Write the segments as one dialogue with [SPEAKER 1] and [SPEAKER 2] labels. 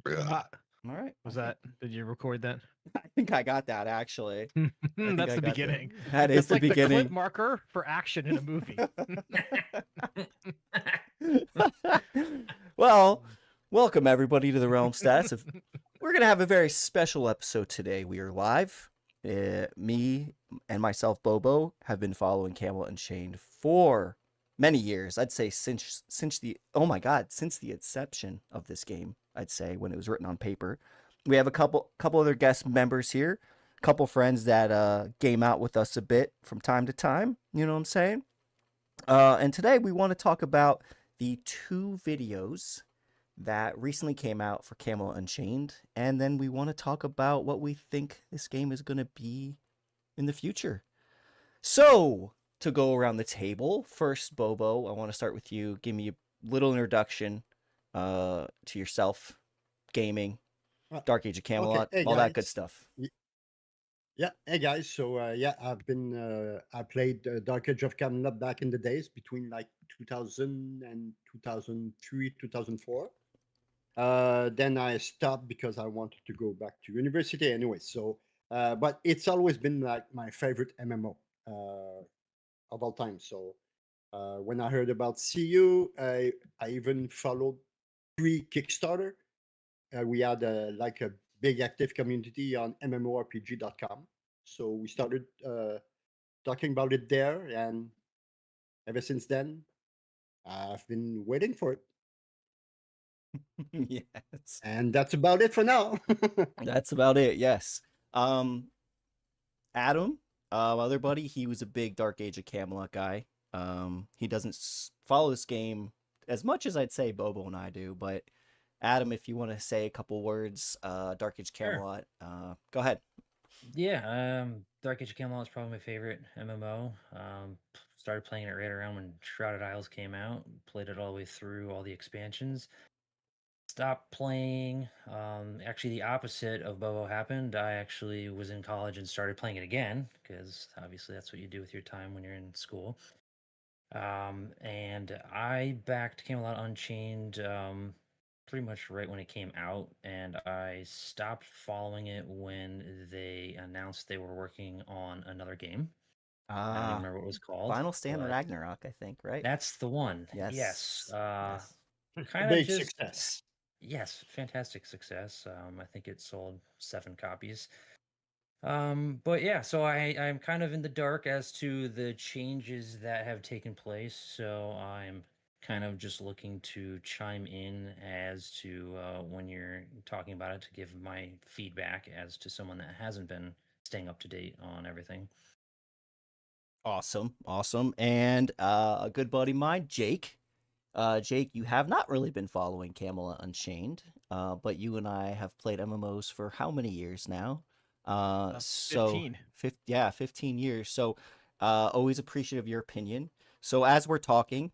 [SPEAKER 1] Uh,
[SPEAKER 2] All right.
[SPEAKER 1] was
[SPEAKER 2] Okay.
[SPEAKER 1] that? Did you record that?
[SPEAKER 2] I think I got that actually. I think
[SPEAKER 1] That's
[SPEAKER 2] I
[SPEAKER 1] the
[SPEAKER 2] got that.
[SPEAKER 1] beginning.
[SPEAKER 2] That is
[SPEAKER 1] That's
[SPEAKER 2] the
[SPEAKER 1] like the clip
[SPEAKER 2] beginning.
[SPEAKER 1] marker for action in a movie.
[SPEAKER 2] Well, welcome everybody to the Realm Stats. We're going to have a very special episode today. We are live. Me and myself, Bobo, have been following Camelot Unchained for many years. I'd say since the since the inception of this game. I'd say when it was written on paper. We have a couple other guest members here, a couple friends that game out with us a bit from time to time. You know what I'm saying? And today we want to talk about the two videos that recently came out for Camelot Unchained, and then we want to talk about what we think this game is going to be in the future. So, to go around the table, first, Bobo, I want to start with you. Give me a little introduction to yourself, gaming,
[SPEAKER 3] Uh,
[SPEAKER 2] Dark Age of
[SPEAKER 3] okay.
[SPEAKER 2] Camelot,
[SPEAKER 3] Hey
[SPEAKER 2] all that good
[SPEAKER 3] guys.
[SPEAKER 2] stuff.
[SPEAKER 3] Y- Yeah. Hey guys. So yeah, I played Dark Age of Camelot back in the days between like 2000 and 2003, 2004. Then I stopped because I wanted to go back to university anyway. So, but it's always been like my favorite MMO of all time. So when I heard about CU, I even followed pre-Kickstarter. We had like a big active community on mmorpg.com. So we started talking about it there, and ever since then, I've been waiting for it.
[SPEAKER 2] Yes.
[SPEAKER 3] And that's about it for now.
[SPEAKER 2] That's about it. Yes. Um, Adam, other buddy, he was a big Dark Age of Camelot guy. He doesn't follow this game as much as I'd say Bobo and I do, but Adam, if you want to say a couple words, Dark Age
[SPEAKER 4] Sure.
[SPEAKER 2] Camelot, go ahead.
[SPEAKER 4] Yeah, Dark Age of Camelot is probably my favorite MMO. Started playing it right around when Shrouded Isles came out. Played it all the way through all the expansions. Stopped playing. Actually, the opposite of Bobo happened. I actually was in college and started playing it again because obviously that's what you do with your time when you're in school. And I backed Camelot Unchained pretty much right when it came out, and I stopped following it when they announced they were working on another game. I don't even
[SPEAKER 2] Ah,
[SPEAKER 4] remember what it was called,
[SPEAKER 2] Final Stand
[SPEAKER 4] but
[SPEAKER 2] Ragnarok, I think, right?
[SPEAKER 4] that's the one. Yes.
[SPEAKER 2] Yes. Yes.
[SPEAKER 3] A
[SPEAKER 4] Kind of
[SPEAKER 3] big
[SPEAKER 4] just
[SPEAKER 3] success.
[SPEAKER 4] yes, fantastic success. I think it sold 7 copies. But yeah, so I'm kind of in the dark as to the changes that have taken place. So I'm kind of just looking to chime in as to when you're talking about it to give my feedback as to someone that hasn't been staying up to date on everything.
[SPEAKER 2] Awesome. Awesome. And a good buddy of mine, Jake. Jake, you have not really been following Camelot Unchained, but you and I have played MMOs for how many years now? So
[SPEAKER 1] 15.
[SPEAKER 2] 15 years. So, always appreciative of your opinion. So as we're talking,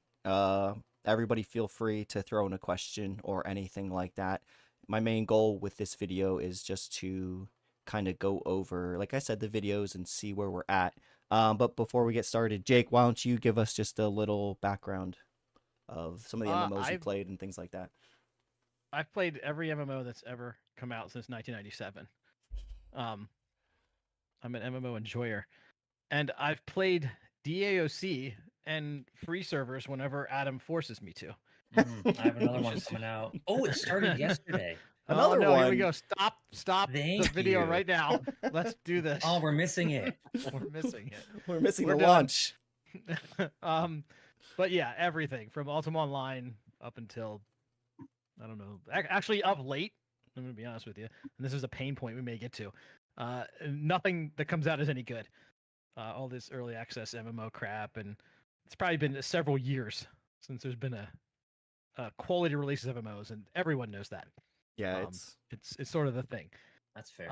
[SPEAKER 2] everybody feel free to throw in a question or anything like that. My main goal with this video is just to kind of go over, like I said, the videos and see where we're at. But before we get started, Jake, why don't you give us just a little background of some of the MMOs you
[SPEAKER 1] I've
[SPEAKER 2] played and things like that?
[SPEAKER 1] I've played every MMO that's ever come out since 1997. Um, I'm an MMO enjoyer, and I've played DAOC and free servers whenever Adam forces me to.
[SPEAKER 4] I have another
[SPEAKER 1] Which
[SPEAKER 4] one
[SPEAKER 1] is
[SPEAKER 4] coming out. Oh, it started yesterday.
[SPEAKER 1] Oh
[SPEAKER 2] Another
[SPEAKER 1] no, here we
[SPEAKER 2] one.
[SPEAKER 1] go. Stop the
[SPEAKER 4] Thank
[SPEAKER 1] video
[SPEAKER 4] you.
[SPEAKER 1] right now. Let's do this.
[SPEAKER 4] Oh, we're missing it.
[SPEAKER 1] We're missing it.
[SPEAKER 2] We're missing
[SPEAKER 1] We're
[SPEAKER 2] the
[SPEAKER 1] done.
[SPEAKER 2] launch.
[SPEAKER 1] But yeah, everything from Ultima Online up until I don't know. Actually, up late. I'm gonna be honest with you, and this is a pain point we may get to. Nothing that comes out is any good. All this early access MMO crap, and it's probably been several years since there's been a quality release of MMOs, and everyone knows that.
[SPEAKER 2] Yeah,
[SPEAKER 1] It's sort of the thing.
[SPEAKER 4] That's fair.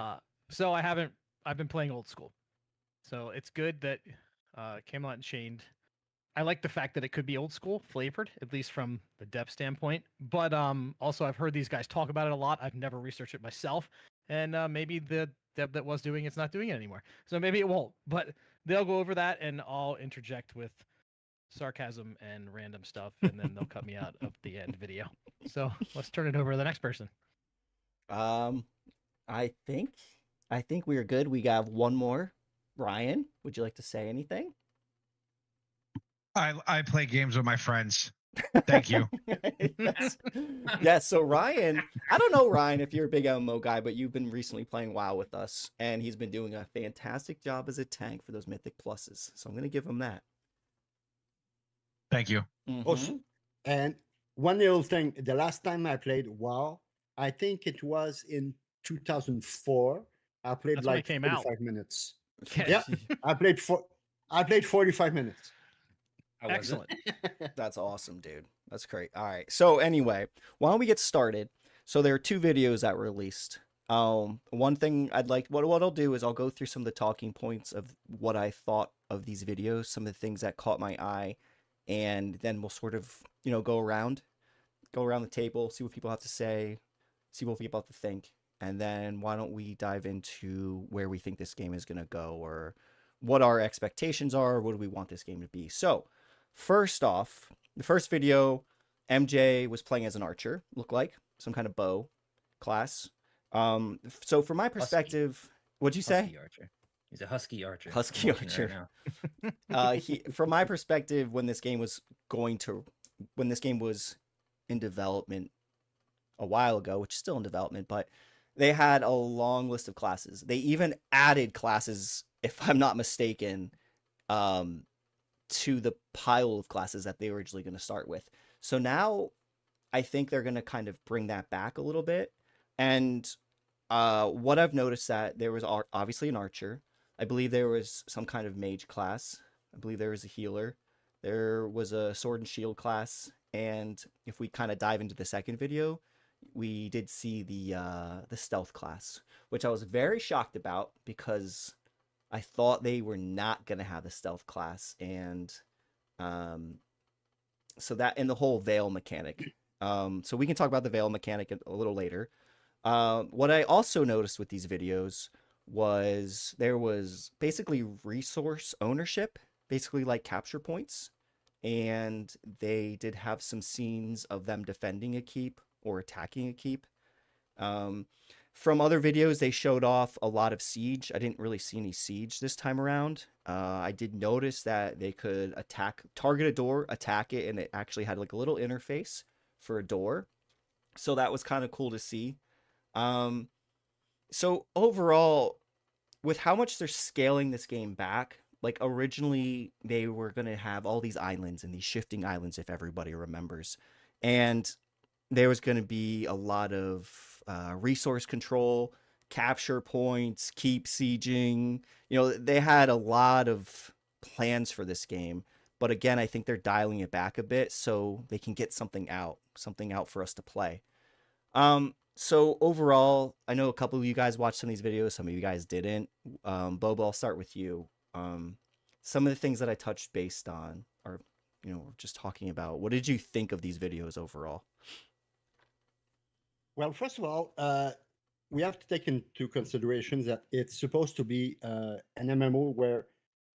[SPEAKER 1] So I've been playing old school. So it's good that Camelot and Chained. I like the fact that it could be old school flavored, at least from the dev standpoint. But also I've heard these guys talk about it a lot. I've never researched it myself, and maybe the dev that was doing it's not doing it anymore. So maybe it won't. But they'll go over that, and I'll interject with sarcasm and random stuff, and then they'll cut me out of the end video. So let's turn it over to the next person.
[SPEAKER 2] Um, I think we are good. We got one more. Ryan, would you like to say anything?
[SPEAKER 5] I play games with my friends. Thank you.
[SPEAKER 2] Yes. Yes. So Ryan, I don't know Ryan if you're a big MMO guy, but you've been recently playing WoW with us, and he's been doing a fantastic job as a tank for those Mythic Pluses. So I'm gonna give him that.
[SPEAKER 5] Thank you.
[SPEAKER 3] Also,
[SPEAKER 2] Mhm.
[SPEAKER 3] and one little thing, the last time I played WoW, I think it was in 2004. I played
[SPEAKER 1] That's when it
[SPEAKER 3] like
[SPEAKER 1] came out.
[SPEAKER 3] 45 minutes.
[SPEAKER 1] Yeah.
[SPEAKER 3] Yeah, I played 45 minutes.
[SPEAKER 4] How was it?
[SPEAKER 1] Excellent.
[SPEAKER 2] That's awesome, dude. That's great. All right. So anyway, why don't we get started? So there are two videos that were released. One thing I'd like, what I'll do is I'll go through some of the talking points of what I thought of these videos, some of the things that caught my eye, and then we'll sort of, go around the table, see what people have to say, see what people have to think, and then why don't we dive into where we think this game is going to go, or what our expectations are, what do we want this game to be. So, first off, the first video, MJ was playing as an archer, looked like some kind of bow class. So from my perspective, what'd you say?
[SPEAKER 4] Husky archer. He's a husky archer. I'm
[SPEAKER 2] Husky
[SPEAKER 4] watching it right
[SPEAKER 2] archer.
[SPEAKER 4] now.
[SPEAKER 2] From my perspective, when this game was in development a while ago, which is still in development, but they had a long list of classes. They even added classes, if I'm not mistaken, to the pile of classes that they were originally going to start with. So now I think they're going to kind of bring that back a little bit. And what I've noticed that there was obviously an archer. I believe there was some kind of mage class. I believe there was a healer. There was a sword and shield class. And if we kind of dive into the second video, we did see the stealth class, which I was very shocked about because I thought they were not going to have the stealth class. And so that, and the whole veil mechanic. So we can talk about the veil mechanic a little later. What I also noticed with these videos was there was basically resource ownership, basically like capture points. And they did have some scenes of them defending a keep or attacking a keep. From other videos, they showed off a lot of siege. I didn't really see any siege this time around. I did notice that they could target a door, attack it, and it actually had like a little interface for a door. So that was kind of cool to see. So overall, with how much they're scaling this game back, like originally they were going to have all these islands and these shifting islands, if everybody remembers. And there was going to be a lot of resource control, capture points, keep sieging. They had a lot of plans for this game. But again, I think they're dialing it back a bit so they can get something out for us to play. So overall, I know a couple of you guys watched some of these videos, some of you guys didn't. Bobo, I'll start with you. Some of the things that I touched based on are, just talking about. What did you think of these videos overall?
[SPEAKER 3] Well, first of all, we have to take into consideration that it's supposed to be an MMO where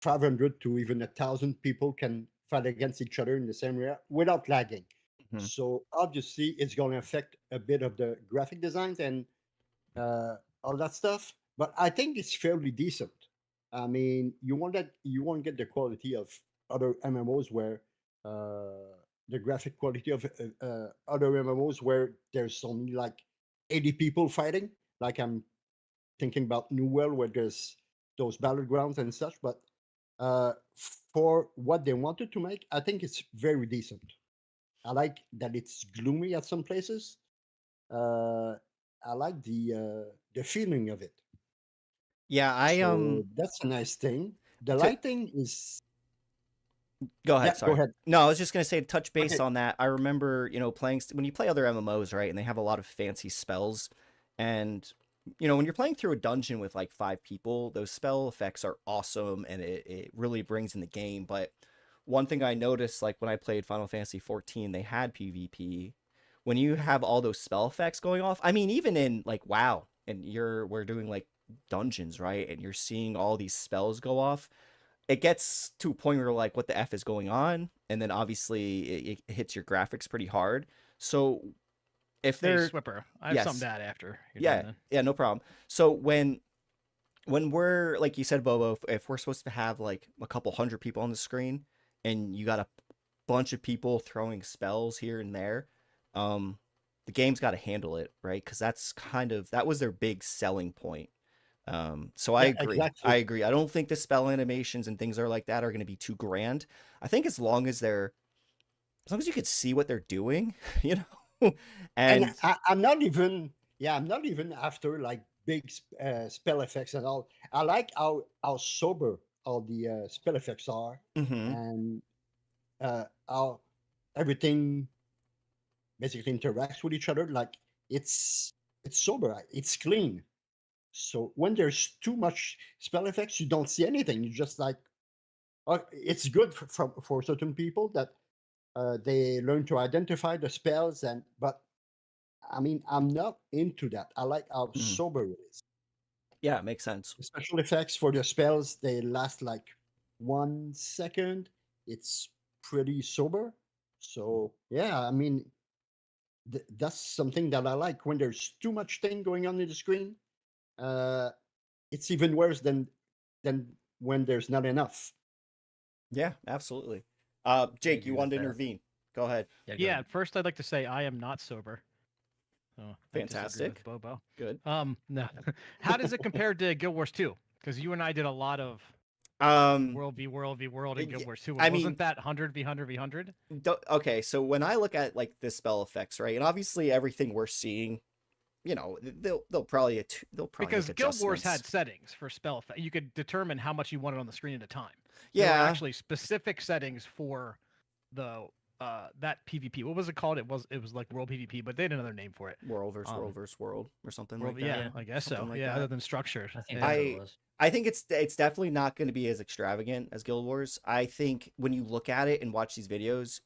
[SPEAKER 3] 500 to even 1,000 people can fight against each other in the same area without lagging.
[SPEAKER 2] Mhm.
[SPEAKER 3] So obviously, it's going to affect a bit of the graphic designs and all that stuff. But I think it's fairly decent. I mean, you won't get the quality of other MMOs where the graphic quality of other MMOs where there's only like 80 people fighting. Like I'm thinking about New World where there's those battlegrounds and such. But for what they wanted to make, I think it's very decent. I like that it's gloomy at some places. I like the feeling of it.
[SPEAKER 2] Yeah,
[SPEAKER 3] So that's a nice thing. The lighting is.
[SPEAKER 2] Go ahead.
[SPEAKER 3] Yeah,
[SPEAKER 2] Sorry.
[SPEAKER 3] go ahead.
[SPEAKER 2] No, I was just gonna say to touch base
[SPEAKER 3] Okay.
[SPEAKER 2] on that. I remember, playing when you play other MMOs, right? And they have a lot of fancy spells, and when you're playing through a dungeon with like 5 people, those spell effects are awesome, and it really brings in the game. But one thing I noticed, like when I played Final Fantasy 14, they had PvP. When you have all those spell effects going off, I mean, even in like WoW, and we're doing like dungeons, right? And you're seeing all these spells go off, it gets to a point where like, what the F is going on? And then obviously it hits your graphics pretty hard. So if
[SPEAKER 1] Hey,
[SPEAKER 2] they're
[SPEAKER 1] Swipper, I have
[SPEAKER 2] yes,
[SPEAKER 1] something to add after you're
[SPEAKER 2] yeah,
[SPEAKER 1] done. Then.
[SPEAKER 2] yeah, no problem. So when we're like you said, Bobo, if we're supposed to have like a couple hundred people on the screen, and you got a bunch of people throwing spells here and there, the game's got to handle it, right? Because that was their big selling point. So I
[SPEAKER 3] Yeah,
[SPEAKER 2] agree. I
[SPEAKER 3] exactly.
[SPEAKER 2] agree. I don't think the spell animations and things are like that are going to be too grand. I think as long as you could see what they're doing, you know,
[SPEAKER 3] And
[SPEAKER 2] and
[SPEAKER 3] I'm not even, yeah, I'm not even after like big spell effects and all. I like how sober all the spell effects are,
[SPEAKER 2] mhm,
[SPEAKER 3] and how everything basically interacts with each other. Like it's it's sober, it's clean. So when there's too much spell effects, you don't see anything. You just like, it's good for certain people that they learn to identify the spells, and but I mean, I'm not into that. I like how
[SPEAKER 2] mhm.
[SPEAKER 3] sober it is.
[SPEAKER 2] Yeah, it makes sense.
[SPEAKER 3] The special effects for the spells, they last like 1 second. It's pretty sober. So yeah, I mean, that's something that I like. When there's too much thing going on in the screen, uh, it's even worse than when there's not enough.
[SPEAKER 2] Yeah, absolutely.
[SPEAKER 4] I
[SPEAKER 2] Jake, you
[SPEAKER 4] agree
[SPEAKER 2] wanted
[SPEAKER 4] with
[SPEAKER 2] to
[SPEAKER 4] that.
[SPEAKER 2] intervene. Go ahead.
[SPEAKER 4] Yeah, go
[SPEAKER 1] Yeah,
[SPEAKER 4] ahead.
[SPEAKER 1] at first I'd like to say I am not sober. Oh, I disagree with
[SPEAKER 2] Fantastic.
[SPEAKER 1] Bobo.
[SPEAKER 2] Good.
[SPEAKER 1] No. How does it compare to Guild Wars 2? Because you and I did a lot of
[SPEAKER 2] Um,
[SPEAKER 1] World v World v World in Guild
[SPEAKER 2] y-
[SPEAKER 1] Wars 2.
[SPEAKER 2] I
[SPEAKER 1] Wasn't
[SPEAKER 2] mean,
[SPEAKER 1] that 100 v 100 v 100?
[SPEAKER 2] okay, so when I look at like the spell effects, right, and obviously everything we're seeing, they'll probably make
[SPEAKER 1] Because Guild Wars
[SPEAKER 2] adjustments.
[SPEAKER 1] had settings for spell effect. You could determine how much you wanted on the screen at a time. There were
[SPEAKER 2] Yeah,
[SPEAKER 1] actually specific settings for the that PvP. What was it called? It was like World PvP, but they had another name for it.
[SPEAKER 2] world versus
[SPEAKER 1] Um,
[SPEAKER 2] world versus world or something
[SPEAKER 1] World,
[SPEAKER 2] like that.
[SPEAKER 1] yeah,
[SPEAKER 4] Yeah,
[SPEAKER 1] I guess
[SPEAKER 2] Something
[SPEAKER 1] so.
[SPEAKER 2] like
[SPEAKER 1] Yeah, other
[SPEAKER 2] that.
[SPEAKER 1] than structured.
[SPEAKER 4] I think
[SPEAKER 1] Yeah.
[SPEAKER 4] that's what it
[SPEAKER 2] I
[SPEAKER 4] was.
[SPEAKER 2] I think it's definitely not going to be as extravagant as Guild Wars. I think when you look at it and watch these videos,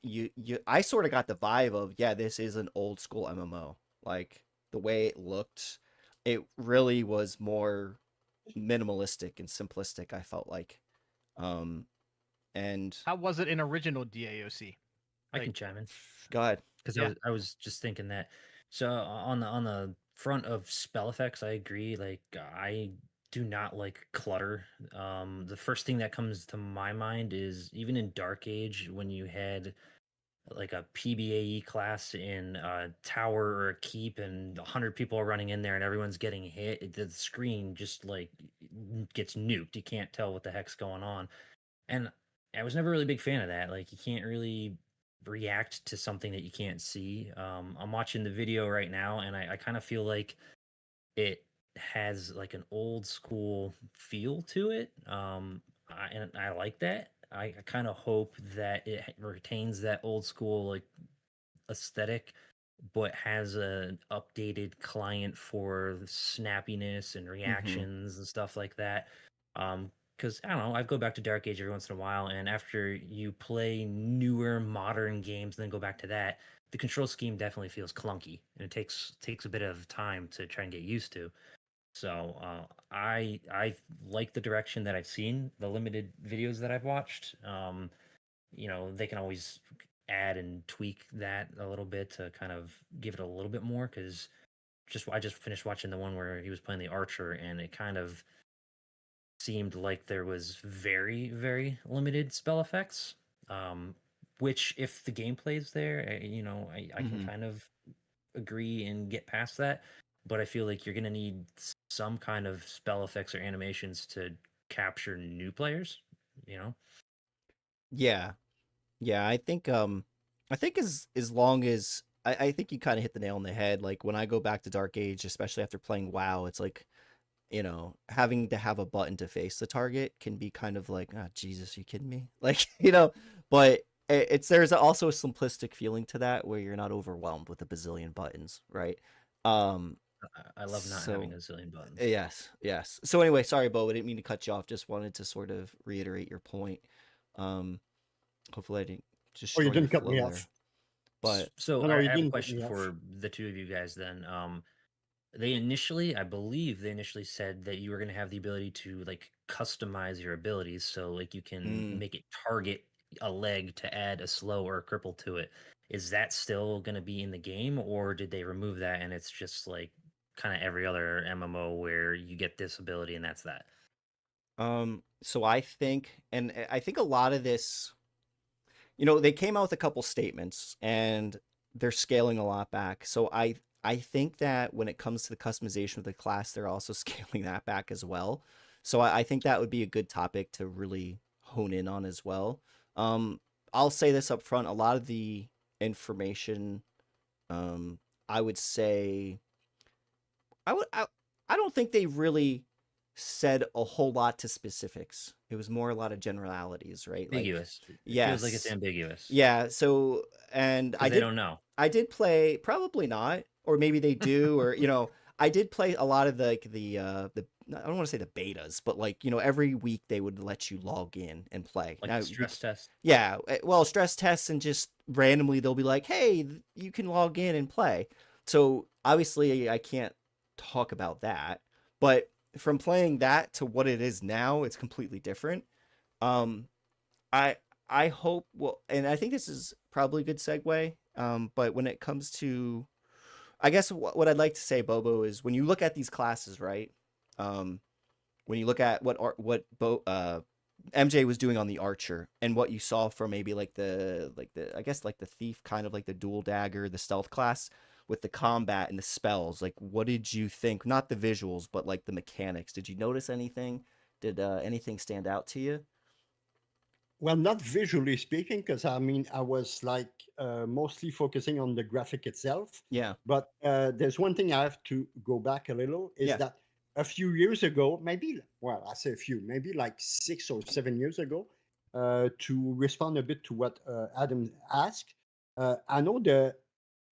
[SPEAKER 2] I sort of got the vibe of, yeah, this is an old school MMO. Like the way it looked, it really was more minimalistic and simplistic, I felt like. Um and
[SPEAKER 1] How was it in original DAOC?
[SPEAKER 4] I
[SPEAKER 1] Like,
[SPEAKER 4] can chime in
[SPEAKER 2] go ahead.
[SPEAKER 4] because
[SPEAKER 1] yeah,
[SPEAKER 4] I was just thinking that. So on the front of spell effects, I agree. Like I do not like clutter. The first thing that comes to my mind is even in Dark Age when you had like a PBAE class in a tower or a keep and 100 people are running in there and everyone's getting hit, the screen just like gets nuked. You can't tell what the heck's going on. And I was never really a big fan of that. Like you can't really react to something that you can't see. I'm watching the video right now and I kind of feel like it has like an old school feel to it. And I like that. I kind of hope that it retains that old school like aesthetic, but has an updated client for the snappiness and
[SPEAKER 2] Mhm.
[SPEAKER 4] reactions and stuff like that. Because I don't know, I go back to Dark Age every once in a while, and after you play newer modern games, and then go back to that, the control scheme definitely feels clunky, and it takes a bit of time to try and get used to. So I like the direction that I've seen, the limited videos that I've watched. They can always add and tweak that a little bit to kind of give it a little bit more because I just finished watching the one where he was playing the archer and it kind of seemed like there was very very limited spell effects, which if the gameplay is there, I can
[SPEAKER 2] Mhm.
[SPEAKER 4] kind of agree and get past that, but I feel like you're going to need some kind of spell effects or animations to capture new players, you know.
[SPEAKER 2] Yeah. Yeah, I think as long as I think you kind of hit the nail on the head. Like when I go back to Dark Age, especially after playing WoW, it's like, having to have a button to face the target can be kind of like, oh, Jesus, you kidding me? Like, but there's also a simplistic feeling to that where you're not overwhelmed with a bazillion buttons, right? Um,
[SPEAKER 4] I love not having
[SPEAKER 2] so
[SPEAKER 4] a zillion buttons.
[SPEAKER 2] yes, yes. So anyway, sorry, Bo, I didn't mean to cut you off. Just wanted to sort of reiterate your point. Um, Hopefully I didn't
[SPEAKER 3] Or you
[SPEAKER 2] destroy your
[SPEAKER 3] didn't cut me
[SPEAKER 2] flow there.
[SPEAKER 3] off.
[SPEAKER 2] But
[SPEAKER 4] So
[SPEAKER 3] No, no,
[SPEAKER 4] I
[SPEAKER 3] you
[SPEAKER 4] have a
[SPEAKER 3] didn't cut
[SPEAKER 4] question
[SPEAKER 3] me off.
[SPEAKER 4] for the two of you guys then. I believe they initially said that you were going to have the ability to like customize your abilities. So like you can
[SPEAKER 2] mm,
[SPEAKER 4] make it target a leg to add a slow or a cripple to it. is that still going to be in the game, or did they remove that and it's just like kind of every other MMO where you get this ability and that's that?
[SPEAKER 2] So I think, and I think a lot of this, they came out with a couple statements and they're scaling a lot back. So I think that when it comes to the customization of the class, they're also scaling that back as well. So I think that would be a good topic to really hone in on as well. I'll say this up front: a lot of the information, I would say, I don't think they really said a whole lot to specifics. It was more a lot of generalities, right? Like,
[SPEAKER 4] Ambiguous. It feels like it's
[SPEAKER 2] yes,
[SPEAKER 4] ambiguous.
[SPEAKER 2] yeah. So, and
[SPEAKER 4] 'Cause they don't know.
[SPEAKER 2] I did play, probably not, or maybe they do, or I did play a lot of the I don't want to say the betas, but like every week they would let you log in and play.
[SPEAKER 4] Like
[SPEAKER 2] Now,
[SPEAKER 4] a stress test.
[SPEAKER 2] yeah, well, stress tests, and just randomly they'll be like, "Hey, you can log in and play." So obviously I can't talk about that, but from playing that to what it is now, it's completely different. Um, I I hope, well, and I think this is probably a good segue. But when it comes to, I guess what I'd like to say, Bobo, is when you look at these classes, right? Um, when you look at MJ was doing on the archer, and what you saw from maybe like the I guess like the thief, kind of like the dual dagger, the stealth class, with the combat and the spells, like what did you think? Not the visuals, but like the mechanics. Did you notice anything? Did anything stand out to you?
[SPEAKER 3] Well, not visually speaking, because I mean, I was like mostly focusing on the graphic itself.
[SPEAKER 2] Yeah.
[SPEAKER 3] But there's one thing I have to go back a little is
[SPEAKER 2] Yeah.
[SPEAKER 3] that a few years ago, maybe, well, I say a few, maybe like 6 or 7 years ago, to respond a bit to what Adam asked, I know that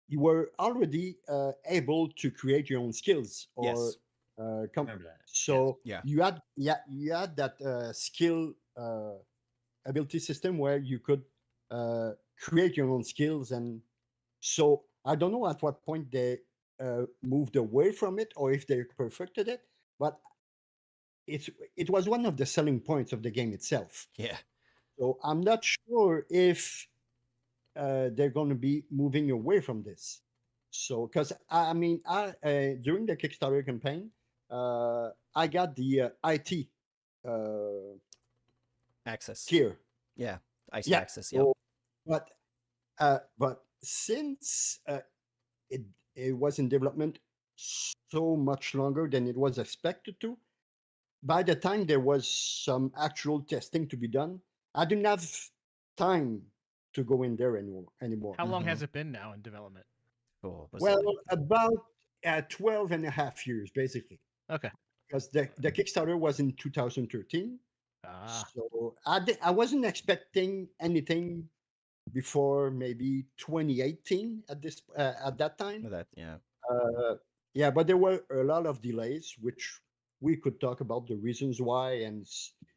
[SPEAKER 3] you were already able to create your own skills or
[SPEAKER 2] Yes.
[SPEAKER 4] Remember that.
[SPEAKER 3] so
[SPEAKER 2] Yeah.
[SPEAKER 3] you had that skill ability system where you could create your own skills. And so I don't know at what point they moved away from it or if they perfected it, but it was one of the selling points of the game itself.
[SPEAKER 2] Yeah.
[SPEAKER 3] So I'm not sure if they're going to be moving away from this. So because I mean, during the Kickstarter campaign, I got the IT
[SPEAKER 2] Access.
[SPEAKER 3] tier.
[SPEAKER 2] Yeah. IC
[SPEAKER 3] Yeah.
[SPEAKER 2] access. Yeah.
[SPEAKER 3] So, but since it it was in development so much longer than it was expected to, by the time there was some actual testing to be done, I didn't have time to go in there anymore.
[SPEAKER 1] How long has it been now in development?
[SPEAKER 2] Cool. Was it
[SPEAKER 3] Well,
[SPEAKER 2] like-
[SPEAKER 3] about 12 and a half years, basically,
[SPEAKER 1] Okay.
[SPEAKER 3] because the Kickstarter was in 2013.
[SPEAKER 1] Ah,
[SPEAKER 3] So I wasn't expecting anything before maybe 2018 at that time.
[SPEAKER 2] that, yeah.
[SPEAKER 3] Yeah, but there were a lot of delays, which we could talk about the reasons why and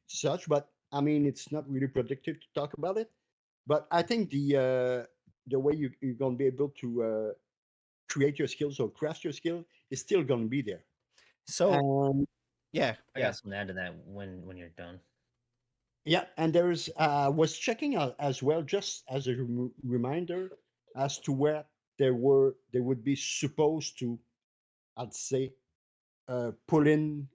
[SPEAKER 3] such. But I mean, it's not really productive to talk about it. But I think the way you're going to be able to create your skills or craft your skill is still going to be there.
[SPEAKER 2] So yeah.
[SPEAKER 4] I got something to add to that when you're done.
[SPEAKER 3] Yeah, and there's was checking out as well, just as a reminder, as to where they would be supposed to, I'd say, pull in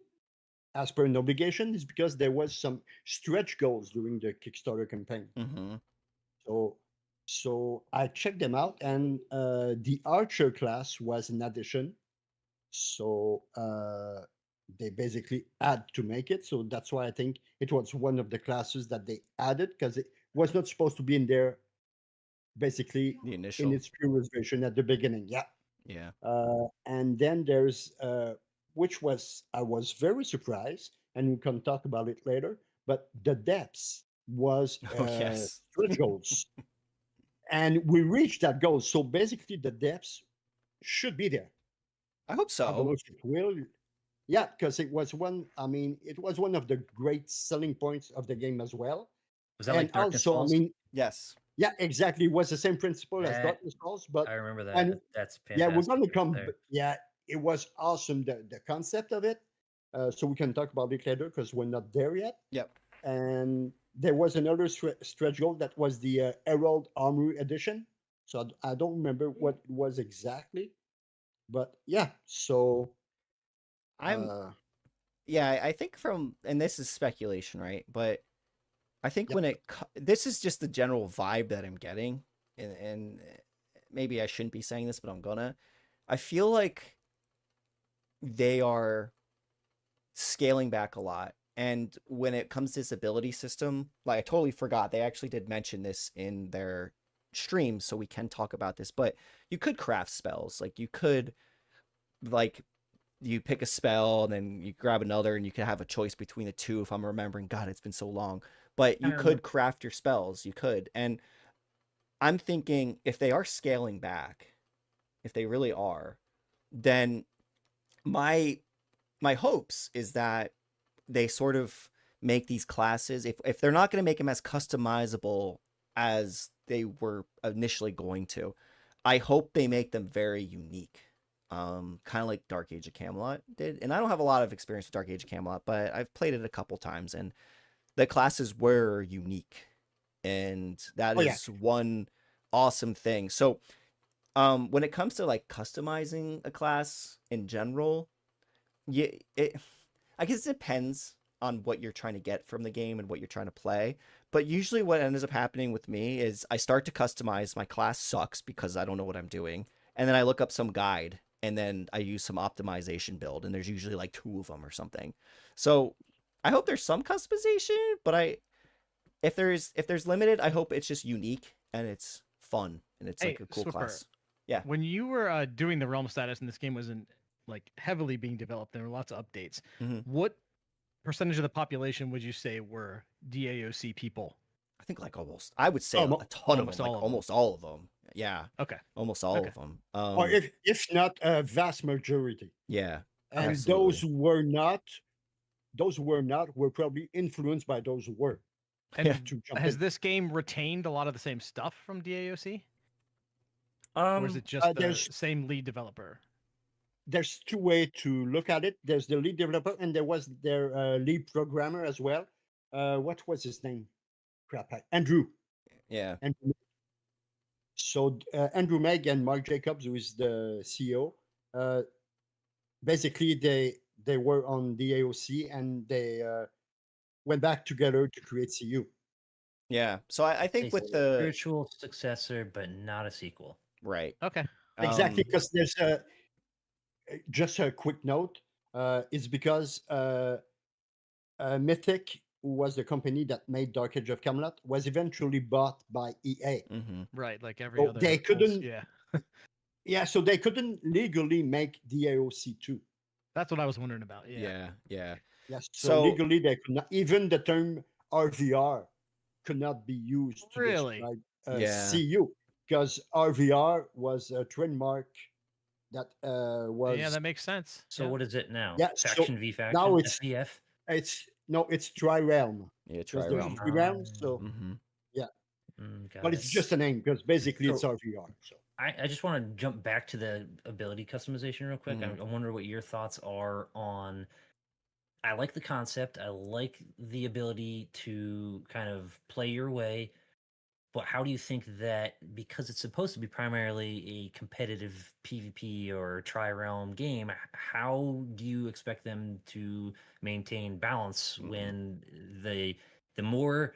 [SPEAKER 3] as per an obligation, is because there was some stretch goals during the Kickstarter campaign.
[SPEAKER 2] Mm-hmm.
[SPEAKER 3] So I checked them out, and the archer class was an addition. So they basically had to make it. So that's why I think it was one of the classes that they added, because it was not supposed to be in there basically
[SPEAKER 2] The
[SPEAKER 3] in
[SPEAKER 2] initial.
[SPEAKER 3] its purest version at the beginning. Yeah.
[SPEAKER 2] Yeah.
[SPEAKER 3] And then there's which was I was very surprised, and we can talk about it later, but the depths was
[SPEAKER 2] Oh, yes.
[SPEAKER 3] stretch goals. And we reached that goal. So basically the depths should be there.
[SPEAKER 2] I hope
[SPEAKER 3] I don't know
[SPEAKER 2] so.
[SPEAKER 3] if it will. Yeah, because it was one of the great selling points of the game as well.
[SPEAKER 4] Was that
[SPEAKER 3] And
[SPEAKER 4] like Darkness
[SPEAKER 3] also,
[SPEAKER 4] Falls?
[SPEAKER 3] I mean,
[SPEAKER 2] Yes.
[SPEAKER 3] yeah, exactly. It was the same principle as
[SPEAKER 4] That-
[SPEAKER 3] Darkness Falls, but
[SPEAKER 4] I remember that.
[SPEAKER 3] and
[SPEAKER 4] That's
[SPEAKER 3] yeah,
[SPEAKER 4] fantastic.
[SPEAKER 3] we're going to
[SPEAKER 4] right
[SPEAKER 3] come.
[SPEAKER 4] there.
[SPEAKER 3] Yeah, it was awesome, the concept of it. So we can talk about it later because we're not there yet.
[SPEAKER 2] Yep.
[SPEAKER 3] And there was another stretch goal that was the Herald Armory Edition. So I don't remember what it was exactly, but yeah. So
[SPEAKER 2] I'm
[SPEAKER 3] uh,
[SPEAKER 2] yeah, I think and this is speculation, right? But I think
[SPEAKER 3] yep.
[SPEAKER 2] this is just the general vibe that I'm getting, and maybe I shouldn't be saying this, but I'm gonna. I feel like they are scaling back a lot. And when it comes to this ability system, like I totally forgot, they actually did mention this in their stream, so we can talk about this. But you could craft spells, like you could, like you pick a spell and then you grab another, and you can have a choice between the two. If I'm remembering, God, it's been so long. But you
[SPEAKER 4] I remember.
[SPEAKER 2] could craft your spells, you could, and I'm thinking if they are scaling back, if they really are, then my my hopes is that they sort of make these classes, if they're not going to make them as customizable as they were initially going to, I hope they make them very unique. Kind of like Dark Age of Camelot did. And I don't have a lot of experience with Dark Age of Camelot, but I've played it a couple times, and the classes were unique. And that
[SPEAKER 3] Oh yeah.
[SPEAKER 2] is one awesome thing. So when it comes to like customizing a class in general, yeah, I guess it depends on what you're trying to get from the game and what you're trying to play. But usually what ends up happening with me is I start to customize, my class sucks because I don't know what I'm doing, and then I look up some guide, and then I use some optimization build, and there's usually like 2 of them or something. So I hope there's some customization, but if there's limited, I hope it's just unique and it's fun and it's
[SPEAKER 1] Hey,
[SPEAKER 2] like a cool
[SPEAKER 1] Swiffer,
[SPEAKER 2] class. Yeah.
[SPEAKER 1] when you were doing the realm status and this game wasn't like heavily being developed, there were lots of updates.
[SPEAKER 2] Mhm.
[SPEAKER 1] What percentage of the population would you say were DAOC people?
[SPEAKER 2] I think like almost, I would say
[SPEAKER 3] Almo-
[SPEAKER 2] a ton of
[SPEAKER 1] almost
[SPEAKER 2] them, like
[SPEAKER 1] all of them.
[SPEAKER 2] almost all of them. Yeah,
[SPEAKER 1] Okay.
[SPEAKER 2] almost all
[SPEAKER 1] Okay.
[SPEAKER 2] of them.
[SPEAKER 3] or if not a vast majority.
[SPEAKER 2] Yeah,
[SPEAKER 3] And
[SPEAKER 2] absolutely.
[SPEAKER 3] those who were not were probably influenced by those who were
[SPEAKER 1] And
[SPEAKER 3] to jump
[SPEAKER 1] has
[SPEAKER 3] in.
[SPEAKER 1] this game retained a lot of the same stuff from DAOC? Or is it just the
[SPEAKER 3] there's
[SPEAKER 1] same lead developer?
[SPEAKER 3] there's 2 ways to look at it. There's the lead developer, and there was their lead programmer as well. What was his name? Crap, Andrew.
[SPEAKER 2] Yeah.
[SPEAKER 3] Andrew. So Andrew Meg and Mark Jacobs, who is the CEO, basically they were on the AOC, and they went back together to create CU.
[SPEAKER 2] Yeah. So I think
[SPEAKER 4] It's
[SPEAKER 2] with
[SPEAKER 4] a
[SPEAKER 2] the
[SPEAKER 4] spiritual successor, but not a sequel.
[SPEAKER 2] right.
[SPEAKER 1] Okay.
[SPEAKER 3] Exactly, because there's just a quick note. It's because Mythic, who was the company that made Dark Age of Camelot, was eventually bought by EA.
[SPEAKER 2] Mm-hmm.
[SPEAKER 1] Right, like every
[SPEAKER 3] So
[SPEAKER 1] other.
[SPEAKER 3] they couldn't.
[SPEAKER 1] Yeah.
[SPEAKER 3] Yeah, so they couldn't legally make DAOC 2.
[SPEAKER 1] That's what I was wondering about. Yeah.
[SPEAKER 2] Yeah. Yeah.
[SPEAKER 3] Yes, so
[SPEAKER 2] So
[SPEAKER 3] legally they could not. Even the term RVR could not be used to
[SPEAKER 1] Really?
[SPEAKER 3] describe
[SPEAKER 2] Yeah.
[SPEAKER 3] CU, because RVR was a trademark that was.
[SPEAKER 1] Yeah, that makes sense.
[SPEAKER 4] So
[SPEAKER 1] Yeah.
[SPEAKER 4] what is it now?
[SPEAKER 3] Yeah, so
[SPEAKER 4] Faction v faction.
[SPEAKER 3] now it's
[SPEAKER 4] FVF.
[SPEAKER 3] it's Tri-Realm.
[SPEAKER 2] yeah,
[SPEAKER 3] Because
[SPEAKER 2] try
[SPEAKER 3] there's
[SPEAKER 2] realm.
[SPEAKER 3] 3 realms, so
[SPEAKER 2] Mm-hmm.
[SPEAKER 4] Got
[SPEAKER 3] but
[SPEAKER 4] it.
[SPEAKER 3] it's just a name, because basically it's
[SPEAKER 4] So-
[SPEAKER 3] RVR. So
[SPEAKER 4] I just want to jump back to the ability customization real quick.
[SPEAKER 2] Mhm.
[SPEAKER 4] I wonder what your thoughts are on. I like the concept. I like the ability to kind of play your way. But how do you think that, because it's supposed to be primarily a competitive PvP or tri-realm game, how do you expect them to maintain balance when the more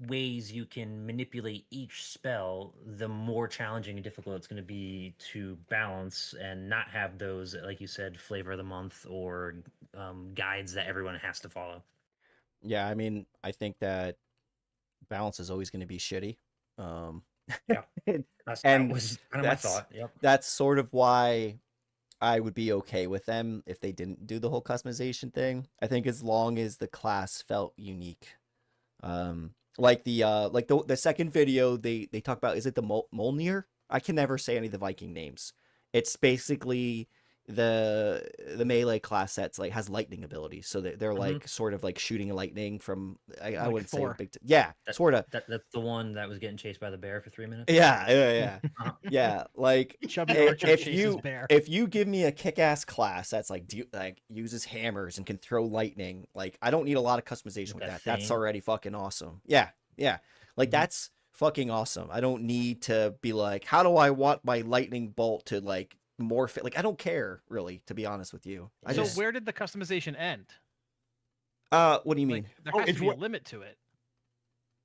[SPEAKER 4] ways you can manipulate each spell, the more challenging and difficult it's going to be to balance and not have those, like you said, flavor of the month or guides that everyone has to follow?
[SPEAKER 2] Yeah, I mean, I think that balance is always going to be shitty.
[SPEAKER 4] Yeah.
[SPEAKER 2] and
[SPEAKER 4] That
[SPEAKER 2] And
[SPEAKER 4] was kind of my
[SPEAKER 2] that's
[SPEAKER 4] thought. Yep.
[SPEAKER 2] that's sort of why I would be okay with them if they didn't do the whole customization thing. I think as long as the class felt unique. Like the second video they talk about, is it the Molnir? I can never say any of the Viking names. It's basically the melee class that's like has lightning abilities, so they're like sort of like shooting lightning from I
[SPEAKER 1] Like
[SPEAKER 2] wouldn't say
[SPEAKER 1] Thor.
[SPEAKER 2] big yeah, sort of.
[SPEAKER 4] That's the one that was getting chased by the bear for 3 minutes.
[SPEAKER 2] Yeah.
[SPEAKER 4] Uh-huh.
[SPEAKER 2] Yeah, like
[SPEAKER 1] Chubby Archer
[SPEAKER 2] if
[SPEAKER 1] chases bear.
[SPEAKER 2] if you give me a kick-ass class that's like uses hammers and can throw lightning, like I don't need a lot of customization with
[SPEAKER 4] That
[SPEAKER 2] that. That's
[SPEAKER 4] thing.
[SPEAKER 2] already fucking awesome. Yeah. Like
[SPEAKER 4] Mhm.
[SPEAKER 2] that's fucking awesome. I don't need to be like, how do I want my lightning bolt to like morph it? Like, I don't care really, to be honest with you. I
[SPEAKER 1] So
[SPEAKER 2] just,
[SPEAKER 1] where did the customization end?
[SPEAKER 2] what do you
[SPEAKER 1] Like
[SPEAKER 2] mean?
[SPEAKER 1] there
[SPEAKER 3] Oh,
[SPEAKER 1] has
[SPEAKER 3] it
[SPEAKER 1] to be a
[SPEAKER 3] wa-
[SPEAKER 1] limit to it.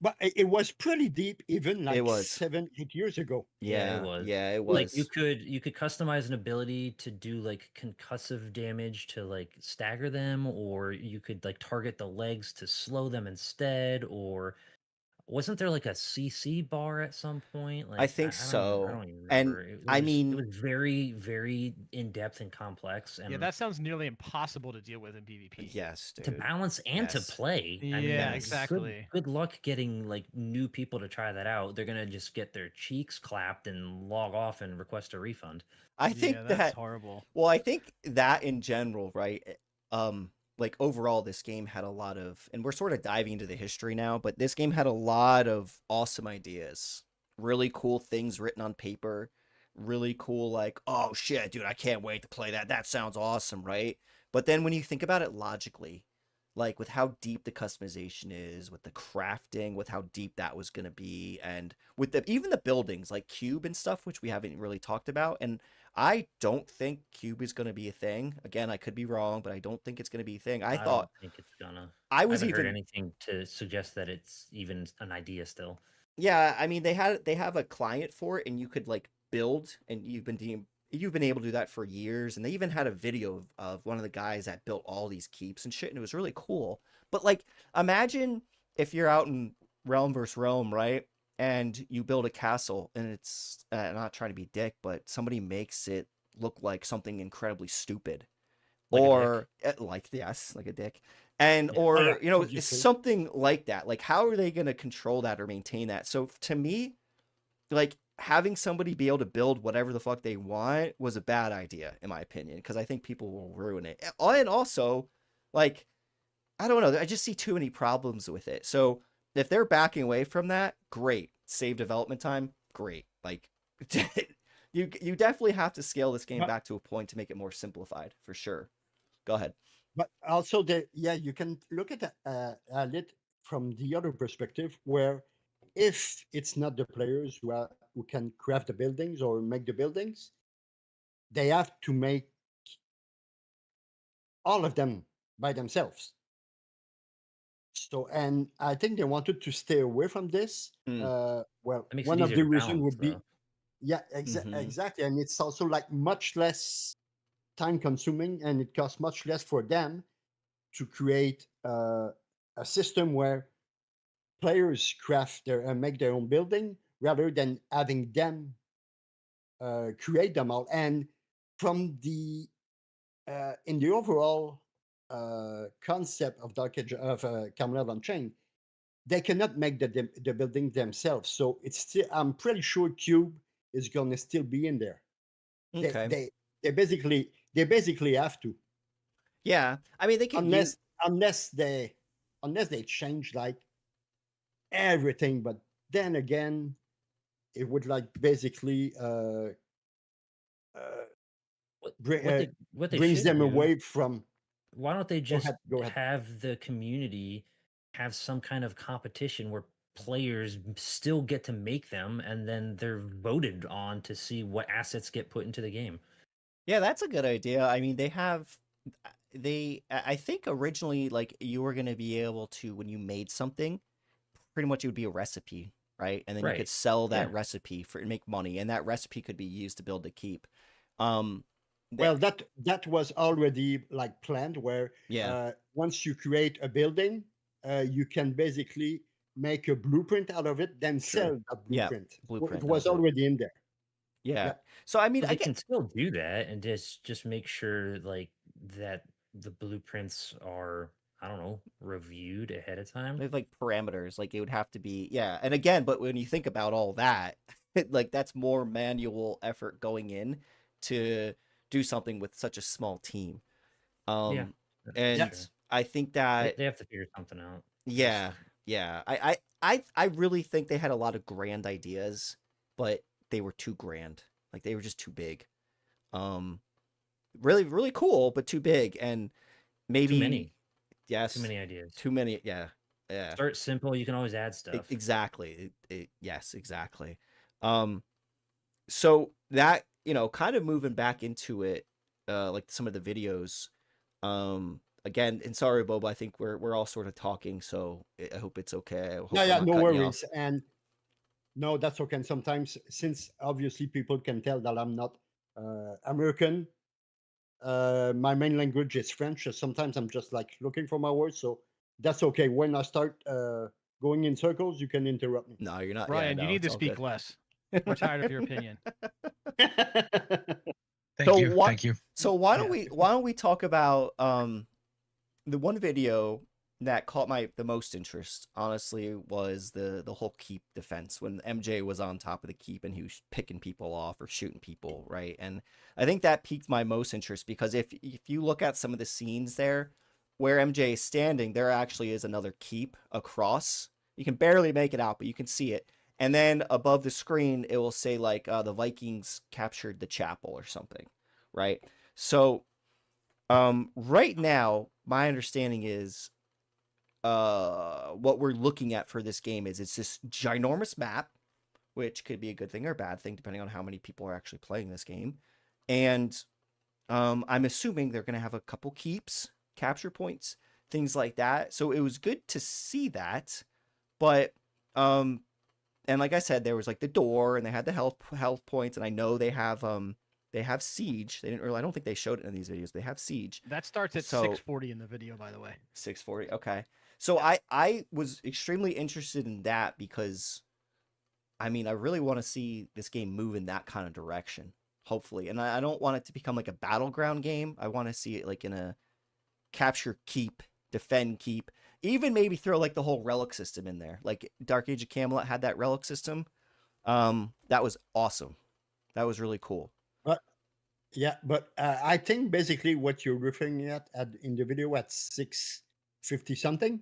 [SPEAKER 3] But it was pretty deep, even
[SPEAKER 2] It
[SPEAKER 3] like
[SPEAKER 2] was.
[SPEAKER 3] 7-8 years ago.
[SPEAKER 4] Yeah, it
[SPEAKER 2] Yeah,
[SPEAKER 4] was.
[SPEAKER 2] yeah, it
[SPEAKER 4] Like
[SPEAKER 2] was.
[SPEAKER 4] you could customize an ability to do like concussive damage to like stagger them, or you could like target the legs to slow them instead, or wasn't there like a CC bar at some point?
[SPEAKER 2] I
[SPEAKER 4] Like
[SPEAKER 2] think
[SPEAKER 4] I
[SPEAKER 2] so.
[SPEAKER 4] don't even
[SPEAKER 2] And
[SPEAKER 4] remember. It
[SPEAKER 2] I
[SPEAKER 4] was
[SPEAKER 2] mean,
[SPEAKER 4] very very in depth and complex,
[SPEAKER 1] Yeah,
[SPEAKER 4] and
[SPEAKER 1] that sounds nearly impossible to deal with in PvP.
[SPEAKER 2] yes,
[SPEAKER 4] to
[SPEAKER 2] dude.
[SPEAKER 4] balance and to
[SPEAKER 2] Yes.
[SPEAKER 4] play. I mean,
[SPEAKER 1] Yeah,
[SPEAKER 2] Yes.
[SPEAKER 1] exactly.
[SPEAKER 4] good luck getting like new people to try that out. They're gonna just get their cheeks clapped and log off and request a refund.
[SPEAKER 2] I
[SPEAKER 1] Yeah,
[SPEAKER 2] think
[SPEAKER 1] that's
[SPEAKER 2] that,
[SPEAKER 1] horrible.
[SPEAKER 2] well, I think that in general, right? Like overall, this game had a lot of, and we're sort of diving into the history now, but this game had a lot of awesome ideas, really cool things written on paper, really cool, like, oh shit, dude, I can't wait to play that. That sounds awesome, right? But then when you think about it logically, like with how deep the customization is, with the crafting, with how deep that was going to be, and with the even the buildings like Cube and stuff, which we haven't really talked about, and I don't think Cube is going to be a thing. Again, I could be wrong, but I don't think it's going to be a thing. I
[SPEAKER 4] I
[SPEAKER 2] thought
[SPEAKER 4] don't think it's gonna.
[SPEAKER 2] I
[SPEAKER 4] I
[SPEAKER 2] was
[SPEAKER 4] haven't heard
[SPEAKER 2] even,
[SPEAKER 4] anything to suggest that it's even an idea still.
[SPEAKER 2] yeah, I mean they have a client for it and you could like build, and you've been able to do that for years, and they even had a video of one of the guys that built all these keeps and shit, and it was really cool. But like imagine if you're out in Realm versus Realm, right? And you build a castle and it's not trying to be dick, but somebody makes it look like something incredibly stupid.
[SPEAKER 4] Like a dick.
[SPEAKER 2] Or like, yes, like a dick. And
[SPEAKER 4] Yeah.
[SPEAKER 3] Oh, yeah,
[SPEAKER 2] or you know, it's
[SPEAKER 3] obviously.
[SPEAKER 2] something like that. Like how are they going to control that or maintain that? So to me, like having somebody be able to build whatever the fuck they want was a bad idea in my opinion, because I think people will ruin it. And also, like, I don't know, I just see too many problems with it. So if they're backing away from that, great. Save development time, great. Like you definitely have to scale this game
[SPEAKER 3] But,
[SPEAKER 2] back to a point to make it more simplified for sure. Go ahead.
[SPEAKER 3] but also, you can look at it from the other perspective, where if it's not the players who can craft the buildings or make the buildings, they have to make all of them by themselves. So, and I think they wanted to stay away from this. Well,
[SPEAKER 4] It makes
[SPEAKER 3] one
[SPEAKER 4] it
[SPEAKER 3] of
[SPEAKER 4] easier
[SPEAKER 3] the
[SPEAKER 4] to
[SPEAKER 3] reasons
[SPEAKER 4] balance,
[SPEAKER 3] would be,
[SPEAKER 4] though.
[SPEAKER 3] yeah,
[SPEAKER 2] Mhm.
[SPEAKER 3] exactly, and it's also like much less time consuming, and it costs much less for them to create a system where players craft their and make their own building rather than having them create them all. And from the in the overall concept of Dark Age of Camelot Unchained, they cannot make the building themselves. So it's still, I'm pretty sure Cube is going to still be in there.
[SPEAKER 2] Okay.
[SPEAKER 3] They basically have to,
[SPEAKER 2] Yeah. I mean, they could use.
[SPEAKER 3] unless they change like everything. But then again, it would like basically
[SPEAKER 4] What
[SPEAKER 3] bring,
[SPEAKER 4] what they
[SPEAKER 3] brings
[SPEAKER 4] should
[SPEAKER 3] them
[SPEAKER 4] do?
[SPEAKER 3] away from.
[SPEAKER 4] Why don't they just
[SPEAKER 3] Go ahead.
[SPEAKER 4] have the community have some kind of competition where players still get to make them, and then they're voted on to see what assets get put into the game?
[SPEAKER 2] Yeah, that's a good idea. I mean, I think originally, like, you were going to be able to, when you made something, pretty much it would be a recipe, right? And then you could
[SPEAKER 4] Right.
[SPEAKER 2] sell that
[SPEAKER 4] Yeah.
[SPEAKER 2] recipe for and make money, and that recipe could be used to build a keep. Um,
[SPEAKER 3] Well, that was already like planned, where
[SPEAKER 2] yeah,
[SPEAKER 3] once you create a building, you can basically make a blueprint out of it, then
[SPEAKER 2] Sure.
[SPEAKER 3] sell that
[SPEAKER 2] Yeah,
[SPEAKER 3] blueprint.
[SPEAKER 2] blueprint,
[SPEAKER 3] It
[SPEAKER 2] that
[SPEAKER 3] was
[SPEAKER 2] was it.
[SPEAKER 3] already in there.
[SPEAKER 2] Yeah.
[SPEAKER 3] Yeah.
[SPEAKER 2] So I mean,
[SPEAKER 4] So
[SPEAKER 2] I
[SPEAKER 4] they
[SPEAKER 2] get
[SPEAKER 4] can still do that and just make sure like that the blueprints are, I don't know, reviewed ahead of time.
[SPEAKER 2] they have like parameters, like it would have to be, yeah. And again, but when you think about all that, like that's more manual effort going in to do something with such a small team.
[SPEAKER 4] Yeah, that's
[SPEAKER 2] And
[SPEAKER 3] Yeah.
[SPEAKER 4] true.
[SPEAKER 2] I think
[SPEAKER 4] They,
[SPEAKER 2] that,
[SPEAKER 4] they have to figure something out.
[SPEAKER 2] yeah, yeah. I really think they had a lot of grand ideas, but they were too grand. Like they were just too big. Really, really cool, but too big. And
[SPEAKER 4] Too
[SPEAKER 2] maybe,
[SPEAKER 4] many
[SPEAKER 2] yes,
[SPEAKER 4] ideas.
[SPEAKER 2] too many. Yeah. Yeah.
[SPEAKER 4] Start simple. You can always add stuff.
[SPEAKER 2] Exactly. Yes, exactly. So that, kind of moving back into it, like some of the videos, again, and sorry, Boba, I think we're all sort of talking, so I hope it's okay. I hope
[SPEAKER 3] Yeah,
[SPEAKER 2] I'm
[SPEAKER 3] yeah,
[SPEAKER 2] not
[SPEAKER 3] no
[SPEAKER 2] cutting you
[SPEAKER 3] worries.
[SPEAKER 2] off.
[SPEAKER 3] And no, that's okay. And sometimes, since obviously people can tell that I'm not American, my main language is French. So sometimes I'm just like looking for my words. So that's okay. When I start going in circles, you can interrupt me.
[SPEAKER 2] No, you're not. Yeah,
[SPEAKER 1] Ryan, you
[SPEAKER 2] no,
[SPEAKER 1] need
[SPEAKER 2] it's
[SPEAKER 1] to
[SPEAKER 2] all
[SPEAKER 1] speak
[SPEAKER 2] good.
[SPEAKER 1] less. We're tired of your opinion.
[SPEAKER 5] Thank
[SPEAKER 2] So
[SPEAKER 5] you.
[SPEAKER 2] what?
[SPEAKER 5] Thank you.
[SPEAKER 2] So why don't we talk about the one video that caught the most interest, honestly, was the whole keep defense when MJ was on top of the keep and he was picking people off or shooting people, right? And I think that piqued my most interest because if you look at some of the scenes there where MJ is standing, there actually is another keep across. You can barely make it out, but you can see it. And then above the screen, it will say like the Vikings captured the chapel or something, right? So right now, my understanding is what we're looking at for this game is it's this ginormous map, which could be a good thing or a bad thing depending on how many people are actually playing this game. And I'm assuming they're going to have a couple keeps, capture points, things like that. So it was good to see that, but and like I said, there was like the door and they had the health points, and I know they have siege. They didn't really, I don't think they showed it in these videos. They have siege.
[SPEAKER 1] That starts at
[SPEAKER 2] So-
[SPEAKER 1] 6:40 in the video, by the way.
[SPEAKER 2] 640. Okay. So I was extremely interested in that because I mean, I really want to see this game move in that kind of direction, hopefully. And I don't want it to become like a battleground game. I want to see it like in a capture keep, defend keep, even maybe throw like the whole relic system in there. Like Dark Age of Camelot had that relic system. That was awesome. That was really cool.
[SPEAKER 3] Yeah, but I think basically what you're referring at in the video at 650 something,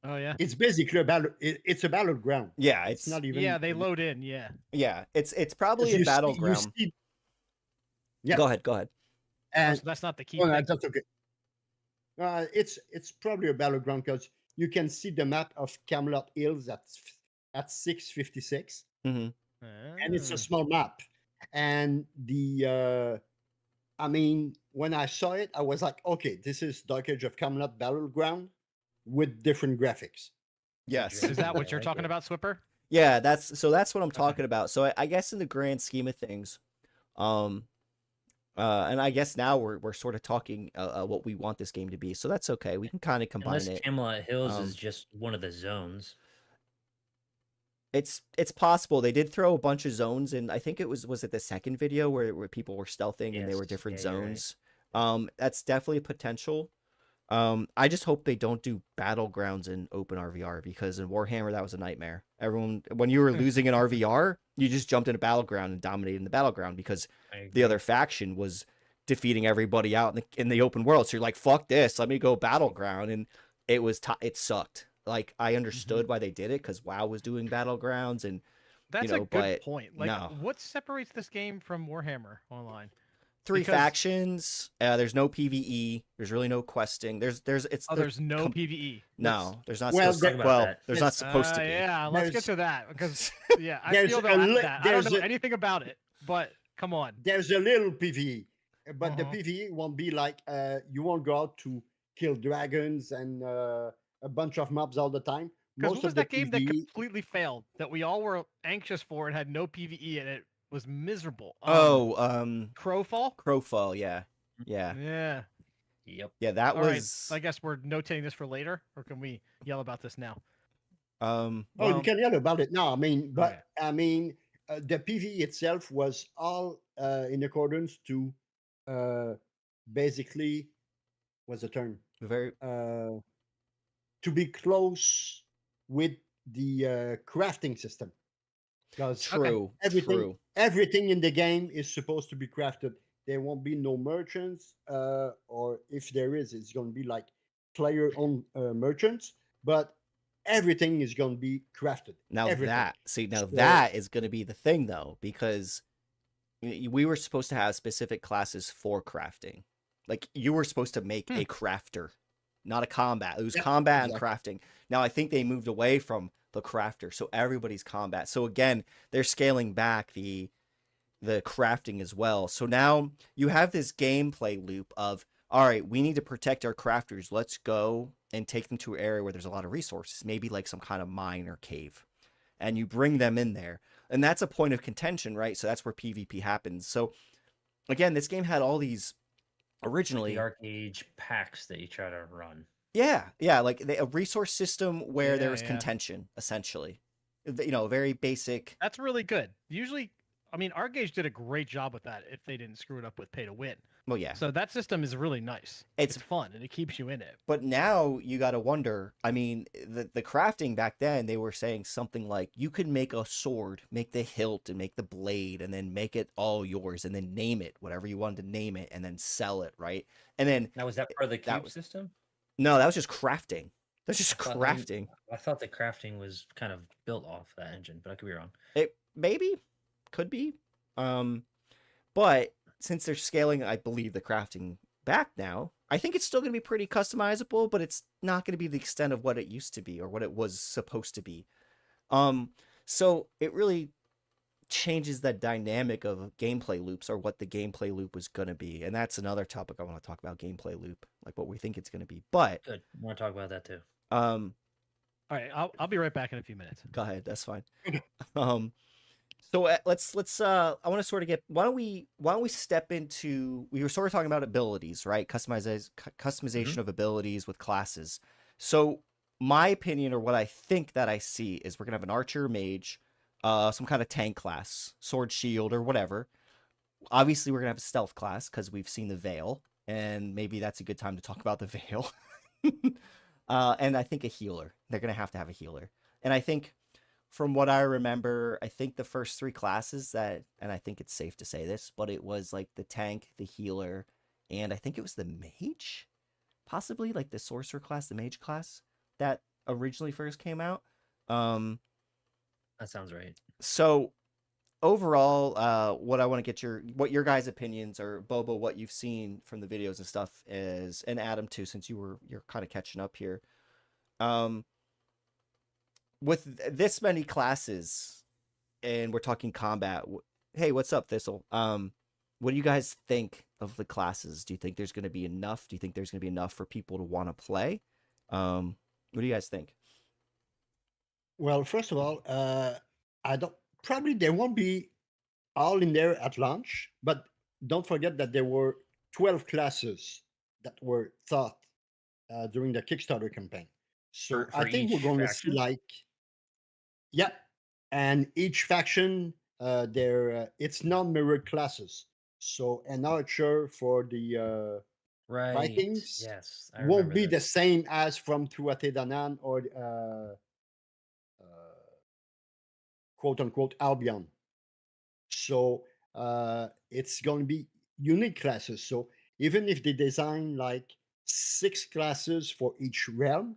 [SPEAKER 1] Oh yeah.
[SPEAKER 3] it's basically a battle. It's a battleground.
[SPEAKER 2] Yeah,
[SPEAKER 3] It's not even.
[SPEAKER 1] Yeah, they load in. Yeah.
[SPEAKER 2] Yeah, it's probably a
[SPEAKER 3] you
[SPEAKER 2] battleground.
[SPEAKER 3] Yeah.
[SPEAKER 2] Go ahead.
[SPEAKER 1] Oh,
[SPEAKER 3] And
[SPEAKER 1] so that's not the key
[SPEAKER 3] oh, no,
[SPEAKER 1] thing.
[SPEAKER 3] that's okay. It's probably a battleground because you can see the map of Camelot Hills at 656,
[SPEAKER 2] Mm-hmm.
[SPEAKER 3] and it's
[SPEAKER 1] Ah.
[SPEAKER 3] a small map. And I mean, when I saw it, I was like, okay, this is Dark Age of Camelot Battleground with different graphics.
[SPEAKER 2] Yes.
[SPEAKER 1] Is that what
[SPEAKER 4] I
[SPEAKER 1] you're
[SPEAKER 4] like
[SPEAKER 1] talking
[SPEAKER 4] it.
[SPEAKER 1] about, Swipper?
[SPEAKER 2] Yeah, that's what I'm
[SPEAKER 1] Okay.
[SPEAKER 2] talking about. So I guess in the grand scheme of things, and I guess now we're sort of talking what we want this game to be. So that's okay. We can kind of combine
[SPEAKER 4] Unless
[SPEAKER 2] it.
[SPEAKER 4] Camelot Hills
[SPEAKER 2] Um,
[SPEAKER 4] is just one of the zones.
[SPEAKER 2] It's possible they did throw a bunch of zones in. I think it was it the second video where people were stealthing and they were
[SPEAKER 4] Yes,
[SPEAKER 2] different
[SPEAKER 4] yeah, you're right.
[SPEAKER 2] zones. That's definitely a potential. I just hope they don't do battlegrounds in open RVR because in Warhammer that was a nightmare. Everyone, when you were losing in RVR, you just jumped in a battleground and dominated the battleground because
[SPEAKER 4] I agree.
[SPEAKER 2] the other faction was defeating everybody out in the open world. So you're like, fuck this, let me go battleground, and it was it sucked. Like I understood why they did it because WoW was doing battlegrounds and
[SPEAKER 1] That's
[SPEAKER 2] know,
[SPEAKER 1] a good
[SPEAKER 2] but
[SPEAKER 1] point. Like,
[SPEAKER 2] no.
[SPEAKER 1] what separates this game from Warhammer Online?
[SPEAKER 2] 3
[SPEAKER 1] Because-
[SPEAKER 2] factions. There's no PVE. There's really no questing. There's
[SPEAKER 1] There's no PVE.
[SPEAKER 2] no. There's not
[SPEAKER 3] Well,
[SPEAKER 2] supposed
[SPEAKER 4] talk
[SPEAKER 2] to.
[SPEAKER 4] about
[SPEAKER 2] Well,
[SPEAKER 4] that.
[SPEAKER 2] there's not supposed to be.
[SPEAKER 1] Yeah, let's get
[SPEAKER 3] There's-
[SPEAKER 1] to that because yeah, I
[SPEAKER 3] there's
[SPEAKER 1] feel
[SPEAKER 3] a
[SPEAKER 1] they'll add
[SPEAKER 3] li-
[SPEAKER 1] that. I don't
[SPEAKER 3] there's
[SPEAKER 1] know
[SPEAKER 3] a-
[SPEAKER 1] anything about it, but come on.
[SPEAKER 3] There's a little PVE, but the
[SPEAKER 1] Uh-huh.
[SPEAKER 3] PVE won't be like you won't go out to kill dragons and a bunch of mobs all the time.
[SPEAKER 1] Because
[SPEAKER 3] Most
[SPEAKER 1] what was
[SPEAKER 3] of the
[SPEAKER 1] that game that
[SPEAKER 3] PVE,
[SPEAKER 1] completely failed that we all were anxious for and had no PVE and it was miserable? Crowfall.
[SPEAKER 2] Crowfall. Yeah.
[SPEAKER 1] Yeah.
[SPEAKER 4] Yep.
[SPEAKER 2] Yeah. That
[SPEAKER 1] All right.
[SPEAKER 2] was.
[SPEAKER 1] I guess we're notating this for later, or can we yell about this now?
[SPEAKER 3] oh,
[SPEAKER 1] Well,
[SPEAKER 3] you can yell about it now. I mean, but
[SPEAKER 1] okay.
[SPEAKER 3] I mean, the PVE itself was all in accordance to basically, what's the term?
[SPEAKER 2] very.
[SPEAKER 3] To be close with the crafting system. Because
[SPEAKER 2] True.
[SPEAKER 3] everything in the game is supposed to be crafted. There won't be no merchants, or if there is, it's going to be like player-owned merchants. But everything is going to be crafted.
[SPEAKER 2] Now
[SPEAKER 3] everything.
[SPEAKER 2] now
[SPEAKER 3] So-
[SPEAKER 2] that is going to be the thing though, because we were supposed to have specific classes for crafting. Like you were supposed to make a crafter, not a combat. It was
[SPEAKER 3] Yeah,
[SPEAKER 2] combat and
[SPEAKER 3] exactly.
[SPEAKER 2] crafting. Now I think they moved away from the crafter, so everybody's combat. So again, they're scaling back the crafting as well. So now you have this gameplay loop of, all right, we need to protect our crafters. Let's go and take them to an area where there's a lot of resources, maybe like some kind of mine or cave. And you bring them in there. And that's a point of contention, right? So that's where PvP happens. So again, this game had all these originally.
[SPEAKER 4] The Arcade packs that you try to run.
[SPEAKER 2] Yeah, like a resource system where there
[SPEAKER 1] Yeah,
[SPEAKER 2] was
[SPEAKER 1] yeah.
[SPEAKER 2] contention, essentially. You know, very basic.
[SPEAKER 1] That's really good. Usually, I mean, Arcade did a great job with that if they didn't screw it up with pay to win.
[SPEAKER 2] Well, yeah.
[SPEAKER 1] So that system is really nice.
[SPEAKER 2] It's-
[SPEAKER 1] It's fun and it keeps you in it.
[SPEAKER 2] But now you got to wonder. I mean, the crafting back then, they were saying something like you could make a sword, make the hilt and make the blade, and then make it all yours, and then name it whatever you wanted to name it, and then sell it, right? And then
[SPEAKER 4] Now, was that part of the
[SPEAKER 2] that
[SPEAKER 4] cube
[SPEAKER 2] was-
[SPEAKER 4] system?
[SPEAKER 2] no, that was just crafting. That's just
[SPEAKER 4] I thought-
[SPEAKER 2] crafting.
[SPEAKER 4] I thought the crafting was kind of built off that engine, but I could be wrong.
[SPEAKER 2] It maybe could be, but since they're scaling, I believe the crafting back now, I think it's still going to be pretty customizable, but it's not going to be the extent of what it used to be or what it was supposed to be. So it really changes the dynamic of gameplay loops or what the gameplay loop was going to be, and that's another topic I want to talk about: gameplay loop, like what we think it's going to be. But
[SPEAKER 4] Good. I want to talk about that too.
[SPEAKER 1] All right, I'll be right back in a few minutes.
[SPEAKER 2] Go ahead, that's fine. So let's I want to sort of get, why don't we step into, we were sort of talking about abilities, right? Customization of abilities with classes. So my opinion, or what I think that I see, is we're gonna have an archer, mage, some kind of tank class, sword, shield, or whatever. Obviously we're gonna have a stealth class because we've seen the veil, and maybe that's a good time to talk about the veil. And I think a healer. They're gonna have to have a healer. And I think, from what I remember, I think the first three classes that, and I think it's safe to say this, but it was like the tank, the healer, and I think it was the mage, possibly like the sorcerer class, the mage class that originally first came out.
[SPEAKER 4] That sounds right.
[SPEAKER 2] So overall, what I want to get what your guys' opinions, or Bobo, what you've seen from the videos and stuff is, and Adam too, since you're kind of catching up here. With this many classes, and we're talking combat. Hey, what's up, Thistle? What do you guys think of the classes? Do you think there's going to be enough? Do you think there's going to be enough for people to want to play? What do you guys think?
[SPEAKER 3] Well, first of all, I don't, probably they won't be all in there at launch, but don't forget that there were 12 classes that were thought during the Kickstarter campaign. So
[SPEAKER 4] For
[SPEAKER 3] I think we're
[SPEAKER 4] each
[SPEAKER 3] going to
[SPEAKER 4] faction?
[SPEAKER 3] see yeah, and each faction, it's non-mirrored classes. So an archer for the
[SPEAKER 4] Right.
[SPEAKER 3] Vikings
[SPEAKER 4] Yes. I
[SPEAKER 3] won't
[SPEAKER 4] remember
[SPEAKER 3] be the
[SPEAKER 4] this.
[SPEAKER 3] same as from Tuatha Danann or quote unquote Albion. So it's going to be unique classes. So even if they design like 6 classes for each realm,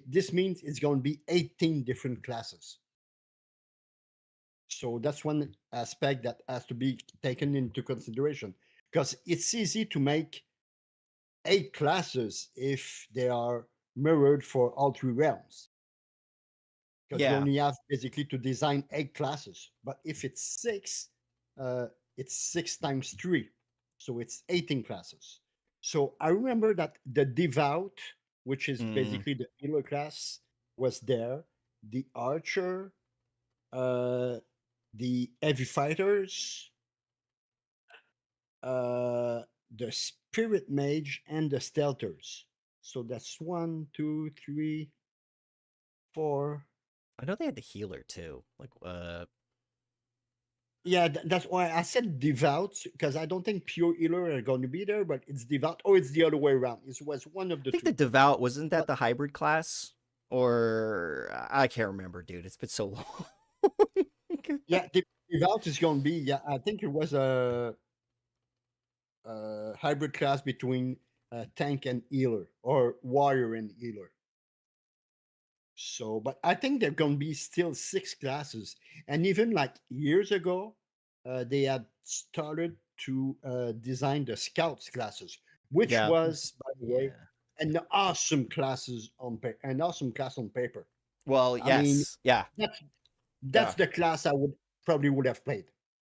[SPEAKER 3] this means it's going to be 18 different classes. So that's one aspect that has to be taken into consideration, because it's easy to make 8 classes if they are mirrored for all 3 realms. Because you
[SPEAKER 2] Yeah.
[SPEAKER 3] only have basically to design 8 classes. But if it's 6, it's 6 times 3. So it's 18 classes. So I remember that the Devout, which is basically the healer class, was there. The Archer, the Heavy Fighters, the Spirit Mage, and the Stealthers. So that's 1, 2, 3, 4.
[SPEAKER 2] I know they had the healer too. Like,
[SPEAKER 3] Yeah, that's why I said Devout, because I don't think Pure Healer are going to be there, but it's Devout, or it's the other way around. It was one of the
[SPEAKER 2] I think
[SPEAKER 3] two.
[SPEAKER 2] the devout, wasn't that the hybrid class, or I can't remember, dude. It's been so long.
[SPEAKER 3] Yeah, the Devout is going to be. Yeah, I think it was a hybrid class between tank and healer, or warrior and healer. So, but I think they're going to be still 6 classes, and even like years ago, they had started to design the scouts classes, which
[SPEAKER 2] Yeah.
[SPEAKER 3] was, by the way, an awesome an awesome class on paper.
[SPEAKER 2] Well,
[SPEAKER 3] I mean,
[SPEAKER 2] yes. Yeah.
[SPEAKER 3] that's
[SPEAKER 2] Yeah.
[SPEAKER 3] the class I would have played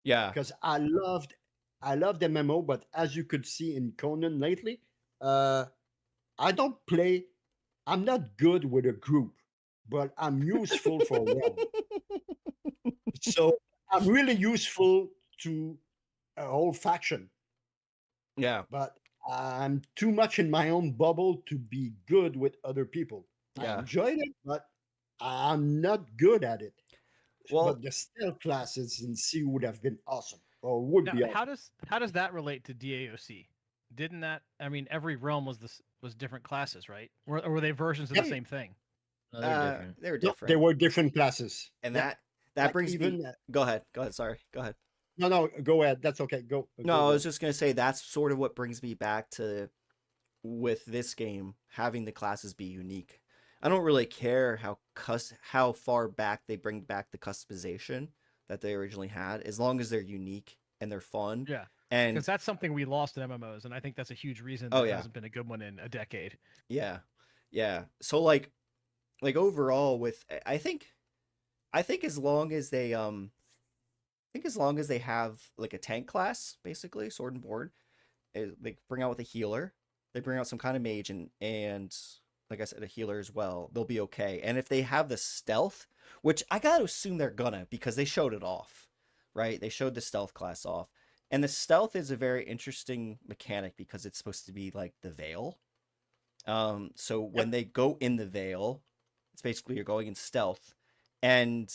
[SPEAKER 2] Yeah.
[SPEAKER 3] because I loved MMO, but as you could see in Conan lately, uh, I don't play. I'm not good with a group, but I'm useful for a realm. So I'm really useful to a whole faction,
[SPEAKER 2] Yeah.
[SPEAKER 3] but I'm too much in my own bubble to be good with other people. I
[SPEAKER 2] Yeah.
[SPEAKER 3] enjoyed it, but I'm not good at it.
[SPEAKER 2] Well,
[SPEAKER 3] But the stealth classes in C would have been awesome, or would
[SPEAKER 1] Now,
[SPEAKER 3] be awesome.
[SPEAKER 1] how does that relate to DAOC? Didn't that? I mean, every realm was different classes, right? Or were they versions of the
[SPEAKER 3] Yep.
[SPEAKER 1] same thing?
[SPEAKER 4] No, they're different.
[SPEAKER 2] they were
[SPEAKER 3] No, they
[SPEAKER 2] different.
[SPEAKER 3] were different classes.
[SPEAKER 2] And
[SPEAKER 3] Yep.
[SPEAKER 2] that
[SPEAKER 3] Like
[SPEAKER 2] brings
[SPEAKER 3] even
[SPEAKER 2] me. Go ahead. Go ahead. Sorry. Go ahead.
[SPEAKER 3] no, go ahead. That's okay. Go.
[SPEAKER 2] No,
[SPEAKER 3] Go
[SPEAKER 2] I was
[SPEAKER 3] ahead.
[SPEAKER 2] just gonna say that's sort of what brings me back to with this game having the classes be unique. I don't really care how far back they bring back the customization that they originally had, as long as they're unique and they're fun.
[SPEAKER 1] Yeah,
[SPEAKER 2] And
[SPEAKER 1] because that's something we lost in MMOs, and I think that's a huge reason
[SPEAKER 2] oh
[SPEAKER 1] there
[SPEAKER 2] yeah,
[SPEAKER 1] hasn't been a good one in a decade.
[SPEAKER 2] yeah, yeah. So like overall, with I think as long as they as long as they have like a tank class, basically sword and board, they bring out with a healer, they bring out some kind of mage, and like I said, a healer as well, they'll be okay. And if they have the stealth, which I gotta assume they're gonna, because they showed it off, right? They showed the stealth class off, and the stealth is a very interesting mechanic because it's supposed to be like the veil. So when
[SPEAKER 3] Yep.
[SPEAKER 2] they go in the veil, it's basically you're going in stealth, and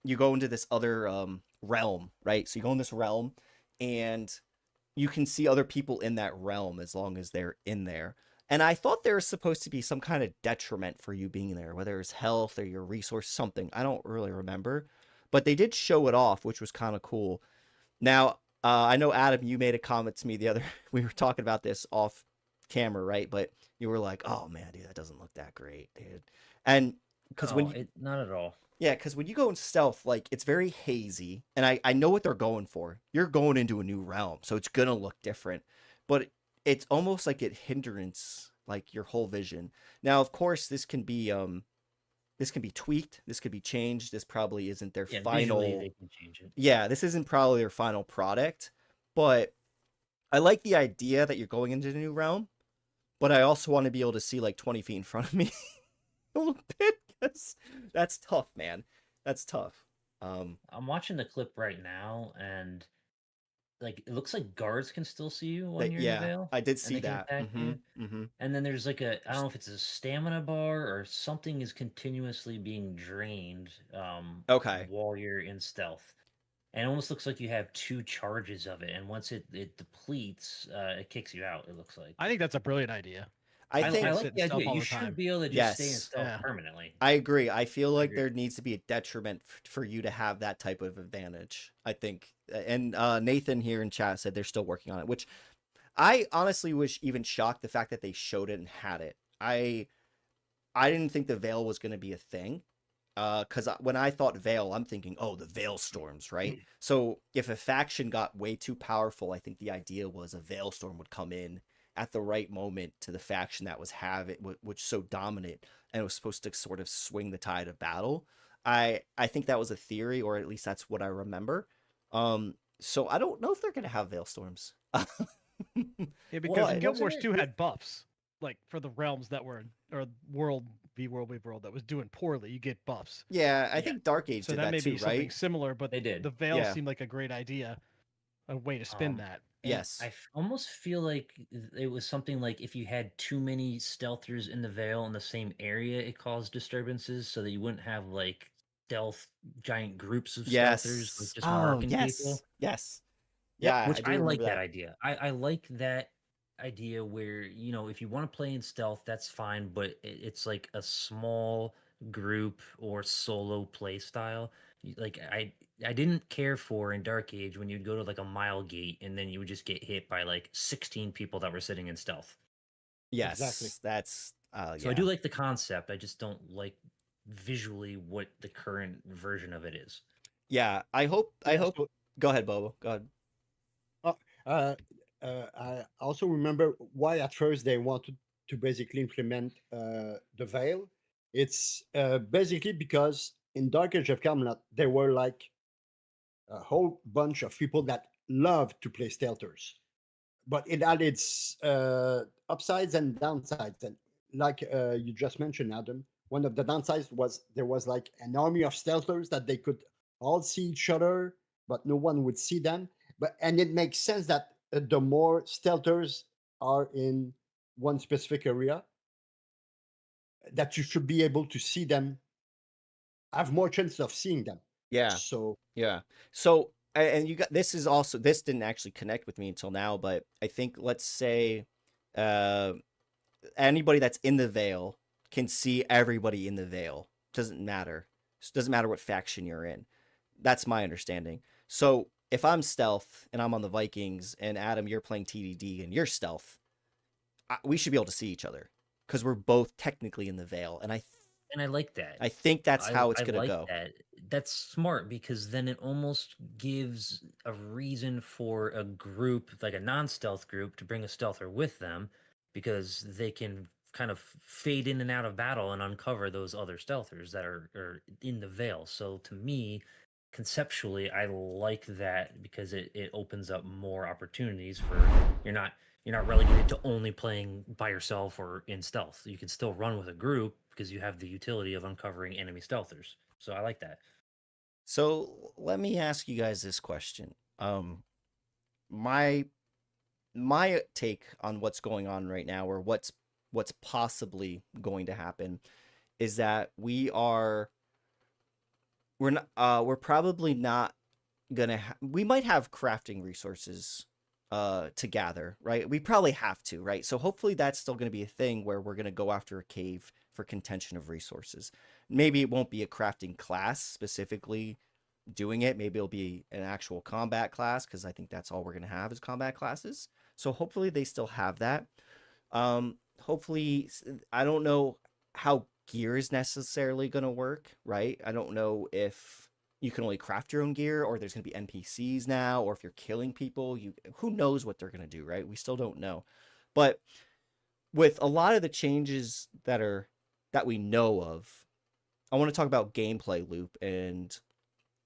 [SPEAKER 2] you go into this other realm, right? So you go in this realm, and you can see other people in that realm as long as they're in there. And I thought there was supposed to be some kind of detriment for you being there, whether it's health or your resource, something. I don't really remember. But they did show it off, which was kind of cool. Now, I know, Adam, you made a comment to me the other, we were talking about this off camera, right? But you were like, oh man, dude, that doesn't look that great, dude. And because when
[SPEAKER 4] No,
[SPEAKER 2] you,
[SPEAKER 4] not at all.
[SPEAKER 2] yeah, because when you go in stealth, like it's very hazy, and I know what they're going for. You're going into a new realm, so it's gonna look different, but it's almost like it hindrance like your whole vision. Now, of course, this can be tweaked, this could be changed. This probably isn't their
[SPEAKER 4] Yeah, visually
[SPEAKER 2] final.
[SPEAKER 4] they can change it.
[SPEAKER 2] Yeah, this isn't probably their final product, but I like the idea that you're going into a new realm. But I also want to be able to see like 20 feet in front of me a little bit, because that's tough, man. That's tough.
[SPEAKER 4] I'm watching the clip right now, and like it looks like guards can still see you when you're in the
[SPEAKER 2] Yeah,
[SPEAKER 4] veil,
[SPEAKER 2] I did
[SPEAKER 4] and
[SPEAKER 2] see
[SPEAKER 4] they can
[SPEAKER 2] that.
[SPEAKER 4] attack you.
[SPEAKER 2] Mm-hmm.
[SPEAKER 4] And then there's like I don't know if it's a stamina bar or something is continuously being drained
[SPEAKER 2] Okay.
[SPEAKER 4] while you're in stealth. And it almost looks like you have two charges of it, and once it depletes, it kicks you out. It looks like.
[SPEAKER 1] I think that's a brilliant idea.
[SPEAKER 2] I
[SPEAKER 4] I
[SPEAKER 2] think
[SPEAKER 1] can't
[SPEAKER 4] like
[SPEAKER 1] sit in
[SPEAKER 4] the
[SPEAKER 1] stealth
[SPEAKER 4] idea.
[SPEAKER 1] all
[SPEAKER 4] You
[SPEAKER 1] the
[SPEAKER 4] should
[SPEAKER 1] time.
[SPEAKER 4] be able to just stay in
[SPEAKER 2] yes,
[SPEAKER 4] stealth
[SPEAKER 1] Yeah.
[SPEAKER 4] permanently.
[SPEAKER 2] I agree. I feel
[SPEAKER 4] I
[SPEAKER 2] like
[SPEAKER 4] agree.
[SPEAKER 2] there needs to be a detriment for you to have that type of advantage. I think, and Nathan here in chat said they're still working on it, which I honestly was even shocked the fact that they showed it and had it. I didn't think the veil was going to be a thing. Because when I thought Veil, I'm thinking, oh, the Veil storms, right? So if a faction got way too powerful, I think the idea was a Veil storm would come in at the right moment to the faction that was which so dominant, and it was supposed to sort of swing the tide of battle. I think that was a theory, or at least that's what I remember. So I don't know if they're gonna have Veil storms.
[SPEAKER 1] Yeah, because
[SPEAKER 2] What?
[SPEAKER 1] Guild
[SPEAKER 4] Wasn't
[SPEAKER 1] Wars
[SPEAKER 4] it-
[SPEAKER 1] 2 had buffs, like for the realms that were, or World v World v World that was doing poorly, you get buffs.
[SPEAKER 2] Yeah, I
[SPEAKER 4] Yeah.
[SPEAKER 2] think Dark Age
[SPEAKER 1] So
[SPEAKER 2] did
[SPEAKER 1] that may
[SPEAKER 2] that too,
[SPEAKER 1] be something
[SPEAKER 2] right?
[SPEAKER 1] similar, but
[SPEAKER 4] They did.
[SPEAKER 1] the veil
[SPEAKER 2] Yeah.
[SPEAKER 1] seemed like a great idea, a way to spin that.
[SPEAKER 4] And
[SPEAKER 2] Yes.
[SPEAKER 4] I almost feel like it was something like if you had too many stealthers in the veil in the same area, it caused disturbances, so that you wouldn't have like stealth giant groups of stealthers like
[SPEAKER 2] Yes.
[SPEAKER 4] just
[SPEAKER 2] Oh,
[SPEAKER 4] marking
[SPEAKER 2] yes.
[SPEAKER 4] people.
[SPEAKER 2] Yes.
[SPEAKER 3] Yep.
[SPEAKER 2] Yeah,
[SPEAKER 4] Which
[SPEAKER 2] I do
[SPEAKER 4] I
[SPEAKER 2] remember
[SPEAKER 4] like that
[SPEAKER 2] that.
[SPEAKER 4] idea. I like that idea where, if you want to play in stealth, that's fine, but it's like a small group or solo play style. Like I didn't care for in Dark Age when you'd go to like a mile gate and then you would just get hit by like 16 people that were sitting in stealth.
[SPEAKER 2] Yes,
[SPEAKER 3] Exactly.
[SPEAKER 2] that's
[SPEAKER 4] So I do like the concept. I just don't like visually what the current version of it is.
[SPEAKER 2] Yeah, I hope.
[SPEAKER 3] Yeah, so,
[SPEAKER 2] Go ahead, Bobo. Go ahead.
[SPEAKER 3] I also remember why at first they wanted to basically implement the Veil. It's basically because in Dark Age of Camelot there were like a whole bunch of people that loved to play stealthers, but it had its upsides and downsides. And like you just mentioned, Adam, one of the downsides was there was like an army of stealthers that they could all see each other, but no one would see them. But and it makes sense that the more stealthers are in one specific area, that you should be able to see them, have more chance of seeing them.
[SPEAKER 2] Yeah.
[SPEAKER 3] So
[SPEAKER 2] Yeah. So, and you got this is also this didn't actually connect with me until now, but I think let's say uh anybody that's in the Veil can see everybody in the Veil. Doesn't matter. Doesn't matter what faction you're in. That's my understanding. So, if I'm stealth and I'm on the Vikings and Adam you're playing TDD and you're stealth, we should be able to see each other because we're both technically in the Veil, and
[SPEAKER 4] I like that.
[SPEAKER 2] I think that's how it's
[SPEAKER 4] I
[SPEAKER 2] gonna
[SPEAKER 4] like
[SPEAKER 2] go.
[SPEAKER 4] that. That's smart because then it almost gives a reason for a group, like a non-stealth group, to bring a stealther with them because they can kind of fade in and out of battle and uncover those other stealthers that are in the Veil. So to me, conceptually, I like that because it opens up more opportunities for you're not relegated to only playing by yourself or in stealth. You can still run with a group because you have the utility of uncovering enemy stealthers. So I like that.
[SPEAKER 2] So let me ask you guys this question. My take on what's going on right now, or what's possibly going to happen, is that we're probably not gonna. We might have crafting resources to gather, right? We probably have to, right? So hopefully that's still going to be a thing where we're going to go after a cave for contention of resources. Maybe it won't be a crafting class specifically doing it. Maybe it'll be an actual combat class, because I think that's all we're going to have is combat classes. So hopefully they still have that. Hopefully, I don't know how gear is necessarily going to work, right? I don't know if you can only craft your own gear, or there's going to be NPCs now, or if you're killing people, who knows what they're going to do, right? We still don't know. But with a lot of the changes that we know of, I want to talk about gameplay loop and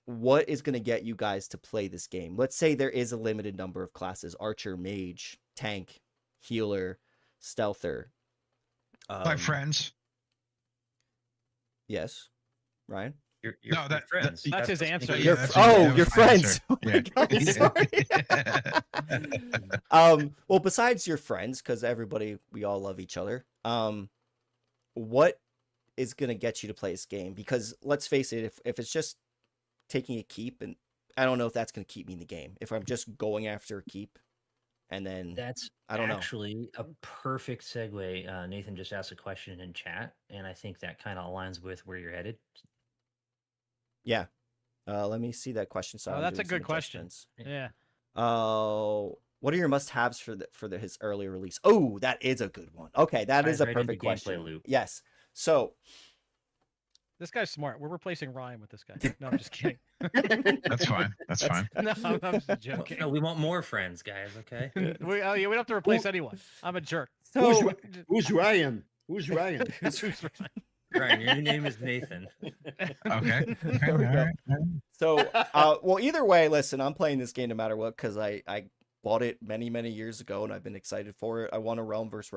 [SPEAKER 2] what is going to get you guys to play this game. Let's say there is a limited number of classes: archer, mage, tank, healer, stealther.
[SPEAKER 5] My friends.
[SPEAKER 2] Yes, Ryan?
[SPEAKER 4] Your
[SPEAKER 5] No,
[SPEAKER 4] friends.
[SPEAKER 1] That's his answer.
[SPEAKER 2] Your friends. Oh my God, sorry. Well, besides your friends, because we all love each other. What is gonna get you to play this game? Because let's face it, if it's just taking a keep, and I don't know if that's gonna keep me in the game. If I'm just going after a keep, and then
[SPEAKER 4] That's
[SPEAKER 2] I don't know.
[SPEAKER 4] actually a perfect segue. Nathan just asked a question in chat, and I think that kind of aligns with where you're headed.
[SPEAKER 2] Yeah. Let me see that question. So
[SPEAKER 1] that's a good question. Yeah.
[SPEAKER 2] What are your must-haves for his early release? Oh, that is a good one. Okay, that is a perfect question.
[SPEAKER 4] Loop.
[SPEAKER 2] Yes. So
[SPEAKER 1] this guy's smart. We're replacing Ryan with this guy. No, I'm just kidding.
[SPEAKER 5] That's fine. That's fine.
[SPEAKER 1] No, I'm just joking.
[SPEAKER 4] No, we want more friends, guys. Okay.
[SPEAKER 1] we don't have to replace anyone. I'm a jerk.
[SPEAKER 2] So
[SPEAKER 3] who's Ryan? Who's Ryan?
[SPEAKER 1] Who's Ryan?
[SPEAKER 4] Ryan, your name is Nathan.
[SPEAKER 5] Okay.
[SPEAKER 2] There we go. So, well, either way, listen, I'm playing this game no matter what, because I bought it many, many years ago, and I've been excited for it. I want a realm versus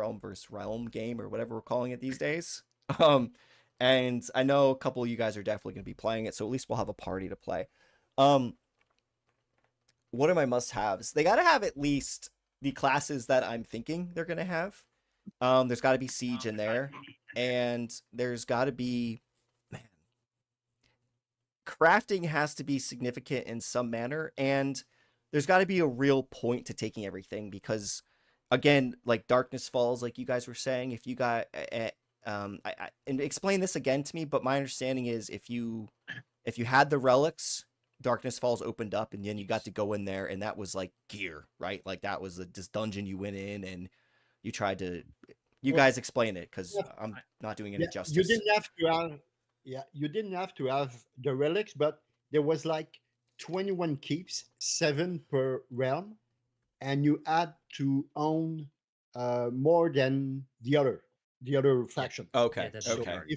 [SPEAKER 2] realm game, or whatever we're calling it these days. And I know a couple of you guys are definitely going to be playing it, so at least we'll have a party to play. What are my must-haves? They got to have at least the classes that I'm thinking they're going to have. There's got to be siege in there, and there's got to be, man, crafting has to be significant in some manner, and there's got to be a real point to taking everything, because again, like Darkness Falls, like you guys were saying, if you got and explain this again to me, but my understanding is if you had the relics, Darkness Falls opened up, and then you got to go in there, and that was like gear, right? Like that was this dungeon you went in, and you tried to. You guys explain it, because I'm not doing any justice.
[SPEAKER 3] You didn't have to have. Yeah, you didn't have to have the relics, but there was like 21 keeps, 7 per realm, and you had to own more than the other faction.
[SPEAKER 2] Okay.
[SPEAKER 4] that's
[SPEAKER 3] So
[SPEAKER 2] Okay.
[SPEAKER 4] hard.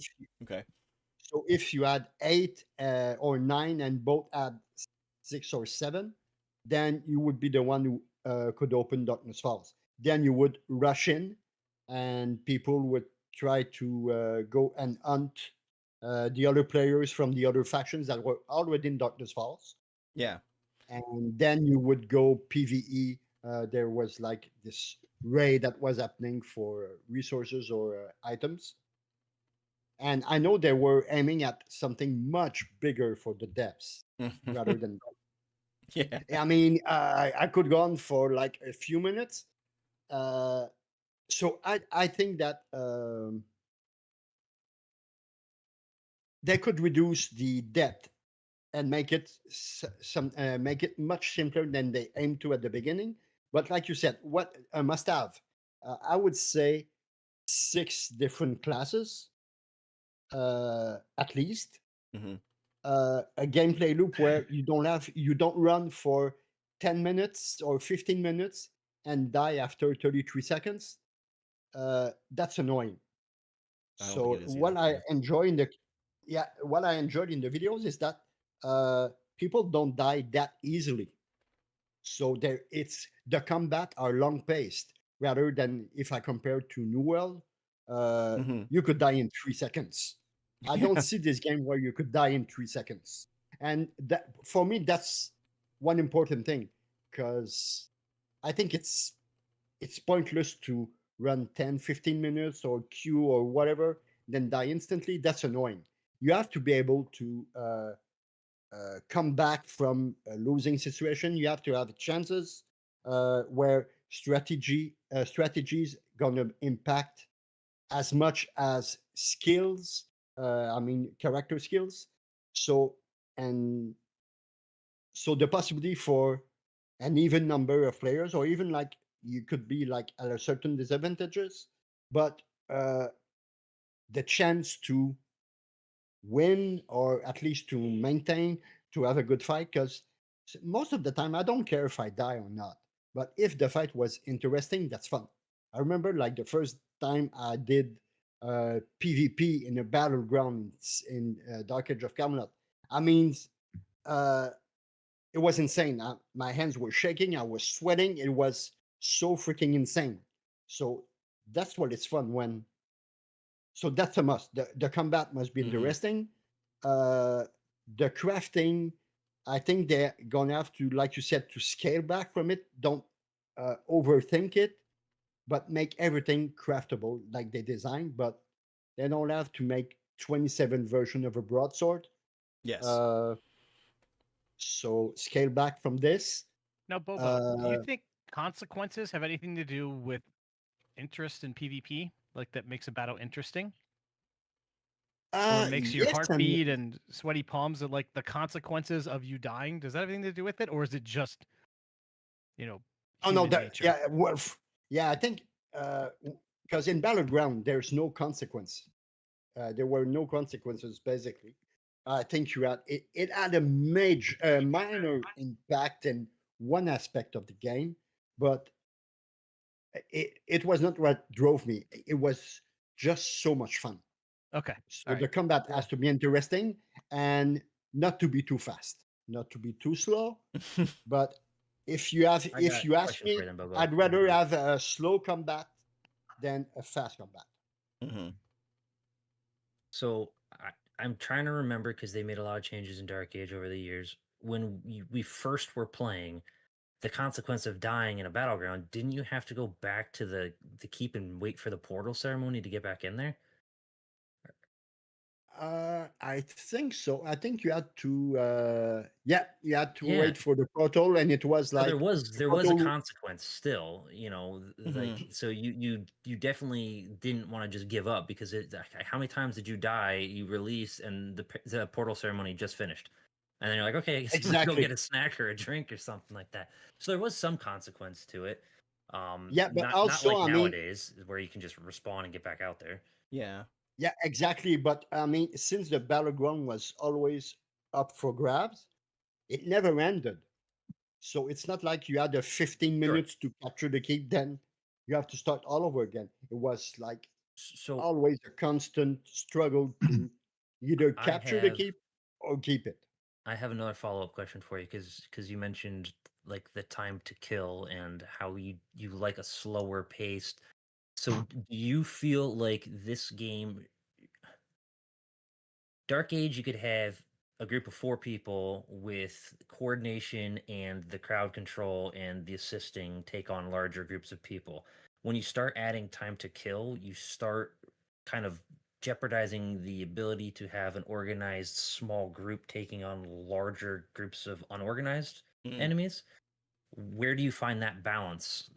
[SPEAKER 3] if you had 8 or 9 and both had 6 or 7, then you would be the one who could open Darkness Falls. Then you would rush in, and people would try to go and hunt the other players from the other factions that were already in Darkness Falls.
[SPEAKER 2] Yeah.
[SPEAKER 3] And then you would go PVE. There was like this raid that was happening for resources or items. And I know they were aiming at something much bigger for the depths rather than.
[SPEAKER 2] Yeah.
[SPEAKER 3] I mean, I could go on for like a few minutes. So I think that they could reduce the depth and make it make it much simpler than they aimed to at the beginning. But like you said, what a must have, I would say 6 different classes, at least.
[SPEAKER 2] Mhm.
[SPEAKER 3] A gameplay loop where you don't run for 10 minutes or 15 minutes and die after 33 seconds. That's annoying.
[SPEAKER 2] I don't
[SPEAKER 3] So
[SPEAKER 2] think it is either.
[SPEAKER 3] what I enjoyed in the videos is that people don't die that easily. So it's the combat are long paced rather than if I compare to New World,
[SPEAKER 2] Mhm.
[SPEAKER 3] you could die in 3 seconds. I don't see this game where you could die in 3 seconds, and that for me that's one important thing because I think it's pointless to run 10, 15 minutes or queue or whatever, then die instantly. That's annoying. You have to be able to come back from a losing situation. You have to have chances where strategies gonna impact as much as skills. I mean, character skills. So and so the possibility for an even number of players, or even like you could be like at a certain disadvantages, but uh, the chance to win or at least to maintain, to have a good fight. Because most of the time, I don't care if I die or not, but if the fight was interesting, that's fun. I remember like the first time I did PvP in a battleground in Dark Age of Camelot. I mean, uh, it was insane. My hands were shaking. I was sweating. It was so freaking insane. So that's what it's fun when. So that's a must. The combat must be
[SPEAKER 2] Mhm.
[SPEAKER 3] interesting. Uh, the crafting, I think they're gonna have to, like you said, to scale back from it. Don't overthink it, but make everything craftable like they designed. But they don't have to make 27 version of a broadsword.
[SPEAKER 2] Yes.
[SPEAKER 3] So scale back from this.
[SPEAKER 1] Now, Bobo, do you
[SPEAKER 3] Uh,
[SPEAKER 1] think consequences have anything to do with interest in PvP? Like that makes a battle interesting? Or makes your
[SPEAKER 3] yes,
[SPEAKER 1] heart
[SPEAKER 3] and
[SPEAKER 1] beat and sweaty palms, and like the consequences of you dying? Does that have anything to do with it? Or is it just, you know,
[SPEAKER 3] oh no,
[SPEAKER 1] human
[SPEAKER 3] that
[SPEAKER 1] nature?
[SPEAKER 3] yeah, well, yeah, I think because in battleground there's no consequence. There were no consequences basically. I think you had it had a minor impact in one aspect of the game, but it was not what drove me. It was just so much fun.
[SPEAKER 1] Okay.
[SPEAKER 3] So
[SPEAKER 1] All right.
[SPEAKER 3] the combat
[SPEAKER 4] Yeah.
[SPEAKER 3] has to be interesting and not to be too fast, not to be too slow. But if you
[SPEAKER 4] I got
[SPEAKER 3] if you
[SPEAKER 4] a
[SPEAKER 3] ask
[SPEAKER 4] question for you
[SPEAKER 3] me,
[SPEAKER 4] then, Bobo.
[SPEAKER 3] I'd rather have a slow combat than a fast combat.
[SPEAKER 2] Mhm.
[SPEAKER 4] So I'm trying to remember because they made a lot of changes in Dark Age over the years. When we first were playing, the consequence of dying in a battleground, didn't you have to go back to the keep and wait for the portal ceremony to get back in there?
[SPEAKER 3] I think so. I think you had to, you had to
[SPEAKER 4] Yeah.
[SPEAKER 3] wait for the portal, and it was
[SPEAKER 4] So
[SPEAKER 3] like the
[SPEAKER 4] there was a
[SPEAKER 3] portal.
[SPEAKER 4] consequence still, like
[SPEAKER 2] Mhm.
[SPEAKER 4] so you definitely didn't want to just give up because how many times did you die, you release and the portal ceremony just finished. And then you're like, okay, I guess I'm gonna go
[SPEAKER 3] Exactly.
[SPEAKER 4] get a snack or a drink or something like that. So there was some consequence to it.
[SPEAKER 3] Yeah, but
[SPEAKER 4] Not
[SPEAKER 3] also,
[SPEAKER 4] like
[SPEAKER 3] I mean,
[SPEAKER 4] nowadays where you can just respawn and get back out there.
[SPEAKER 2] Yeah.
[SPEAKER 3] yeah, exactly. But I mean, since the battleground was always up for grabs, it never ended. So it's not like you had a 15
[SPEAKER 4] Sure.
[SPEAKER 3] minutes to capture the keep, then you have to start all over again. It was like
[SPEAKER 4] So
[SPEAKER 3] always a constant struggle to either
[SPEAKER 4] I
[SPEAKER 3] capture the
[SPEAKER 4] have
[SPEAKER 3] keep or keep it.
[SPEAKER 4] I have another follow-up question for you because you mentioned like the time to kill and how you like a slower paced. So do you feel like this game Dark Age, you could have a group of 4 people with coordination and the crowd control and the assisting take on larger groups of people. When you start adding time to kill, you start kind of jeopardizing the ability to have an organized small group taking on larger groups of unorganized
[SPEAKER 2] Mm.
[SPEAKER 4] enemies. Where do you find that balance?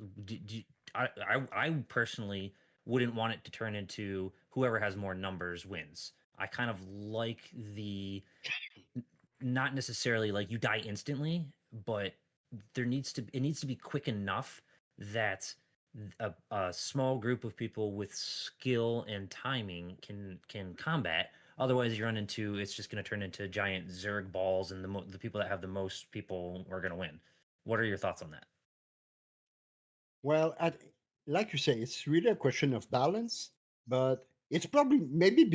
[SPEAKER 4] I personally wouldn't want it to turn into whoever has more numbers wins. I kind of like the not necessarily like you die instantly, but it needs to be quick enough that a small group of people with skill and timing can combat. Otherwise, you run into it's just going to turn into giant Zerg balls, and the people that have the most people are going to win. What are your thoughts on that?
[SPEAKER 3] Well, like you say, it's really a question of balance, but it's probably maybe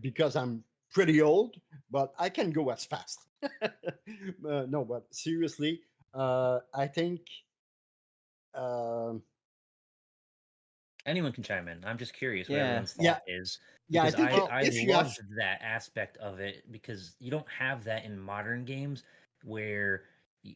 [SPEAKER 3] because I'm pretty old, but I can go as fast. No, but seriously, I think um
[SPEAKER 4] Anyone can chime in. I'm just curious what
[SPEAKER 2] Yeah.
[SPEAKER 4] everyone's
[SPEAKER 3] yeah,
[SPEAKER 4] thought is
[SPEAKER 3] yeah. I
[SPEAKER 4] because
[SPEAKER 3] think
[SPEAKER 4] I
[SPEAKER 3] if you have
[SPEAKER 4] loved that aspect of it because you don't have that in modern games where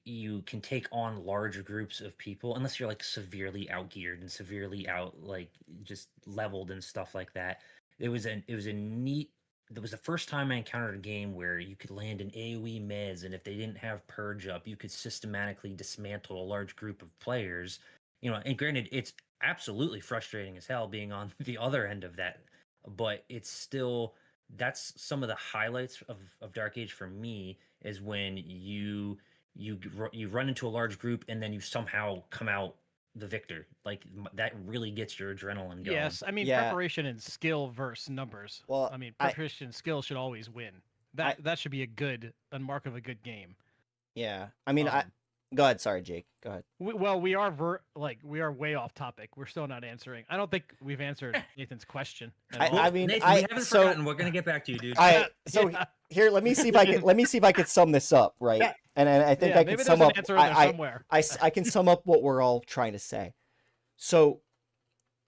[SPEAKER 4] you can take on larger groups of people unless you're like severely outgeared and severely out like just leveled and stuff like that. It was a neat That was the first time I encountered a game where you could land an AoE mez, and if they didn't have purge up, you could systematically dismantle a large group of players. And granted, it's absolutely frustrating as hell being on the other end of that, but it's still that's some of the highlights of Dark Age for me is when you run into a large group and then you somehow come out the victor. Like that really gets your adrenaline going.
[SPEAKER 1] Yes, I mean
[SPEAKER 2] Yeah.
[SPEAKER 1] preparation and skill versus numbers.
[SPEAKER 2] Well,
[SPEAKER 1] I mean
[SPEAKER 2] I
[SPEAKER 1] preparation and skill should always win.
[SPEAKER 2] I
[SPEAKER 1] That should be a mark of a good game.
[SPEAKER 2] yeah. I mean, I
[SPEAKER 1] Um,
[SPEAKER 2] go ahead. Sorry, Jake. Go ahead.
[SPEAKER 1] we are we are way off topic. We're still not answering. I don't think we've answered Nathan's question at all.
[SPEAKER 2] I mean,
[SPEAKER 4] Nathan, we haven't forgotten. We're gonna get back to you, dude.
[SPEAKER 1] Yeah.
[SPEAKER 2] Here. Let me see if I can sum this up right.
[SPEAKER 3] yeah,
[SPEAKER 2] And I think
[SPEAKER 1] Yeah,
[SPEAKER 2] I can
[SPEAKER 1] maybe
[SPEAKER 2] sum
[SPEAKER 1] there's
[SPEAKER 2] up.
[SPEAKER 1] an answer in there somewhere.
[SPEAKER 2] I can sum up what we're all trying to say. So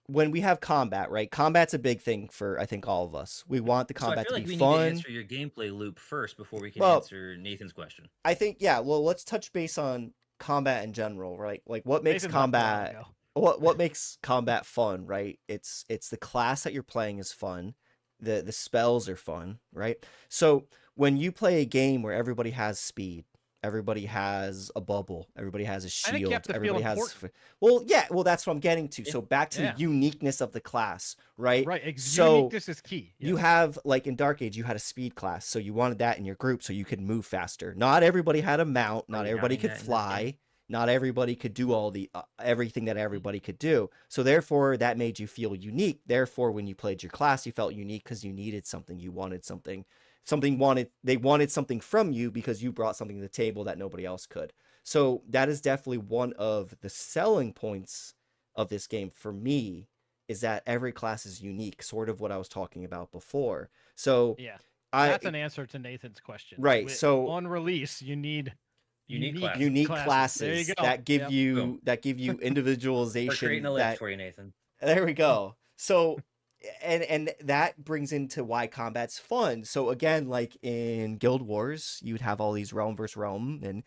[SPEAKER 2] when we have combat, right? Combat's a big thing for I think all of us. We want the
[SPEAKER 4] So I
[SPEAKER 2] combat
[SPEAKER 4] feel
[SPEAKER 2] to
[SPEAKER 4] like
[SPEAKER 2] be
[SPEAKER 4] we need to
[SPEAKER 2] fun.
[SPEAKER 4] answer your gameplay loop first before we can
[SPEAKER 2] Well,
[SPEAKER 4] answer Nathan's question.
[SPEAKER 2] I think yeah. Well, let's touch base on combat in general, right? Like what makes
[SPEAKER 1] Nathan left a while
[SPEAKER 2] combat
[SPEAKER 1] ago.
[SPEAKER 2] what makes combat fun, right? It's the class that you're playing is fun. The spells are fun, right? So when you play a game where everybody has speed, everybody has a bubble, everybody has a
[SPEAKER 1] I think you have
[SPEAKER 2] shield,
[SPEAKER 1] to feel
[SPEAKER 2] everybody has
[SPEAKER 1] important.
[SPEAKER 2] well, yeah, well that's what I'm getting to.
[SPEAKER 4] Yeah.
[SPEAKER 2] So back to
[SPEAKER 1] Yeah.
[SPEAKER 2] the uniqueness of the class, right?
[SPEAKER 1] Right.
[SPEAKER 2] So
[SPEAKER 1] Uniqueness is key.
[SPEAKER 2] you
[SPEAKER 1] Yes.
[SPEAKER 2] have like in Dark Age, you had a speed class, so you wanted that in your group so you could move faster. Not everybody had a mount, not
[SPEAKER 4] Are you
[SPEAKER 2] everybody
[SPEAKER 4] having
[SPEAKER 2] could
[SPEAKER 4] that in this
[SPEAKER 2] fly,
[SPEAKER 4] game?
[SPEAKER 2] not everybody could do all the everything that everybody could do. So therefore, that made you feel unique. Therefore, when you played your class, you felt unique because you needed something, you wanted something, they wanted something from you because you brought something to the table that nobody else could. So that is definitely one of the selling points of this game for me is that every class is unique, sort of what I was talking about before. So
[SPEAKER 1] Yeah.
[SPEAKER 2] I
[SPEAKER 1] That's an answer to Nathan's question.
[SPEAKER 2] right. So
[SPEAKER 1] On release, you need
[SPEAKER 4] Unique class.
[SPEAKER 2] unique
[SPEAKER 1] classes. There you
[SPEAKER 2] classes
[SPEAKER 1] go.
[SPEAKER 2] that give
[SPEAKER 1] Yep.
[SPEAKER 2] you
[SPEAKER 4] We're creating
[SPEAKER 2] individualization
[SPEAKER 4] a list
[SPEAKER 2] that
[SPEAKER 4] for you, Nathan.
[SPEAKER 2] there we go. So and that brings into why combat's fun. So again, like in Guild Wars, you'd have all these realm versus realm and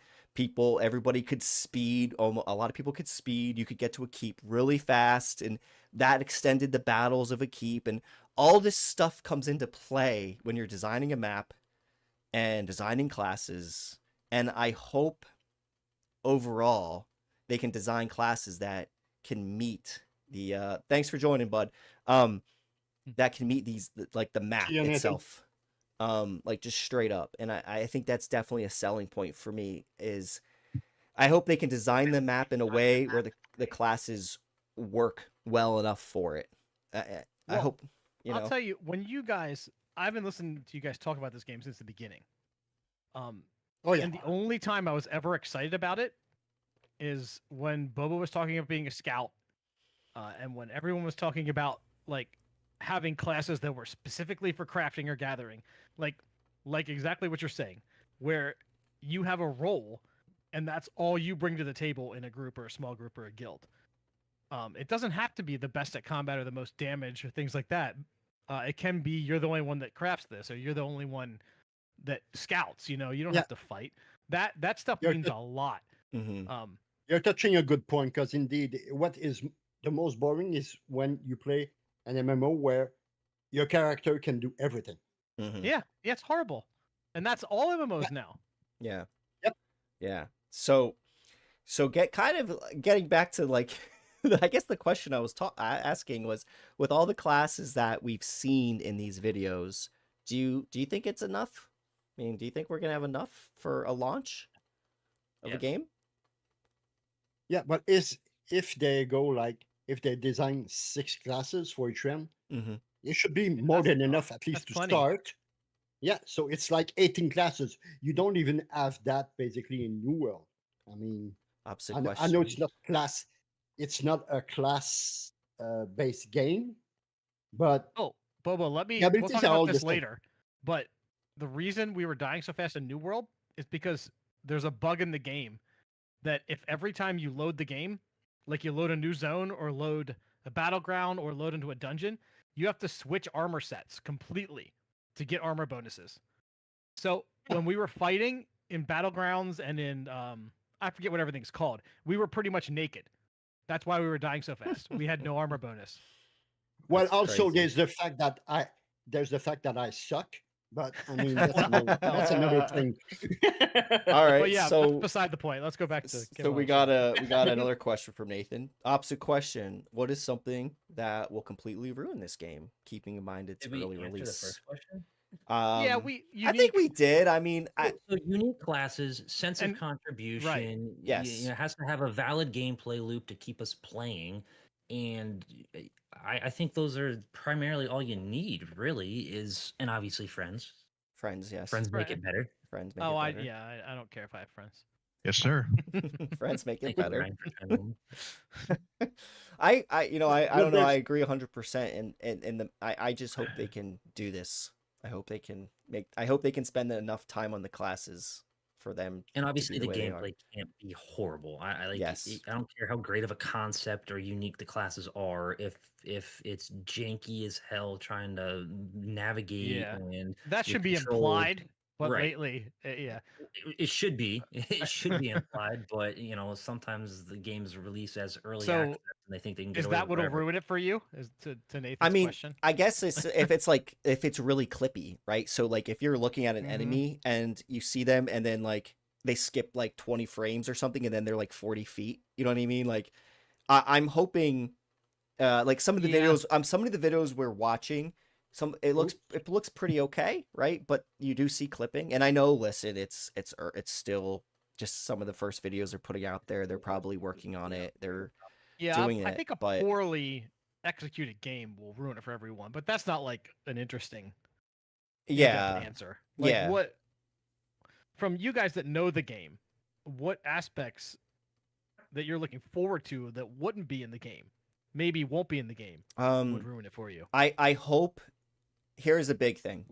[SPEAKER 2] everybody could speed, a lot of people could speed, you could get to a keep really fast and that extended the battles of a keep and all this stuff comes into play when you're designing a map and designing classes. And I hope overall they can design classes that can meet the thanks for joining, bud. That can meet these like the map
[SPEAKER 3] See you, Nathan.
[SPEAKER 2] itself. Like just straight up. And I think that's definitely a selling point for me is I hope they can design the map in a way where the classes work well enough for it. I
[SPEAKER 1] Well,
[SPEAKER 2] hope
[SPEAKER 1] I'll tell you, I've been listening to you guys talk about this game since the beginning.
[SPEAKER 3] Oh yeah.
[SPEAKER 1] And the only time I was ever excited about it is when Bobo was talking about being a scout, And when everyone was talking about like having classes that were specifically for crafting or gathering, like exactly what you're saying, where you have a role and that's all you bring to the table in a group or a small group or a guild. It doesn't have to be the best at combat or the most damage or things like that. It can be you're the only one that crafts this, or you're the only one that scouts. You know, you don't
[SPEAKER 3] Yeah.
[SPEAKER 1] have to fight. That stuff
[SPEAKER 3] You're
[SPEAKER 1] means
[SPEAKER 3] just-
[SPEAKER 1] a lot.
[SPEAKER 2] Mhm.
[SPEAKER 3] You're touching a good point because indeed, what is the most boring is when you play an MMO where your character can do everything.
[SPEAKER 2] Mhm.
[SPEAKER 1] Yeah, it's horrible, and that's all MMOs now.
[SPEAKER 2] Yeah.
[SPEAKER 3] Yep.
[SPEAKER 2] Yeah. So getting back to like I guess the question I was asking was, with all the classes that we've seen in these videos, do you think it's enough? I mean, do you think we're gonna have enough for a launch of a
[SPEAKER 4] Yes.
[SPEAKER 2] game?
[SPEAKER 3] Yeah, but if they go like if they design 6 classes for each round,
[SPEAKER 2] Mm-hmm.
[SPEAKER 3] it should be more
[SPEAKER 1] That's
[SPEAKER 3] than
[SPEAKER 1] enough.
[SPEAKER 3] enough at least
[SPEAKER 1] That's
[SPEAKER 3] to
[SPEAKER 1] plenty.
[SPEAKER 3] start. Yeah, so it's like 18 classes. You don't even have that basically in New World. I mean,
[SPEAKER 2] Opposite
[SPEAKER 3] I know
[SPEAKER 2] question.
[SPEAKER 3] it's not class. It's not a class based game, but
[SPEAKER 1] Oh, Bobo, we'll
[SPEAKER 3] the
[SPEAKER 1] talk
[SPEAKER 3] abilities are all
[SPEAKER 1] about
[SPEAKER 3] the
[SPEAKER 1] this
[SPEAKER 3] same.
[SPEAKER 1] later. But the reason we were dying so fast in New World is because there's a bug in the game that if every time you load the game, like you load a new zone or load a battleground or load into a dungeon, you have to switch armor sets completely to get armor bonuses. So when we were fighting in battlegrounds and in I forget what everything's called, we were pretty much naked. That's why we were dying so fast. We had no armor bonus.
[SPEAKER 3] Well,
[SPEAKER 2] That's
[SPEAKER 3] also
[SPEAKER 2] crazy.
[SPEAKER 3] there's the fact that I suck. But I mean that's another thing.
[SPEAKER 2] All right.
[SPEAKER 1] But yeah,
[SPEAKER 2] so
[SPEAKER 1] that's beside the point. Let's go back to
[SPEAKER 2] So
[SPEAKER 1] Camelot
[SPEAKER 2] we
[SPEAKER 1] Unchained.
[SPEAKER 2] got another question from Nathan. Opposite question: what is something that will completely ruin this game? Keeping in mind its
[SPEAKER 4] Did we
[SPEAKER 2] early
[SPEAKER 4] answer the
[SPEAKER 2] release.
[SPEAKER 4] first question?
[SPEAKER 1] Yeah,
[SPEAKER 2] I think we did. I mean,
[SPEAKER 4] So unique classes, sense
[SPEAKER 1] And-
[SPEAKER 4] of contribution,
[SPEAKER 2] Yes.
[SPEAKER 4] it has to have a valid gameplay loop to keep us playing. And I think those are primarily all you need, really, and obviously friends.
[SPEAKER 2] friends, yes.
[SPEAKER 4] Friends make it better.
[SPEAKER 2] Friends make
[SPEAKER 1] Oh,
[SPEAKER 2] it
[SPEAKER 1] I
[SPEAKER 2] better.
[SPEAKER 1] yeah, I don't care if I have friends.
[SPEAKER 5] Yes, sir.
[SPEAKER 2] Friends make it
[SPEAKER 4] Thank you,
[SPEAKER 2] better.
[SPEAKER 4] Ryan, for chiming in.
[SPEAKER 2] I don't know. I
[SPEAKER 3] there's-
[SPEAKER 2] agree 100%. And I just hope they can do this. I hope they can spend enough time on the classes for them.
[SPEAKER 4] And
[SPEAKER 2] to
[SPEAKER 4] obviously
[SPEAKER 2] be
[SPEAKER 4] the
[SPEAKER 2] way they are.
[SPEAKER 4] gameplay can't be horrible. I
[SPEAKER 2] Yes.
[SPEAKER 4] I don't care how great of a concept or unique the classes are. If it's janky as hell trying to navigate
[SPEAKER 1] Yeah.
[SPEAKER 4] and
[SPEAKER 1] That
[SPEAKER 4] your
[SPEAKER 1] should be
[SPEAKER 4] controls-
[SPEAKER 1] implied, but
[SPEAKER 4] Right.
[SPEAKER 1] lately, yeah.
[SPEAKER 4] It should be. It should be implied, but sometimes the games release as early
[SPEAKER 1] So,
[SPEAKER 4] access and they think they can get
[SPEAKER 1] Is
[SPEAKER 4] away
[SPEAKER 1] that
[SPEAKER 4] with
[SPEAKER 1] what'll
[SPEAKER 4] whatever.
[SPEAKER 1] ruin it for you? Is to Nathan's
[SPEAKER 2] I mean,
[SPEAKER 1] question?
[SPEAKER 2] I guess if it's really clippy, right? So like if you're looking at an
[SPEAKER 1] Mhm.
[SPEAKER 2] enemy and you see them and then like they skip like 20 frames or something and then they're like 40 feet, you know what I mean? Like I'm hoping like some of the
[SPEAKER 1] Yeah.
[SPEAKER 2] videos we're watching, it looks pretty okay, right? But you do see clipping, and I know, listen, it's still just some of the first videos they're putting out there. They're probably working on it. They're
[SPEAKER 1] Yeah,
[SPEAKER 2] doing
[SPEAKER 1] I
[SPEAKER 2] it,
[SPEAKER 1] think a
[SPEAKER 2] but-
[SPEAKER 1] poorly executed game will ruin it for everyone, but that's not like an interesting in-depth
[SPEAKER 2] yeah,
[SPEAKER 1] answer. Like
[SPEAKER 2] yeah.
[SPEAKER 1] what from you guys that know the game, what aspects that you're looking forward to that wouldn't be in the game, maybe won't be in the game, would ruin it for you?
[SPEAKER 2] I hope. Here's a big thing.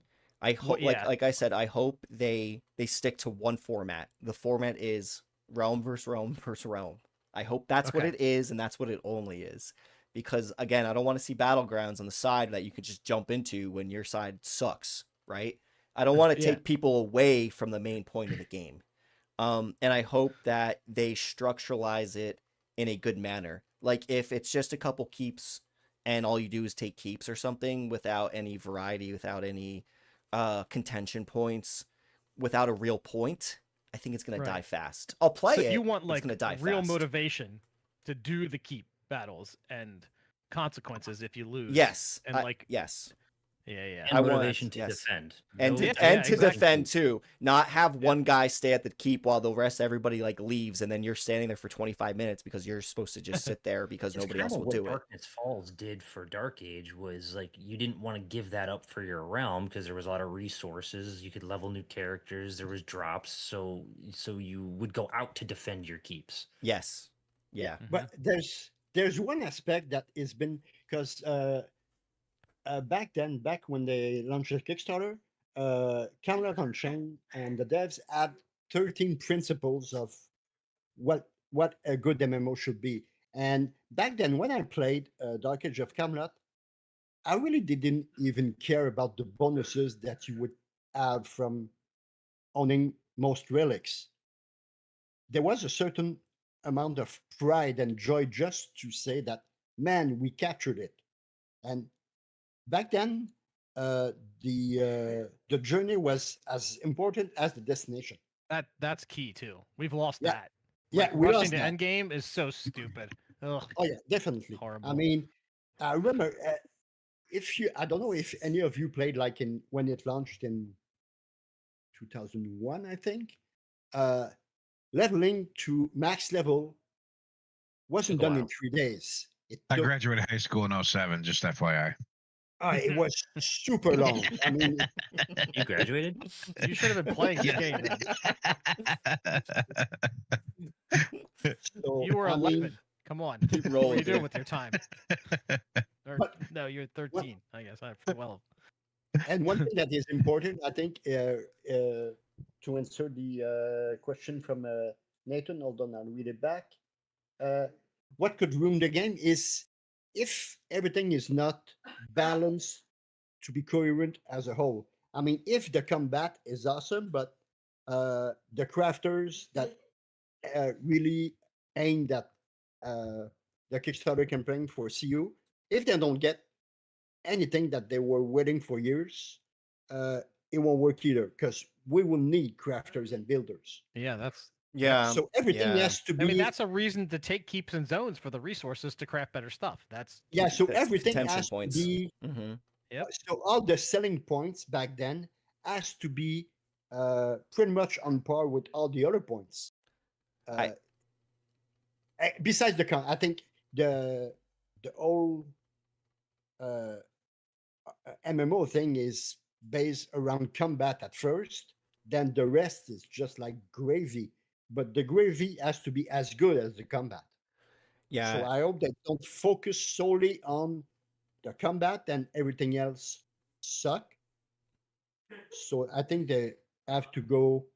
[SPEAKER 2] I hope,
[SPEAKER 1] yeah.
[SPEAKER 2] like I said, I hope they stick to one format. The format is realm versus realm versus realm. I hope that's what
[SPEAKER 1] Okay.
[SPEAKER 2] it is, and that's what it only is. Because again, I don't want to see battlegrounds on the side that you could just jump into when your side sucks, right? I don't want to
[SPEAKER 1] Yeah.
[SPEAKER 2] take people away from the main point of the game. And I hope that they structuralize it in a good manner. Like if it's just a couple keeps and all you do is take keeps or something without any variety, without any contention points, without a real point, I think it's gonna die
[SPEAKER 1] Right.
[SPEAKER 2] fast. I'll play
[SPEAKER 1] So
[SPEAKER 2] it.
[SPEAKER 1] you want
[SPEAKER 2] but
[SPEAKER 1] like
[SPEAKER 2] it's gonna die
[SPEAKER 1] real
[SPEAKER 2] fast.
[SPEAKER 1] motivation to do the keep battles and consequences if you lose.
[SPEAKER 2] Yes.
[SPEAKER 1] And like
[SPEAKER 2] yes.
[SPEAKER 1] yeah.
[SPEAKER 4] And
[SPEAKER 2] I want-
[SPEAKER 4] motivation to
[SPEAKER 2] yes.
[SPEAKER 4] defend.
[SPEAKER 2] And
[SPEAKER 4] No
[SPEAKER 2] to,
[SPEAKER 1] Yeah,
[SPEAKER 2] and to
[SPEAKER 1] exactly.
[SPEAKER 2] defend too, not have one guy stay at the keep while the rest everybody like leaves, and then you're standing there for 25 minutes because you're supposed to just sit there because
[SPEAKER 4] It's
[SPEAKER 2] nobody
[SPEAKER 4] kinda
[SPEAKER 2] else will
[SPEAKER 4] what
[SPEAKER 2] do it.
[SPEAKER 4] Darkness Falls did for Dark Age was like you didn't want to give that up for your realm because there was a lot of resources. You could level new characters. There was drops, so you would go out to defend your keeps.
[SPEAKER 2] Yes. Yeah.
[SPEAKER 3] But there's there's one aspect that has been because back then, back when they launched the Kickstarter, Camelot Unchained and the devs had 13 principles of what a good MMO should be. And back then, when I played Dark Age of Camelot, I really didn't even care about the bonuses that you would have from owning most relics. There was a certain amount of pride and joy just to say that, man, we captured it. And back then, uh, the journey was as important as the destination.
[SPEAKER 1] That's key too. We've lost
[SPEAKER 3] Yeah.
[SPEAKER 1] that.
[SPEAKER 3] Yeah,
[SPEAKER 1] Like,
[SPEAKER 3] we
[SPEAKER 1] rushing
[SPEAKER 3] lost
[SPEAKER 1] to
[SPEAKER 3] that.
[SPEAKER 1] end game is so stupid. Ugh,
[SPEAKER 3] Oh yeah, definitely.
[SPEAKER 1] horrible.
[SPEAKER 3] I mean, I remember I don't know if any of you played like in when it launched in 2001, I think. Uh, Leveling to max level wasn't
[SPEAKER 4] Took a
[SPEAKER 3] done in
[SPEAKER 4] while.
[SPEAKER 3] 3 days. It
[SPEAKER 5] I
[SPEAKER 3] took.
[SPEAKER 5] graduated high school in 07, just FYI.
[SPEAKER 3] It was super long. I mean,
[SPEAKER 4] You graduated?
[SPEAKER 1] You should have been playing this
[SPEAKER 5] Yes.
[SPEAKER 1] game then.
[SPEAKER 3] so
[SPEAKER 1] You were
[SPEAKER 3] I
[SPEAKER 1] 11.
[SPEAKER 3] mean,
[SPEAKER 1] Come on.
[SPEAKER 2] Keep
[SPEAKER 1] What
[SPEAKER 2] rolling,
[SPEAKER 1] are you doing
[SPEAKER 2] dude.
[SPEAKER 1] with your time? Or,
[SPEAKER 3] But-
[SPEAKER 1] no, you're 13. I guess. Well,
[SPEAKER 3] and one thing that is important, I think, to answer the question from Nathan, hold on, I'll read it back. What could ruin the game is if everything is not balanced to be coherent as a whole. I mean, if the combat is awesome, but the crafters that really aimed at the Kickstarter campaign for CU, if they don't get anything that they were waiting for years, it won't work either because we will need crafters and builders.
[SPEAKER 1] yeah, that's.
[SPEAKER 2] Yeah.
[SPEAKER 3] So everything
[SPEAKER 2] yeah.
[SPEAKER 3] has to be.
[SPEAKER 1] I mean, that's a reason to take keeps and zones for the resources to craft better stuff. That's.
[SPEAKER 3] yeah. So
[SPEAKER 2] That's
[SPEAKER 3] everything
[SPEAKER 2] contention
[SPEAKER 3] has
[SPEAKER 2] points.
[SPEAKER 3] to be.
[SPEAKER 2] Mm-hmm.
[SPEAKER 1] Yep.
[SPEAKER 3] So all the selling points back then has to be pretty much on par with all the other points. Besides I think the whole MMO thing is based around combat at first. Then the rest is just like gravy. But the gravy has to be as good as the combat.
[SPEAKER 2] Yeah.
[SPEAKER 3] So I hope they don't focus solely on the combat and everything else suck. So I think they have to go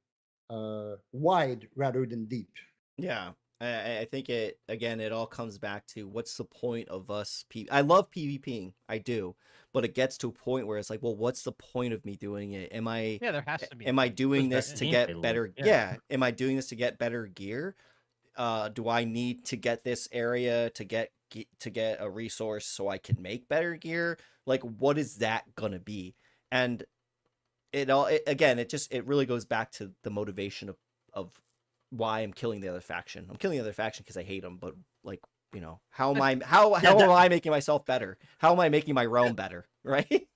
[SPEAKER 3] wide rather than deep.
[SPEAKER 2] Yeah, I think it all comes back to what's the point of us? I love PvPing, I do, but it gets to a point where it's like, well, what's the point of me doing it?
[SPEAKER 1] Yeah, there has to be.
[SPEAKER 2] Am I doing
[SPEAKER 4] Goes back
[SPEAKER 2] this
[SPEAKER 4] to
[SPEAKER 2] to
[SPEAKER 4] gameplay
[SPEAKER 2] get
[SPEAKER 4] loop,
[SPEAKER 2] better?
[SPEAKER 4] yeah.
[SPEAKER 2] Yeah, am I doing this to get better gear? Do I need to get this area to get a resource so I can make better gear? Like, what is that gonna be? And it really goes back to the motivation of why I'm killing the other faction. I'm killing the other faction because I hate them, but like, how am I making myself better? How am I making my realm better? Right?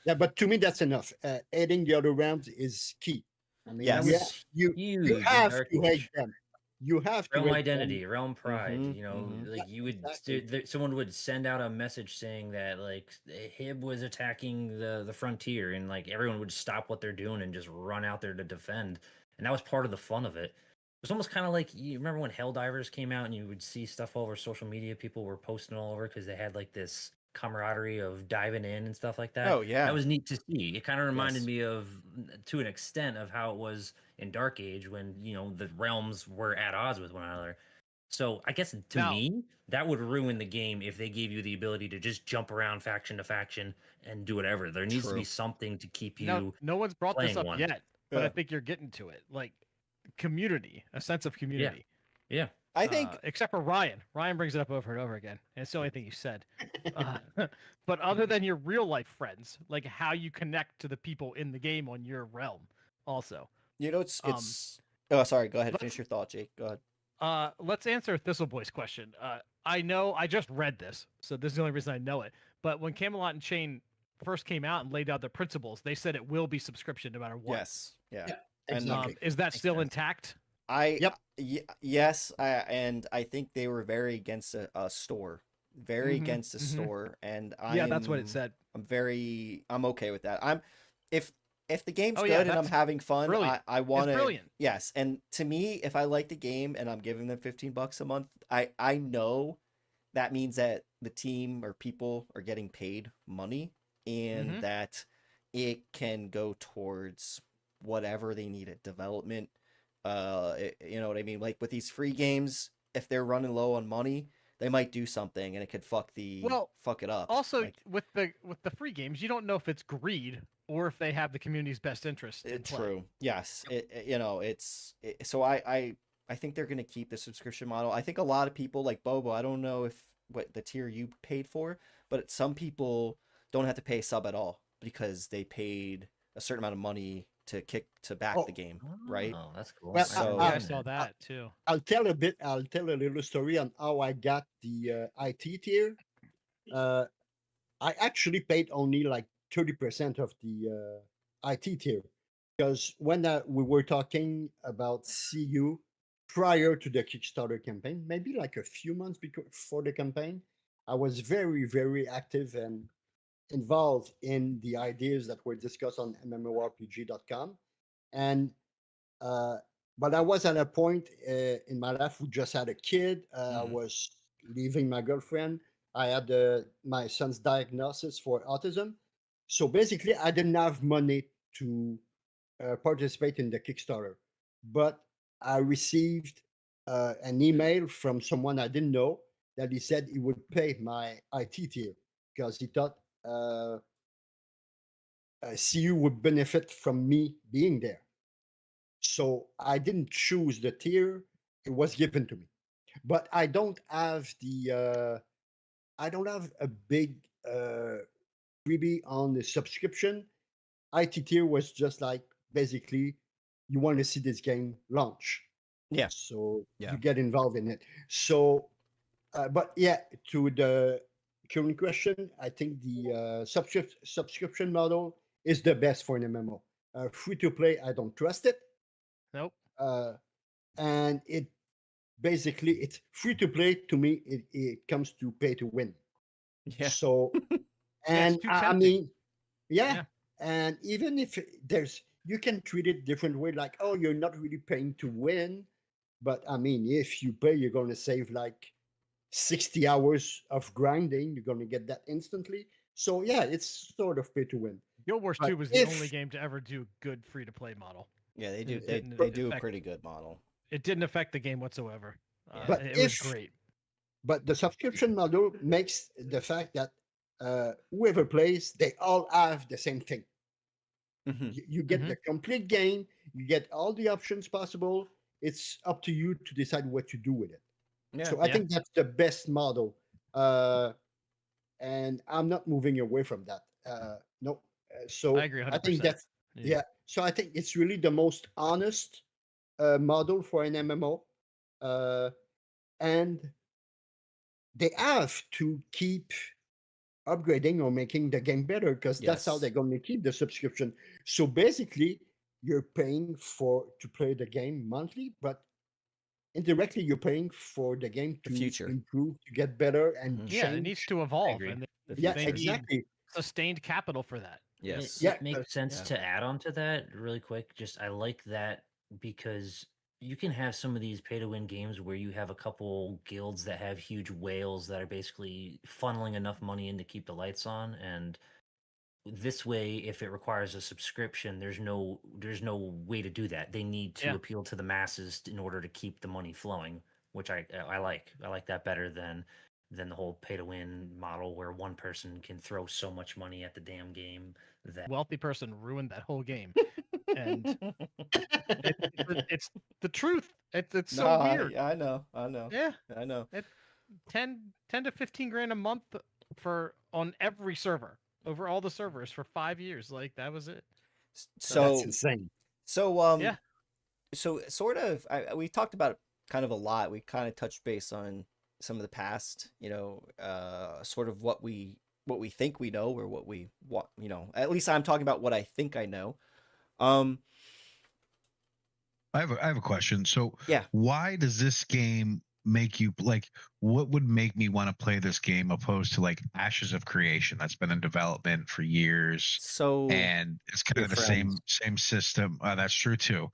[SPEAKER 3] Yeah, but to me that's enough. Adding the other rounds is key. I mean,
[SPEAKER 2] Yes.
[SPEAKER 4] That
[SPEAKER 3] yeah,
[SPEAKER 4] was
[SPEAKER 3] you
[SPEAKER 4] huge.
[SPEAKER 3] have
[SPEAKER 4] in Dark
[SPEAKER 3] to hate
[SPEAKER 4] Age.
[SPEAKER 3] them. You have to
[SPEAKER 4] Realm
[SPEAKER 3] hate
[SPEAKER 4] identity,
[SPEAKER 3] them.
[SPEAKER 4] realm pride.
[SPEAKER 2] Mhm,
[SPEAKER 4] You know,
[SPEAKER 2] mhm.
[SPEAKER 4] like
[SPEAKER 3] Yeah,
[SPEAKER 4] you would,
[SPEAKER 3] exactly.
[SPEAKER 4] someone would send out a message saying that like Hib was attacking the frontier, and like everyone would stop what they're doing and just run out there to defend, and that was part of the fun of it. It was almost kind of like you remember when Helldivers came out, and you would see stuff all over social media. People were posting all over because they had like this camaraderie of diving in and stuff like that.
[SPEAKER 2] Oh yeah.
[SPEAKER 4] That was neat to see. It kind of reminded
[SPEAKER 2] Yes.
[SPEAKER 4] me of, to an extent, of how it was in Dark Age when the realms were at odds with one another. So I guess to
[SPEAKER 1] Now-
[SPEAKER 4] me that would ruin the game if they gave you the ability to just jump around faction to faction and do whatever. There needs to
[SPEAKER 2] True.
[SPEAKER 4] be something to keep you.
[SPEAKER 1] No one's brought this
[SPEAKER 4] playing
[SPEAKER 1] up
[SPEAKER 4] one.
[SPEAKER 1] yet, but I
[SPEAKER 2] Yeah.
[SPEAKER 1] think you're getting to it. Like community, a sense of community.
[SPEAKER 4] Yeah,
[SPEAKER 2] I think
[SPEAKER 1] Except for Ryan. Ryan brings it up over and over again. And it's the only thing you said. But other than your real life friends, like how you connect to the people in the game on your realm, also.
[SPEAKER 2] it's oh, sorry, go ahead,
[SPEAKER 1] let's-
[SPEAKER 2] finish your thought, Jake. Go ahead.
[SPEAKER 1] Let's answer Thistle Boy's question. I know I just read this, so this is the only reason I know it. But when Camelot and Chain first came out and laid out their principles, they said it will be subscription no matter what.
[SPEAKER 2] Yes. Yeah.
[SPEAKER 3] Yeah,
[SPEAKER 2] And,
[SPEAKER 3] exactly.
[SPEAKER 1] Is that
[SPEAKER 4] Makes
[SPEAKER 1] still
[SPEAKER 4] sense.
[SPEAKER 1] intact?
[SPEAKER 3] Yep.
[SPEAKER 2] Yes, and I think they were very against a store. Very
[SPEAKER 1] Mhm,
[SPEAKER 2] against a
[SPEAKER 1] mhm.
[SPEAKER 2] store, and
[SPEAKER 1] Yeah, that's what it said.
[SPEAKER 2] I'm okay with that. If the game's
[SPEAKER 1] Oh, yeah,
[SPEAKER 2] good and I'm
[SPEAKER 1] that's
[SPEAKER 2] having fun,
[SPEAKER 1] brilliant.
[SPEAKER 2] I want to.
[SPEAKER 1] brilliant.
[SPEAKER 2] Yes, and to me, if I like the game and I'm giving them $15 a month, I know that means that the team or people are getting paid money, and
[SPEAKER 1] Mhm.
[SPEAKER 2] that it can go towards whatever they need at development. You know what I mean? Like with these free games, if they're running low on money, they might do something, and it could fuck it up.
[SPEAKER 1] Also,
[SPEAKER 2] Like
[SPEAKER 1] with the free games, you don't know if it's greed or if they have the community's best interest in play.
[SPEAKER 2] true. Yes. You know, so I think they're gonna keep the subscription model. I think a lot of people like Bobo. I don't know if what the tier you paid for, but some people don't have to pay a sub at all because they paid a certain amount of money to back the
[SPEAKER 3] Oh,
[SPEAKER 2] game, right?
[SPEAKER 4] Oh, that's cool.
[SPEAKER 3] well,
[SPEAKER 2] So-
[SPEAKER 1] Yeah, I
[SPEAKER 2] I've
[SPEAKER 1] saw that too.
[SPEAKER 3] I'll tell a little story on how I got the IT tier. I actually paid only like 30% of the IT tier because when we were talking about CU prior to the Kickstarter campaign, maybe like a few months before the campaign, I was very, very active and involved in the ideas that were discussed on MMORPG.com. And uh, but I was at a point in my life who just had a kid. I was leaving my girlfriend. I had my son's diagnosis for autism. So basically, I didn't have money to participate in the Kickstarter. But I received an email from someone I didn't know that he said he would pay my IT tier because he thought CU would benefit from me being there. So I didn't choose the tier; it was given to me. But I don't have I don't have a big freebie on the subscription. IT tier was just like basically you want to see this game launch,
[SPEAKER 2] Yeah.
[SPEAKER 3] so
[SPEAKER 2] Yeah.
[SPEAKER 3] you get involved in it. So, but yeah, to the current question, I think the subscription model is the best for an MMO. Free to play, I don't trust it.
[SPEAKER 1] Nope.
[SPEAKER 3] And it basically it's free to play to me. It comes to pay to win.
[SPEAKER 2] Yeah.
[SPEAKER 3] So,
[SPEAKER 1] Yeah,
[SPEAKER 3] and
[SPEAKER 1] it's too
[SPEAKER 3] I
[SPEAKER 1] tempting.
[SPEAKER 3] mean, yeah,
[SPEAKER 1] Yeah.
[SPEAKER 3] and even if there's you can treat it different way, like oh, you're not really paying to win, but I mean, if you pay, you're going to save like 60 hours of grinding. You're going to get that instantly. So yeah, it's sort of pay to win.
[SPEAKER 1] Guild Wars
[SPEAKER 3] But
[SPEAKER 1] 2 was the only
[SPEAKER 3] if
[SPEAKER 1] game to ever do good free to play model.
[SPEAKER 2] Yeah, they do.
[SPEAKER 1] It
[SPEAKER 2] They,
[SPEAKER 1] didn't
[SPEAKER 2] they do a
[SPEAKER 1] affect-
[SPEAKER 2] pretty good model.
[SPEAKER 1] It didn't affect the game whatsoever.
[SPEAKER 3] But
[SPEAKER 1] It was
[SPEAKER 3] if-
[SPEAKER 1] great.
[SPEAKER 3] But the subscription model makes the fact that whoever plays, they all have the same thing.
[SPEAKER 2] Mhm.
[SPEAKER 3] You get
[SPEAKER 1] Mhm.
[SPEAKER 3] the complete game, you get all the options possible. It's up to you to decide what you do with it.
[SPEAKER 2] Yeah.
[SPEAKER 3] So I
[SPEAKER 1] Yeah.
[SPEAKER 3] think that's the best model. And I'm not moving away from that. No. So
[SPEAKER 1] I agree 100%.
[SPEAKER 3] I think that's, yeah. So I think it's really the most honest model for an MMO. And they have to keep upgrading or making the game better because that's how
[SPEAKER 2] Yes.
[SPEAKER 3] they're going to keep the subscription. So basically, you're paying to play the game monthly, but indirectly you're paying for the game
[SPEAKER 2] The
[SPEAKER 3] to
[SPEAKER 2] future.
[SPEAKER 3] improve, to get better, and
[SPEAKER 2] Mhm.
[SPEAKER 1] Yeah, it
[SPEAKER 3] change.
[SPEAKER 1] needs to evolve,
[SPEAKER 4] agree.
[SPEAKER 1] and
[SPEAKER 2] The
[SPEAKER 3] Yeah,
[SPEAKER 2] future.
[SPEAKER 1] need
[SPEAKER 3] exactly.
[SPEAKER 1] sustained capital for that.
[SPEAKER 2] Yes.
[SPEAKER 3] Yeah,
[SPEAKER 4] It makes sense
[SPEAKER 2] yeah.
[SPEAKER 4] to add on to that really quick. Just I like that because you can have some of these pay to win games where you have a couple guilds that have huge whales that are basically funneling enough money in to keep the lights on, and this way if it requires a subscription there's no way to do that. They need to
[SPEAKER 1] Yeah.
[SPEAKER 4] appeal to the masses in order to keep the money flowing, which I like that better than the whole pay to win model where one person can throw so much money at the damn game that
[SPEAKER 1] Wealthy person ruined that whole game, and it's the truth. It's so
[SPEAKER 2] No,
[SPEAKER 1] weird.
[SPEAKER 2] I know. I know.
[SPEAKER 1] Yeah,
[SPEAKER 2] I know.
[SPEAKER 1] 10 to 15 grand a month for on every server over all the servers for 5 years. Like that was it.
[SPEAKER 3] that's
[SPEAKER 2] So
[SPEAKER 3] insane.
[SPEAKER 1] Yeah.
[SPEAKER 2] So sort of we talked about it kind of a lot. We kind of touched base on some of the past, sort of what we think we know or what we want, at least I'm talking about what I think I know.
[SPEAKER 5] I have a question. So
[SPEAKER 2] Yeah.
[SPEAKER 5] why does this game make you like? What would make me want to play this game opposed to like Ashes of Creation that's been in development for years
[SPEAKER 2] So
[SPEAKER 5] and it's kind
[SPEAKER 3] Your
[SPEAKER 5] of the same system. That's true too.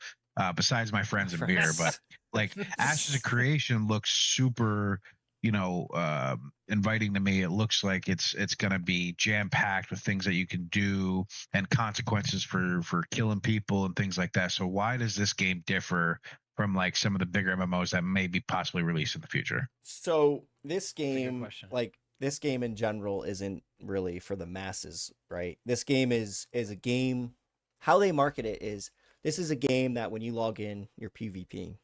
[SPEAKER 5] Besides my friends and beer, but like Ashes of Creation looks super inviting to me. It looks like it's going to be jam packed with things that you can do and consequences for killing people and things like that. So why does this game differ from like some of the bigger MMOs that may be possibly released in the future?
[SPEAKER 2] So this
[SPEAKER 1] a good
[SPEAKER 2] game,
[SPEAKER 1] question.
[SPEAKER 2] like this game in general, isn't really for the masses, right? This game is a game. How they market it is this is a game that when you log in, you're PvPing.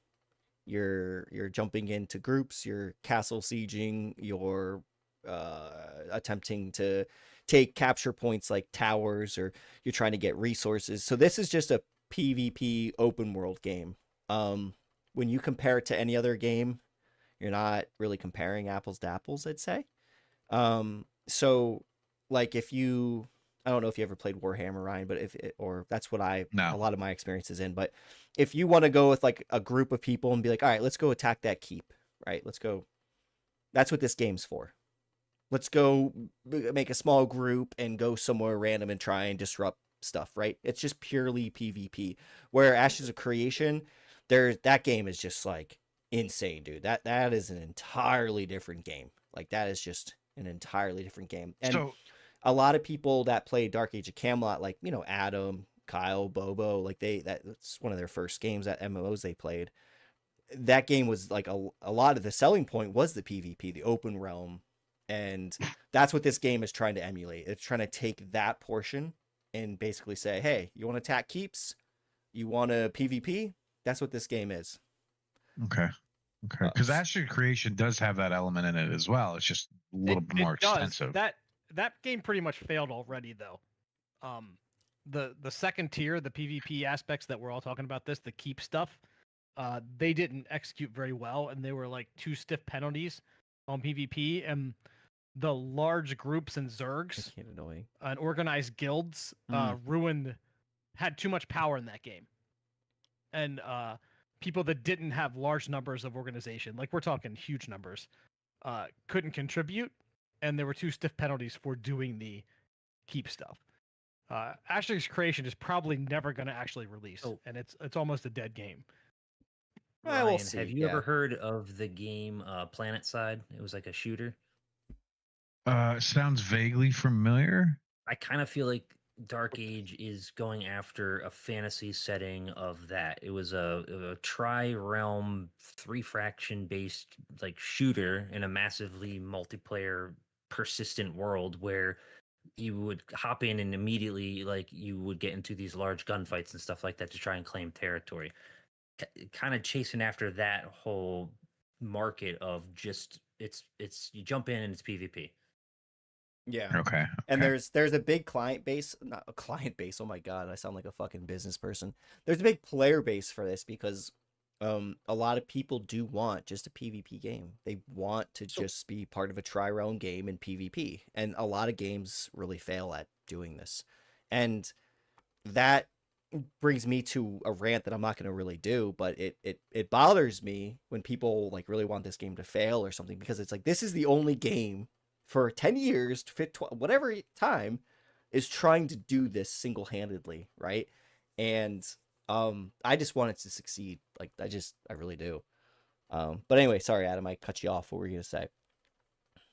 [SPEAKER 2] You're jumping into groups, you're castle sieging, you're attempting to take capture points like towers, or you're trying to get resources. So this is just a PvP open world game. When you compare it to any other game, you're not really comparing apples to apples, I'd say. So like if you, I don't know if you ever played Warhammer, Ryan, but or that's what a lot of my experience is in. But if you want to go with like a group of people and be like, all right, let's go attack that keep, right? Let's go. That's what this game's for. Let's go make a small group and go somewhere random and try and disrupt stuff, right? It's just purely PvP. Where Ashes of Creation, that game is just like insane, dude. That is an entirely different game. Like that is just an entirely different game. And a lot of people that play Dark Age of Camelot, like, Adam, Kyle, Bobo, like that's one of their first games at MMOs they played. That game was like a lot of the selling point was the PvP, the open realm. And that's what this game is trying to emulate. It's trying to take that portion and basically say, hey, you want to attack keeps? You want to PvP? That's what this game is.
[SPEAKER 5] Okay. Because Ashes of Creation does have that element in it as well. It's just a little bit more extensive.
[SPEAKER 1] That game pretty much failed already, though. The second tier, the PvP aspects that we're all talking about, the keep stuff, they didn't execute very well, and they were like too stiff penalties on PvP, and the large groups and zergs and organized guilds had too much power in that game, and people that didn't have large numbers of organization, like we're talking huge numbers, couldn't contribute, and there were too stiff penalties for doing the keep stuff. Ashley's Creation is probably never going to actually release, and it's almost a dead game.
[SPEAKER 4] Ryan, have you ever heard of the game Planet Side? It was like a shooter.
[SPEAKER 5] Sounds vaguely familiar.
[SPEAKER 4] I kind of feel like Dark Age is going after a fantasy setting of that. It was a tri-realm, 3-faction based like shooter in a massively multiplayer persistent world where you would hop in and immediately like you would get into these large gunfights and stuff like that to try and claim territory. Kind of chasing after that whole market of just it's you jump in and it's PvP.
[SPEAKER 2] Yeah.
[SPEAKER 5] Okay.
[SPEAKER 2] And there's a big client base, not a client base. Oh my God, I sound like a fucking business person. There's a big player base for this because a lot of people do want just a PvP game. They want to just be part of a tri-realm game in PvP. And a lot of games really fail at doing this. And that brings me to a rant that I'm not going to really do, but it bothers me when people like really want this game to fail or something, because it's like, this is the only game for 10 years to fit whatever time is trying to do this single-handedly, right? And I just want it to succeed. Like I really do. But anyway, sorry, Adam, I cut you off. What were you gonna say?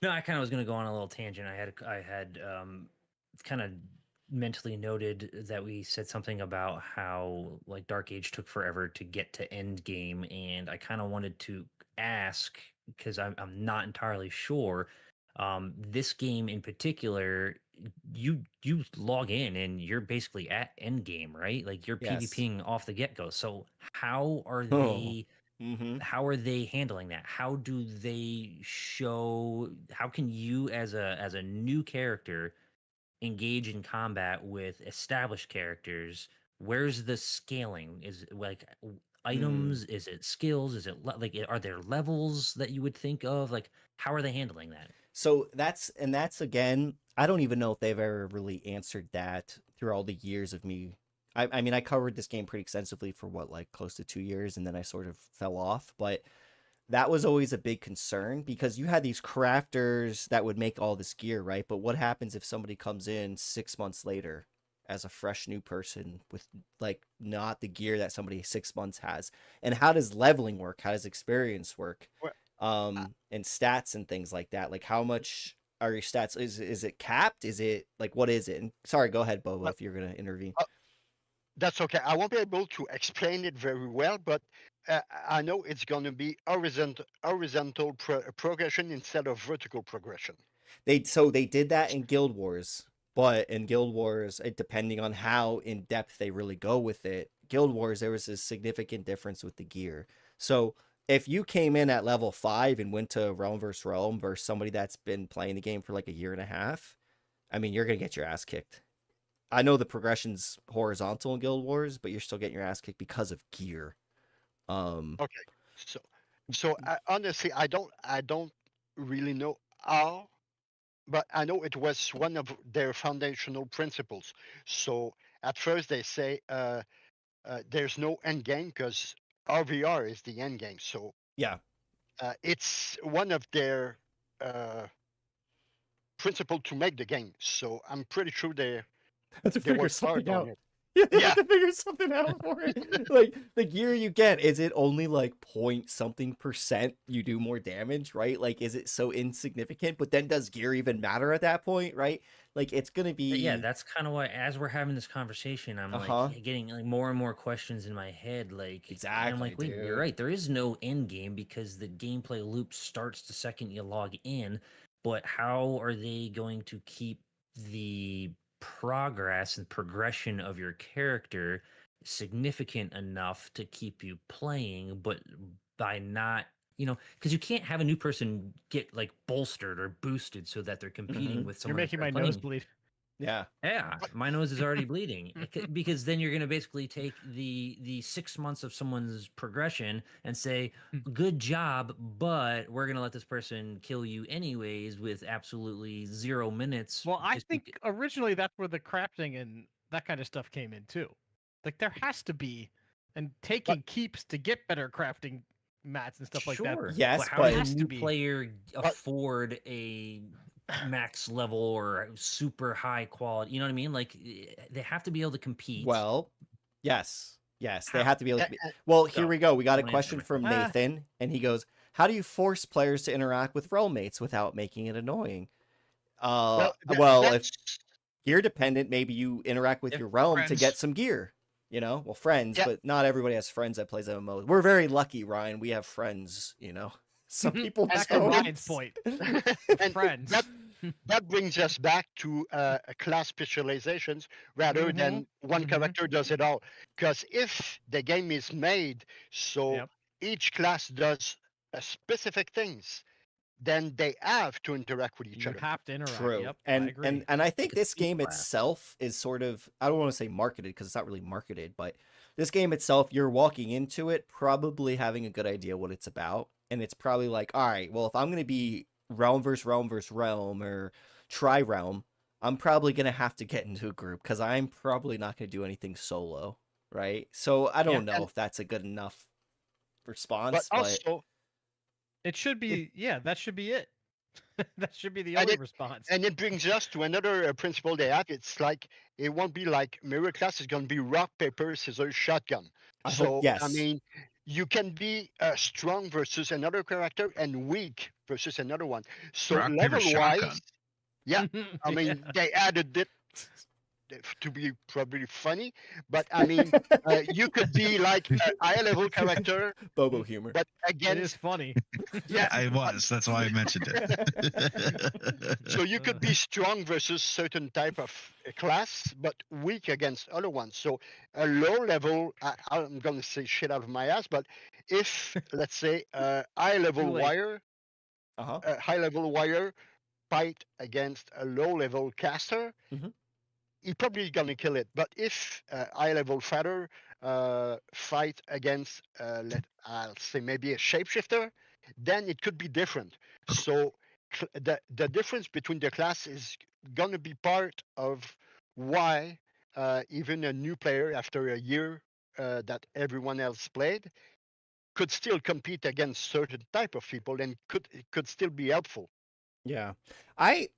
[SPEAKER 4] No, I kind of was gonna go on a little tangent. I had kind of mentally noted that we said something about how like Dark Age took forever to get to end game, and I kind of wanted to ask, because I'm not entirely sure. This game in particular, you log in and you're basically at end game, right? Like you're PvPing off the get go. So how are they? How are they handling that? How do they show? How can you, as a new character, engage in combat with established characters? Where's the scaling? Is it like items? Is it skills? Is it like are there levels that you would think of? Like how are they handling that?
[SPEAKER 2] So that's again, I don't even know if they've ever really answered that through all the years of me. I mean, I covered this game pretty extensively for like close to 2 years, and then I sort of fell off. But that was always a big concern, because you had these crafters that would make all this gear, right? But what happens if somebody comes in 6 months later as a fresh new person with like not the gear that somebody 6 months has? And how does leveling work? How does experience work? and stats and things like that. Like, how much are your stats? Is it capped? Is it like, what is it? And sorry, go ahead, Bobo,
[SPEAKER 6] Well,
[SPEAKER 2] if you're gonna intervene.
[SPEAKER 6] that's okay. I won't be able to explain it very well, but I know it's going to be horizontal progression instead of vertical progression.
[SPEAKER 2] They did that in Guild Wars, but in Guild Wars, depending on how in depth they really go with it, Guild Wars, there was a significant difference with the gear. So if you came in at level 5 and went to Realm versus somebody that's been playing the game for like a year and a half, I mean, you're gonna get your ass kicked. I know the progression's horizontal in Guild Wars, but you're still getting your ass kicked because of gear.
[SPEAKER 6] Okay, so honestly, I don't really know how, but I know it was one of their foundational principles. So at first they say there's no end game because RVR is the end game. So
[SPEAKER 2] yeah,
[SPEAKER 6] it's one of their principle to make the game. So I'm pretty sure they
[SPEAKER 2] have to
[SPEAKER 6] they
[SPEAKER 2] figure
[SPEAKER 6] worked hard
[SPEAKER 2] something
[SPEAKER 6] on
[SPEAKER 2] out.
[SPEAKER 6] it.
[SPEAKER 2] Yeah, they
[SPEAKER 6] Yeah.
[SPEAKER 2] have to figure something out for it. Like, the gear you get, is it only like point something percent you do more damage, right? Like, is it so insignificant? But then does gear even matter at that point, right? Like, it's gonna be
[SPEAKER 4] But yeah, that's kind of why, as we're having this conversation, I'm like getting like more and more questions in my head. Like, and I'm
[SPEAKER 2] Exactly,
[SPEAKER 4] like, wait, you're
[SPEAKER 2] dude.
[SPEAKER 4] right. There is no end game because the gameplay loop starts the second you log in. But how are they going to keep the progress and progression of your character significant enough to keep you playing, but by not, because you can't have a new person get like bolstered or boosted so that they're competing
[SPEAKER 2] Mhm.
[SPEAKER 4] with
[SPEAKER 1] You're
[SPEAKER 4] someone that
[SPEAKER 1] making
[SPEAKER 4] they're
[SPEAKER 1] my nose
[SPEAKER 4] playing.
[SPEAKER 1] bleed.
[SPEAKER 2] Yeah.
[SPEAKER 4] Yeah, my nose is already bleeding because then you're going to basically take the 6 months of someone's progression and say, "Good job, but we're going to let this person kill you anyways with absolutely 0 minutes."
[SPEAKER 1] Well, I
[SPEAKER 4] just
[SPEAKER 1] think originally that's where the crafting and that kind of stuff came in too. Like there has to be, and taking keeps to get better crafting mats and stuff like that.
[SPEAKER 4] Sure.
[SPEAKER 2] Yes,
[SPEAKER 4] But how does
[SPEAKER 2] but-
[SPEAKER 4] a
[SPEAKER 1] Has to
[SPEAKER 4] new
[SPEAKER 1] be.
[SPEAKER 4] player afford a max level or super high quality? You know what I mean? Like they have to be able to compete.
[SPEAKER 2] Well, yes. Yes, they
[SPEAKER 4] How?
[SPEAKER 2] have to be able to.
[SPEAKER 6] A-
[SPEAKER 2] Well, here
[SPEAKER 4] So,
[SPEAKER 2] we go. We got a
[SPEAKER 4] don't answer
[SPEAKER 2] question
[SPEAKER 4] my
[SPEAKER 2] from
[SPEAKER 1] question.
[SPEAKER 2] Nathan, and he goes, "How do you force players to interact with realmmates without making it annoying?"
[SPEAKER 6] Well,
[SPEAKER 2] Well, if
[SPEAKER 6] that's
[SPEAKER 2] gear dependent, maybe you interact with
[SPEAKER 4] Yeah,
[SPEAKER 2] your realm to
[SPEAKER 5] friends.
[SPEAKER 2] get some gear. Well, friends,
[SPEAKER 6] Yeah.
[SPEAKER 2] but not everybody has friends that plays MMOs. We're very lucky, Ryan. We have friends. Some people
[SPEAKER 1] Back to
[SPEAKER 2] don't.
[SPEAKER 1] Ryan's point.
[SPEAKER 6] and
[SPEAKER 1] Friends.
[SPEAKER 6] that brings us back to class specializations rather than one character does it all. Because if the game is made so
[SPEAKER 1] Yep.
[SPEAKER 6] each class does specific things, then they have to interact with each
[SPEAKER 1] You
[SPEAKER 6] other.
[SPEAKER 1] have to interact.
[SPEAKER 2] True.
[SPEAKER 1] Yep. I
[SPEAKER 2] And,
[SPEAKER 1] agree.
[SPEAKER 2] and I think
[SPEAKER 4] Like a
[SPEAKER 2] this
[SPEAKER 4] speed
[SPEAKER 2] game
[SPEAKER 4] class.
[SPEAKER 2] itself is sort of, I don't want to say marketed because it's not really marketed, but this game itself, you're walking into it probably having a good idea what it's about. And it's probably like, all right, well, if I'm going to be realm versus realm versus realm or tri-realm, I'm probably going to have to get into a group because I'm probably not going to do anything solo, right? So I don't know
[SPEAKER 6] and-
[SPEAKER 2] if that's a good enough
[SPEAKER 6] But
[SPEAKER 2] response,
[SPEAKER 6] also,
[SPEAKER 1] It should be. Yeah, that should be it. That should be the
[SPEAKER 6] And
[SPEAKER 1] only
[SPEAKER 6] it-
[SPEAKER 1] response.
[SPEAKER 6] and it brings us to another principle they have. It's like it won't be like mirror class. It's going to be rock, paper, scissors, shotgun.
[SPEAKER 2] I
[SPEAKER 6] So
[SPEAKER 2] hope, yes.
[SPEAKER 6] I mean, you can be strong versus another character and weak versus another one. So
[SPEAKER 5] Rock, paper,
[SPEAKER 6] level
[SPEAKER 5] shotgun.
[SPEAKER 6] wise, yeah, I mean they added it to be probably funny, but I mean you could be like a high level character,
[SPEAKER 2] Bobo humor.
[SPEAKER 6] but
[SPEAKER 1] It is
[SPEAKER 6] against
[SPEAKER 1] funny.
[SPEAKER 6] yeah.
[SPEAKER 5] I was. That's why I mentioned it.
[SPEAKER 6] So you could be strong versus certain type of class, but weak against other ones. So a low level, I'm going to say shit out of my ass, but if let's say a high level
[SPEAKER 1] Too late.
[SPEAKER 6] wire,
[SPEAKER 2] Uh-huh.
[SPEAKER 6] a high level wire fight against a low level caster,
[SPEAKER 2] Mhm.
[SPEAKER 6] he probably gonna kill it. But if a high level fighter fight against I'll say maybe a shapeshifter, then it could be different. So the difference between the class is gonna be part of why even a new player after a year that everyone else played could still compete against certain type of people and could still be helpful.
[SPEAKER 2] Yeah. I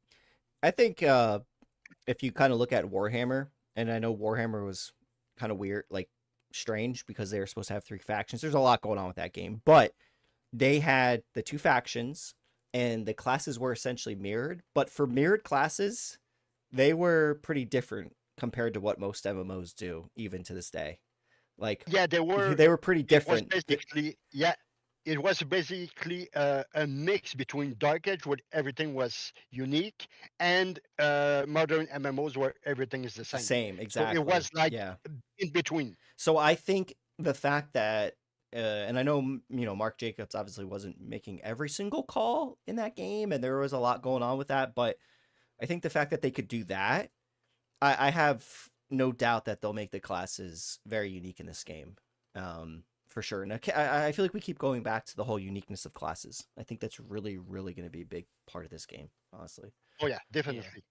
[SPEAKER 2] think if you kind of look at Warhammer, and I know Warhammer was kind of weird, like strange because they were supposed to have 3 factions. There's a lot going on with that game, but they had the two factions, and the classes were essentially mirrored. But for mirrored classes, they were pretty different compared to what most MMOs do, even to this day. Like,
[SPEAKER 6] Yeah,
[SPEAKER 2] they were pretty
[SPEAKER 6] it was
[SPEAKER 2] different.
[SPEAKER 6] basically, yeah, it was basically a mix between Dark Age, where everything was unique, and modern MMOs, where everything is the
[SPEAKER 2] It's the
[SPEAKER 6] same.
[SPEAKER 2] same,
[SPEAKER 6] So it
[SPEAKER 2] exactly.
[SPEAKER 6] was like
[SPEAKER 2] Yeah.
[SPEAKER 6] in between.
[SPEAKER 2] So I think the fact that, and I know, Mark Jacobs obviously wasn't making every single call in that game, and there was a lot going on with that, but I think the fact that they could do that, I have no doubt that they'll make the classes very unique in this game, for sure. And I feel like we keep going back to the whole uniqueness of classes. I think that's really, really going to be a big part of this game, honestly.
[SPEAKER 6] Oh yeah, definitely.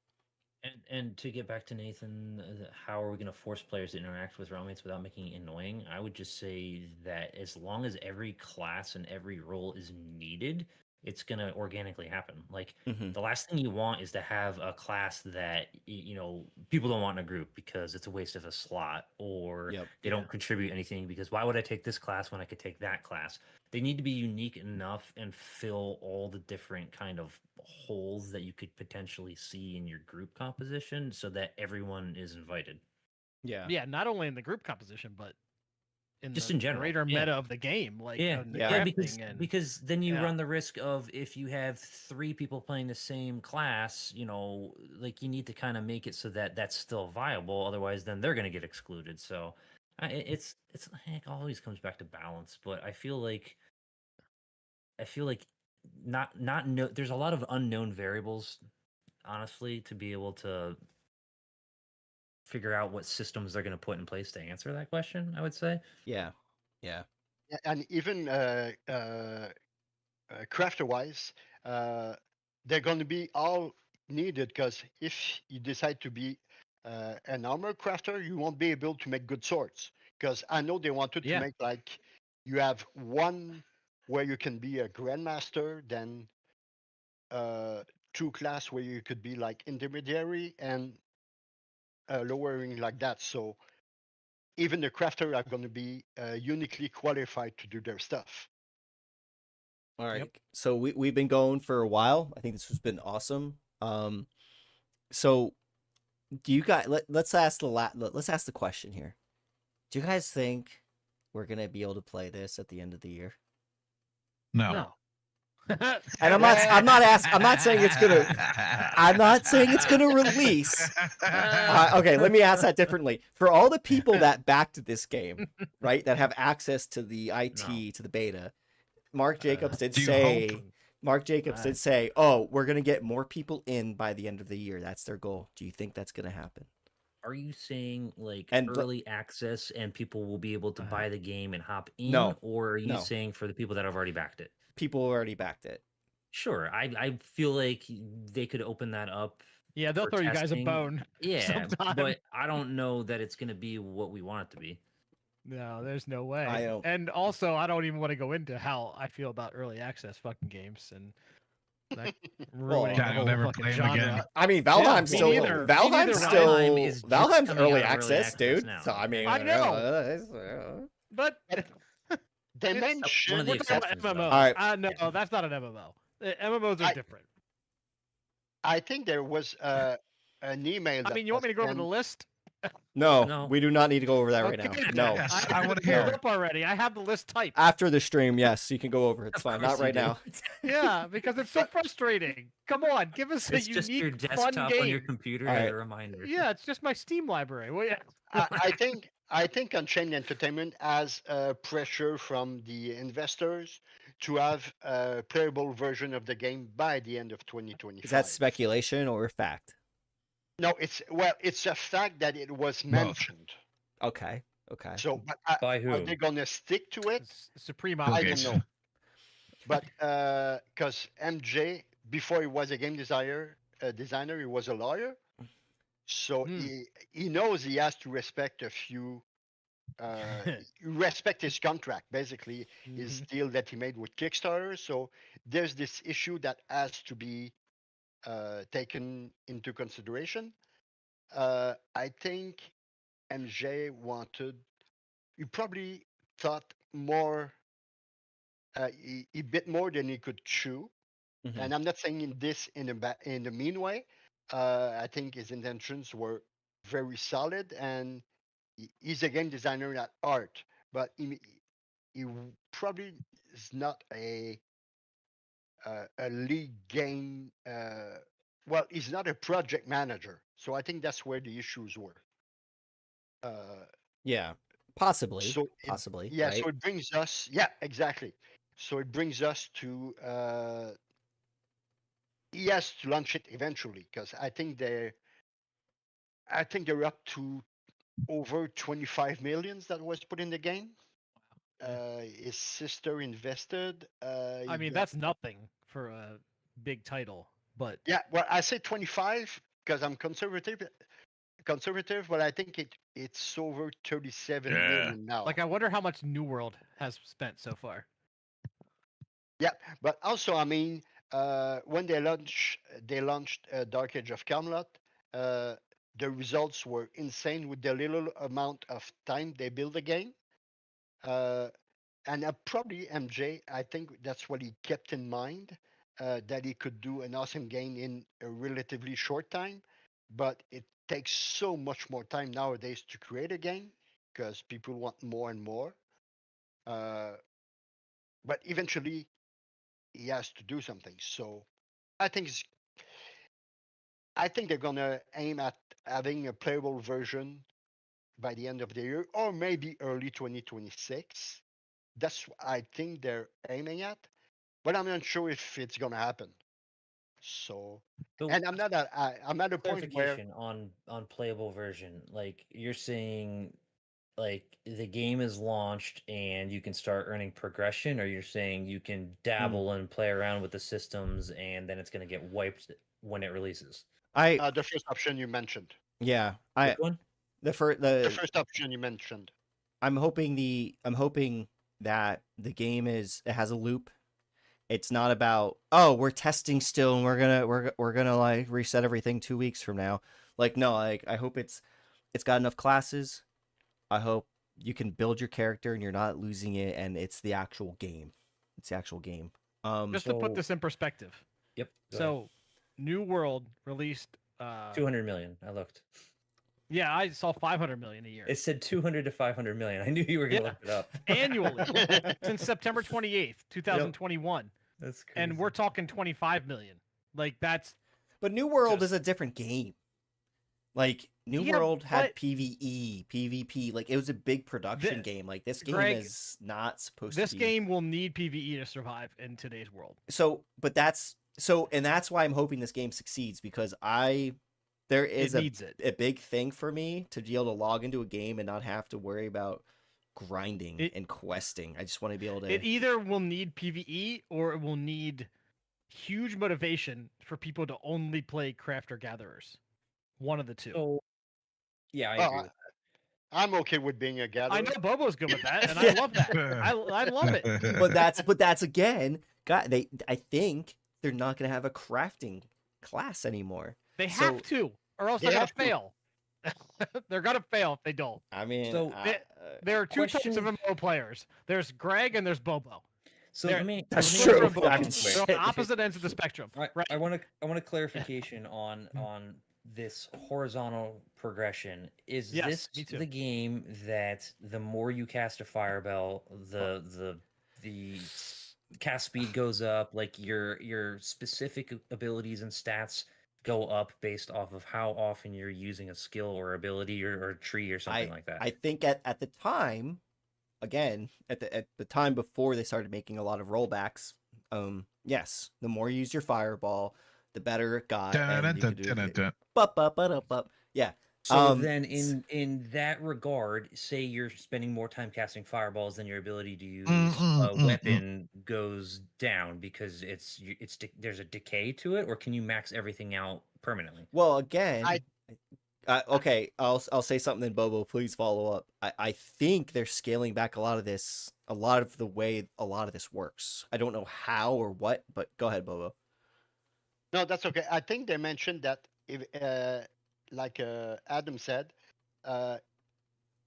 [SPEAKER 4] And to get back to Nathan, how are we going to force players to interact with realmmates without making it annoying? I would just say that as long as every class and every role is needed, it's going to organically happen. Like
[SPEAKER 2] Mhm.
[SPEAKER 4] the last thing you want is to have a class that people don't want in a group because it's a waste of a slot, or
[SPEAKER 2] Yep.
[SPEAKER 4] they don't contribute anything because why would I take this class when I could take that class? They need to be unique enough and fill all the different kind of holes that you could potentially see in your group composition so that everyone is invited.
[SPEAKER 2] Yeah.
[SPEAKER 1] Yeah, not only in the group composition, but
[SPEAKER 4] Just
[SPEAKER 1] the
[SPEAKER 4] in general,
[SPEAKER 1] greater
[SPEAKER 4] yeah.
[SPEAKER 1] meta of the game, like
[SPEAKER 4] Yeah,
[SPEAKER 1] the
[SPEAKER 2] Yeah.
[SPEAKER 1] crafting
[SPEAKER 4] because then you
[SPEAKER 1] yeah.
[SPEAKER 4] run the risk of, if you have 3 people playing the same class, like you need to kind of make it so that that's still viable. Otherwise, then they're going to get excluded. So it always comes back to balance. But I feel like there's a lot of unknown variables, honestly, to be able to figure out what systems they're going to put in place to answer that question, I would say.
[SPEAKER 2] Yeah. Yeah.
[SPEAKER 6] Yeah, and even crafter wise, they're going to be all needed, because if you decide to be an armor crafter, you won't be able to make good swords. Because I know they wanted to make, like, you have one where you can be a grandmaster, then 2 class where you could be like intermediary, and lowering like that. So even the crafter are going to be uniquely qualified to do their stuff.
[SPEAKER 2] All right. So we've been going for a while. I think this has been awesome. So do you guys let's ask the question here. Do you guys think we're gonna be able to play this at the end of the year?
[SPEAKER 5] No.
[SPEAKER 2] And I'm not saying it's gonna. I'm not saying it's gonna release. Okay, let me ask that differently. For all the people that backed this game, right, that have access to the IT, to the beta, Mark Jacobs did
[SPEAKER 5] Do you
[SPEAKER 2] say.
[SPEAKER 5] hope?
[SPEAKER 2] Mark Jacobs did say, "Oh, we're gonna get more people in by the end of the year. That's their goal." Do you think that's gonna happen?
[SPEAKER 4] Are you saying like
[SPEAKER 2] And
[SPEAKER 4] early access and people will be able to buy the game and hop in?
[SPEAKER 2] No,
[SPEAKER 4] Or are you
[SPEAKER 2] no.
[SPEAKER 4] saying for the people that have already backed it?
[SPEAKER 2] People already backed it.
[SPEAKER 4] Sure. I feel like they could open that up.
[SPEAKER 1] Yeah, they'll
[SPEAKER 4] for
[SPEAKER 1] throw you guys a
[SPEAKER 4] testing.
[SPEAKER 1] bone.
[SPEAKER 4] Yeah,
[SPEAKER 1] sometime.
[SPEAKER 4] but I don't know that it's going to be what we want it to be.
[SPEAKER 1] No, there's no way.
[SPEAKER 2] I don't.
[SPEAKER 1] And also, I don't even want to go into how I feel about early access fucking games and like ruining the
[SPEAKER 5] Daniel
[SPEAKER 1] whole
[SPEAKER 5] never
[SPEAKER 1] fucking
[SPEAKER 5] play 'em
[SPEAKER 1] genre.
[SPEAKER 5] again.
[SPEAKER 2] I mean, Valheim's
[SPEAKER 1] me
[SPEAKER 2] still
[SPEAKER 1] neither.
[SPEAKER 2] Valheim's
[SPEAKER 1] Me
[SPEAKER 2] still
[SPEAKER 4] Valheim is just
[SPEAKER 2] Valheim's
[SPEAKER 4] coming
[SPEAKER 2] early
[SPEAKER 4] out of early
[SPEAKER 2] access,
[SPEAKER 4] access
[SPEAKER 2] dude.
[SPEAKER 4] now.
[SPEAKER 2] So I mean,
[SPEAKER 1] I
[SPEAKER 2] know.
[SPEAKER 1] But
[SPEAKER 6] They
[SPEAKER 1] It's
[SPEAKER 6] mentioned
[SPEAKER 4] one of the
[SPEAKER 1] we're talking about
[SPEAKER 4] exceptions, though.
[SPEAKER 1] MMOs.
[SPEAKER 2] All right.
[SPEAKER 1] No, that's not an MMO. MMOs are different.
[SPEAKER 6] I think there was an email.
[SPEAKER 1] I mean, you want me to go over the list?
[SPEAKER 2] No,
[SPEAKER 4] No.
[SPEAKER 2] we do not need to go over that right now.
[SPEAKER 1] Okay,
[SPEAKER 2] No.
[SPEAKER 5] Yes,
[SPEAKER 1] I
[SPEAKER 5] I want to
[SPEAKER 1] pulled
[SPEAKER 5] hear.
[SPEAKER 1] up already. I have the list typed.
[SPEAKER 2] After the stream, yes, you can go over. It's
[SPEAKER 4] Of
[SPEAKER 2] fine.
[SPEAKER 4] course
[SPEAKER 2] Not
[SPEAKER 4] you
[SPEAKER 2] right
[SPEAKER 4] do.
[SPEAKER 2] now.
[SPEAKER 1] Yeah, because it's so frustrating. Come on, give us
[SPEAKER 4] It's
[SPEAKER 1] a
[SPEAKER 4] just your
[SPEAKER 1] unique, fun
[SPEAKER 4] desktop
[SPEAKER 1] game.
[SPEAKER 4] on your computer
[SPEAKER 2] All
[SPEAKER 4] as
[SPEAKER 2] right.
[SPEAKER 4] a reminder.
[SPEAKER 1] Yeah, it's just my Steam library. Well, yeah.
[SPEAKER 6] I think Unchained Entertainment has pressure from the investors to have a playable version of the game by the end of 2025.
[SPEAKER 2] Is that speculation or fact?
[SPEAKER 6] No, it's a fact that it was
[SPEAKER 5] Both.
[SPEAKER 6] mentioned.
[SPEAKER 2] Okay. Okay.
[SPEAKER 6] So, but
[SPEAKER 4] By
[SPEAKER 6] are
[SPEAKER 4] whom?
[SPEAKER 6] they gonna stick to it?
[SPEAKER 1] Supreme
[SPEAKER 5] Bill
[SPEAKER 6] I
[SPEAKER 1] Options.
[SPEAKER 6] don't
[SPEAKER 5] Gates.
[SPEAKER 6] know. But because MJ, before he was a game designer, he was a lawyer. So he knows he has to respect a few. Respect his contract, basically his deal that he made with Kickstarter. So there's this issue that has to be taken into consideration. I think MJ wanted. You probably thought more he bit more than he could chew.
[SPEAKER 2] Mhm.
[SPEAKER 6] And I'm not saying in the mean way. I think his intentions were very solid, and he's a game designer at art, but he probably is not a lead game. Well, he's not a project manager, so I think that's where the issues were. Uh,
[SPEAKER 2] Yeah, possibly,
[SPEAKER 6] so
[SPEAKER 2] possibly,
[SPEAKER 6] yeah, so
[SPEAKER 2] right?
[SPEAKER 6] it brings us, yeah, exactly. So it brings us to he has to launch it eventually because I think they're up to over 25 millions that was put in the game.
[SPEAKER 1] Yeah.
[SPEAKER 6] His sister invested.
[SPEAKER 1] I
[SPEAKER 6] He
[SPEAKER 1] mean,
[SPEAKER 6] got,
[SPEAKER 1] that's nothing for a big title, but
[SPEAKER 6] yeah, well, I say 25 because I'm conservative, but I think it's over 37
[SPEAKER 5] Yeah.
[SPEAKER 6] million now.
[SPEAKER 1] like I wonder how much New World has spent so far.
[SPEAKER 6] Yeah, but also, I mean, when they launched Dark Age of Camelot. Uh, the results were insane with the little amount of time they built the game. Uh, and probably MJ, I think that's what he kept in mind, that he could do an awesome game in a relatively short time. But it takes so much more time nowadays to create a game because people want more and more. Uh, but eventually, he has to do something. So I think I think they're gonna aim at having a playable version by the end of the year, or maybe early 2026. That's what I think they're aiming at, but I'm not sure if it's gonna happen. So,
[SPEAKER 4] So
[SPEAKER 6] and I'm at a point where
[SPEAKER 4] clarification on playable version. Like you're saying, like the game is launched and you can start earning progression, or you're saying you can dabble and play around with the systems and then it's going to get wiped when it releases.
[SPEAKER 2] I
[SPEAKER 6] the first option you mentioned,
[SPEAKER 2] yeah,
[SPEAKER 4] Which one?
[SPEAKER 2] the first
[SPEAKER 6] the first option you mentioned,
[SPEAKER 2] I'm hoping that the game it has a loop. It's not about, oh, we're testing still and we're gonna like reset everything 2 weeks from now. Like no, like I hope it's got enough classes. I hope you can build your character and you're not losing it, and it's the actual game. It's the actual game.
[SPEAKER 1] Just to put
[SPEAKER 4] So-
[SPEAKER 1] this in perspective.
[SPEAKER 4] Yep. go ahead.
[SPEAKER 1] So, New World released
[SPEAKER 4] 200 million. I looked.
[SPEAKER 1] yeah, I saw 500 million a year.
[SPEAKER 4] It said 200 to 500 million. I knew you were going to
[SPEAKER 1] Yeah.
[SPEAKER 4] look it up.
[SPEAKER 1] Annually since September 28th, 2021.
[SPEAKER 4] That's crazy.
[SPEAKER 1] And we're talking 25 million. Like that's
[SPEAKER 2] But New World
[SPEAKER 1] Just-
[SPEAKER 2] is a different game. Like New
[SPEAKER 1] Yeah,
[SPEAKER 2] World had
[SPEAKER 1] but-
[SPEAKER 2] PvE, PvP. Like it was a big production game. Like this game
[SPEAKER 1] Greg,
[SPEAKER 2] is not supposed
[SPEAKER 1] this
[SPEAKER 2] to be.
[SPEAKER 1] game will need PvE to survive in today's world.
[SPEAKER 2] And that's why I'm hoping this game succeeds, because there is
[SPEAKER 1] It needs it.
[SPEAKER 2] a big thing for me to be able to log into a game and not have to worry about grinding
[SPEAKER 1] It-
[SPEAKER 2] and questing. I just want to be able to.
[SPEAKER 1] It either will need PvE or it will need huge motivation for people to only play crafter gatherers. One of the two.
[SPEAKER 4] So, yeah, I
[SPEAKER 6] Oh,
[SPEAKER 4] agree.
[SPEAKER 6] I'm okay with being a gatherer.
[SPEAKER 1] I know Bobo's good with that, and I love that. I love it.
[SPEAKER 2] but that's again, God, I think they're not going to have a crafting class anymore.
[SPEAKER 1] They
[SPEAKER 2] So-
[SPEAKER 1] have to, or else
[SPEAKER 6] They
[SPEAKER 1] they're gonna
[SPEAKER 6] have to.
[SPEAKER 1] fail. They're gonna fail if they don't.
[SPEAKER 2] I mean,
[SPEAKER 4] So-
[SPEAKER 1] There are two types of
[SPEAKER 4] Question-
[SPEAKER 1] MMO players. There's Greg and there's Bobo.
[SPEAKER 4] So
[SPEAKER 1] There-
[SPEAKER 4] let me.
[SPEAKER 2] That's
[SPEAKER 4] let me
[SPEAKER 2] true.
[SPEAKER 4] ask you
[SPEAKER 1] They're
[SPEAKER 2] I'm
[SPEAKER 4] real quick.
[SPEAKER 1] on opposite ends of the spectrum. Right.
[SPEAKER 4] I want a clarification on this horizontal progression. Is
[SPEAKER 1] Yes,
[SPEAKER 4] this
[SPEAKER 1] me too.
[SPEAKER 4] the game that the more you cast a fireball, the cast speed goes up, like your specific abilities and stats go up based off of how often you're using a skill or ability or a tree or something like that?
[SPEAKER 2] I think at the time, again, at the time before they started making a lot of rollbacks, yes, the more you use your fireball, the better it got. And you could do it. Yeah.
[SPEAKER 4] So then in that regard, say you're spending more time casting fireballs than your ability to use a weapon goes down because there's a decay to it, or can you max everything out permanently?
[SPEAKER 2] Well, again,
[SPEAKER 6] I-
[SPEAKER 2] okay, I'll say something then, Bobo, please follow up. I think they're scaling back a lot of the way a lot of this works. I don't know how or what, but go ahead, Bobo.
[SPEAKER 6] No, that's okay. I think they mentioned that if, like Adam said,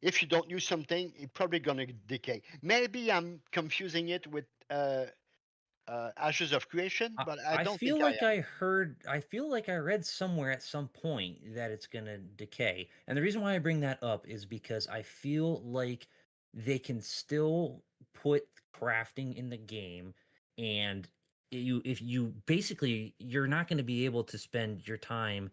[SPEAKER 6] if you don't use something, it's probably gonna decay. Maybe I'm confusing it with Ashes of Creation, but I
[SPEAKER 4] I
[SPEAKER 6] don't
[SPEAKER 4] feel
[SPEAKER 6] think I
[SPEAKER 4] like I feel like I read somewhere at some point that it's gonna decay. And the reason why I bring that up is because I feel like they can still put crafting in the game, and if you basically you're not going to be able to spend your time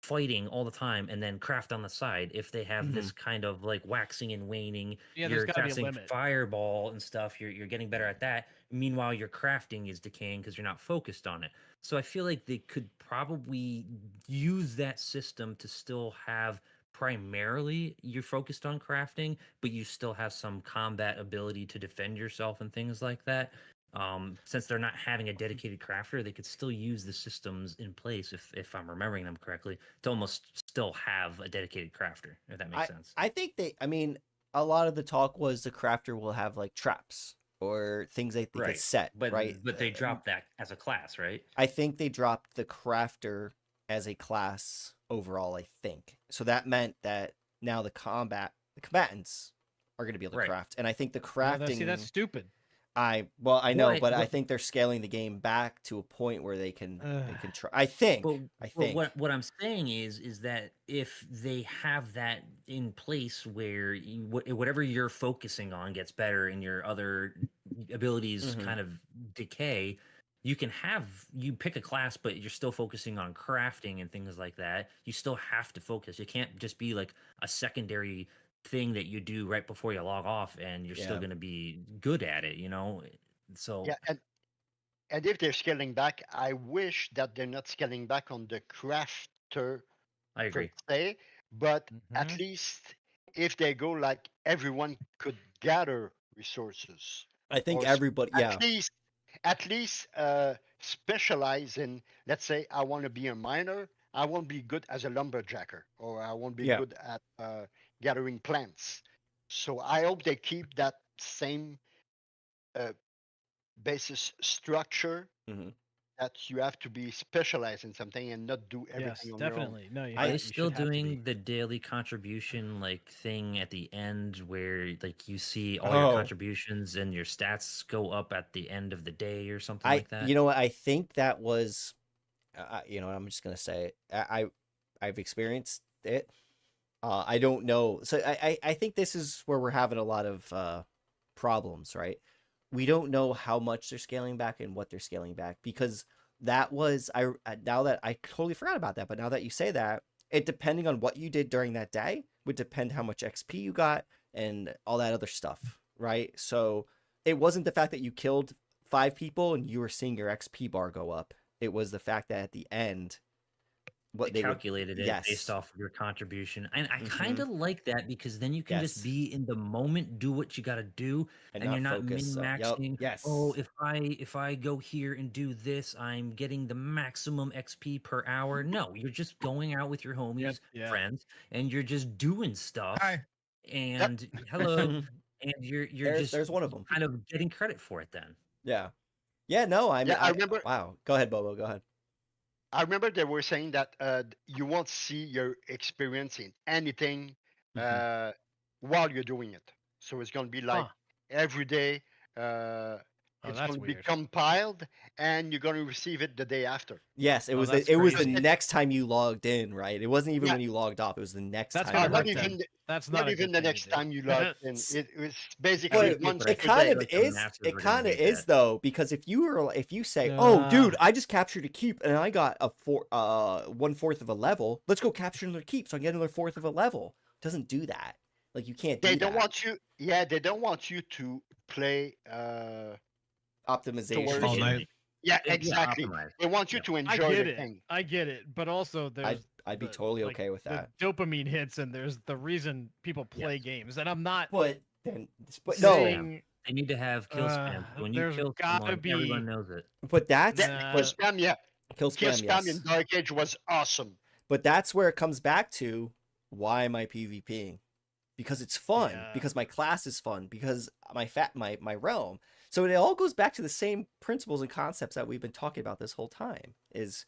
[SPEAKER 4] fighting all the time and then craft on the side if they have this kind of like waxing and waning.
[SPEAKER 1] Yeah, there's
[SPEAKER 4] You're
[SPEAKER 1] got to be a
[SPEAKER 4] casting
[SPEAKER 1] limit.
[SPEAKER 4] fireball and stuff, you're getting better at that. Meanwhile, your crafting is decaying because you're not focused on it. So I feel like they could probably use that system to still have primarily you're focused on crafting, but you still have some combat ability to defend yourself and things like that. Since they're not having a dedicated crafter, they could still use the systems in place, if I'm remembering them correctly, to almost still have a dedicated crafter, if that makes sense.
[SPEAKER 2] I think I mean, a lot of the talk was the crafter will have like traps or things that they could set, right?
[SPEAKER 4] But they dropped that as a class, right?
[SPEAKER 2] I think they dropped the crafter as a class overall, I think. So that meant that now the combatants are going to be able to craft. And I think the crafting...
[SPEAKER 1] See, that's stupid.
[SPEAKER 2] I know, but I think they're scaling the game back to a point where they can try. I think.
[SPEAKER 4] What I'm saying is that if they have that in place where whatever you're focusing on gets better and your other abilities kind of decay, you pick a class, but you're still focusing on crafting and things like that. You still have to focus. You can't just be like a secondary thing that you do right before you log off and you're still going to be good at it, so
[SPEAKER 6] yeah, and if they're scaling back, I wish that they're not scaling back on the crafter
[SPEAKER 4] I agree
[SPEAKER 6] per se, but at least if they go like everyone could gather resources.
[SPEAKER 2] I think everybody
[SPEAKER 6] at least specialize in, let's say I want to be a miner, I won't be good as a lumberjacker, or I won't be good at gathering plants. So I hope they keep that same basis structure, that you have to be specialized in something and not do everything on
[SPEAKER 1] definitely.
[SPEAKER 6] your own.
[SPEAKER 1] No,
[SPEAKER 4] are they still doing the daily contribution like thing at the end where like you see all your contributions and your stats go up at the end of the day or something like that?
[SPEAKER 2] You know what? I think that was, I'm just gonna say it. I've experienced it. I don't know. So I think this is where we're having a lot of problems, right? We don't know how much they're scaling back and what they're scaling back, because that was now that I totally forgot about that, but now that you say that, it depending on what you did during that day would depend how much XP you got and all that other stuff, right? So it wasn't the fact that you killed 5 people and you were seeing your XP bar go up. It was the fact that at the end,
[SPEAKER 4] they calculated it based off of your contribution, and I kind of like that, because then you can just be in the moment, do what you got to do, and you're not min-maxing. Oh, if I go here and do this, I'm getting the maximum XP per hour. No, you're just going out with your homies, friends, and you're just doing stuff. And hello, and you're
[SPEAKER 2] there's one of them
[SPEAKER 4] kind of getting credit for it then.
[SPEAKER 2] No, I
[SPEAKER 6] remember.
[SPEAKER 2] Wow, go ahead, Bobo. Go ahead.
[SPEAKER 6] I remember they were saying that you won't see your experience in anything while you're doing it. So it's going to be like every day. It's going to be compiled, and you're going to receive it the day after.
[SPEAKER 2] Yes, it was. It was the next time you logged in, right? It wasn't even when you logged off. It was the next time.
[SPEAKER 6] Not even the next time you logged in. It was basically
[SPEAKER 2] it kind of is. It kind of is though, because if you say, "Oh, dude, I just captured a keep and I got a 1/4 of a level. Let's go capture another keep so I can get another 1/4 of a level." It doesn't do that. Like you can't.
[SPEAKER 6] They don't want you. Yeah, they don't want you to play
[SPEAKER 2] optimization
[SPEAKER 5] all night.
[SPEAKER 6] Yeah, exactly. They want you to enjoy the thing.
[SPEAKER 1] I get it, but also there's
[SPEAKER 2] I'd be totally okay with that.
[SPEAKER 1] The dopamine hits, and there's the reason people play games, and I'm not.
[SPEAKER 2] But
[SPEAKER 1] saying,
[SPEAKER 4] they need to have kill spam. When you kill someone, everyone knows it.
[SPEAKER 2] But that's
[SPEAKER 6] kill spam. Kill spam in Dark Age was awesome.
[SPEAKER 2] But that's where it comes back to, why am I PvPing? Because it's fun. Because my class is fun. Because my realm. So it all goes back to the same principles and concepts that we've been talking about this whole time. Is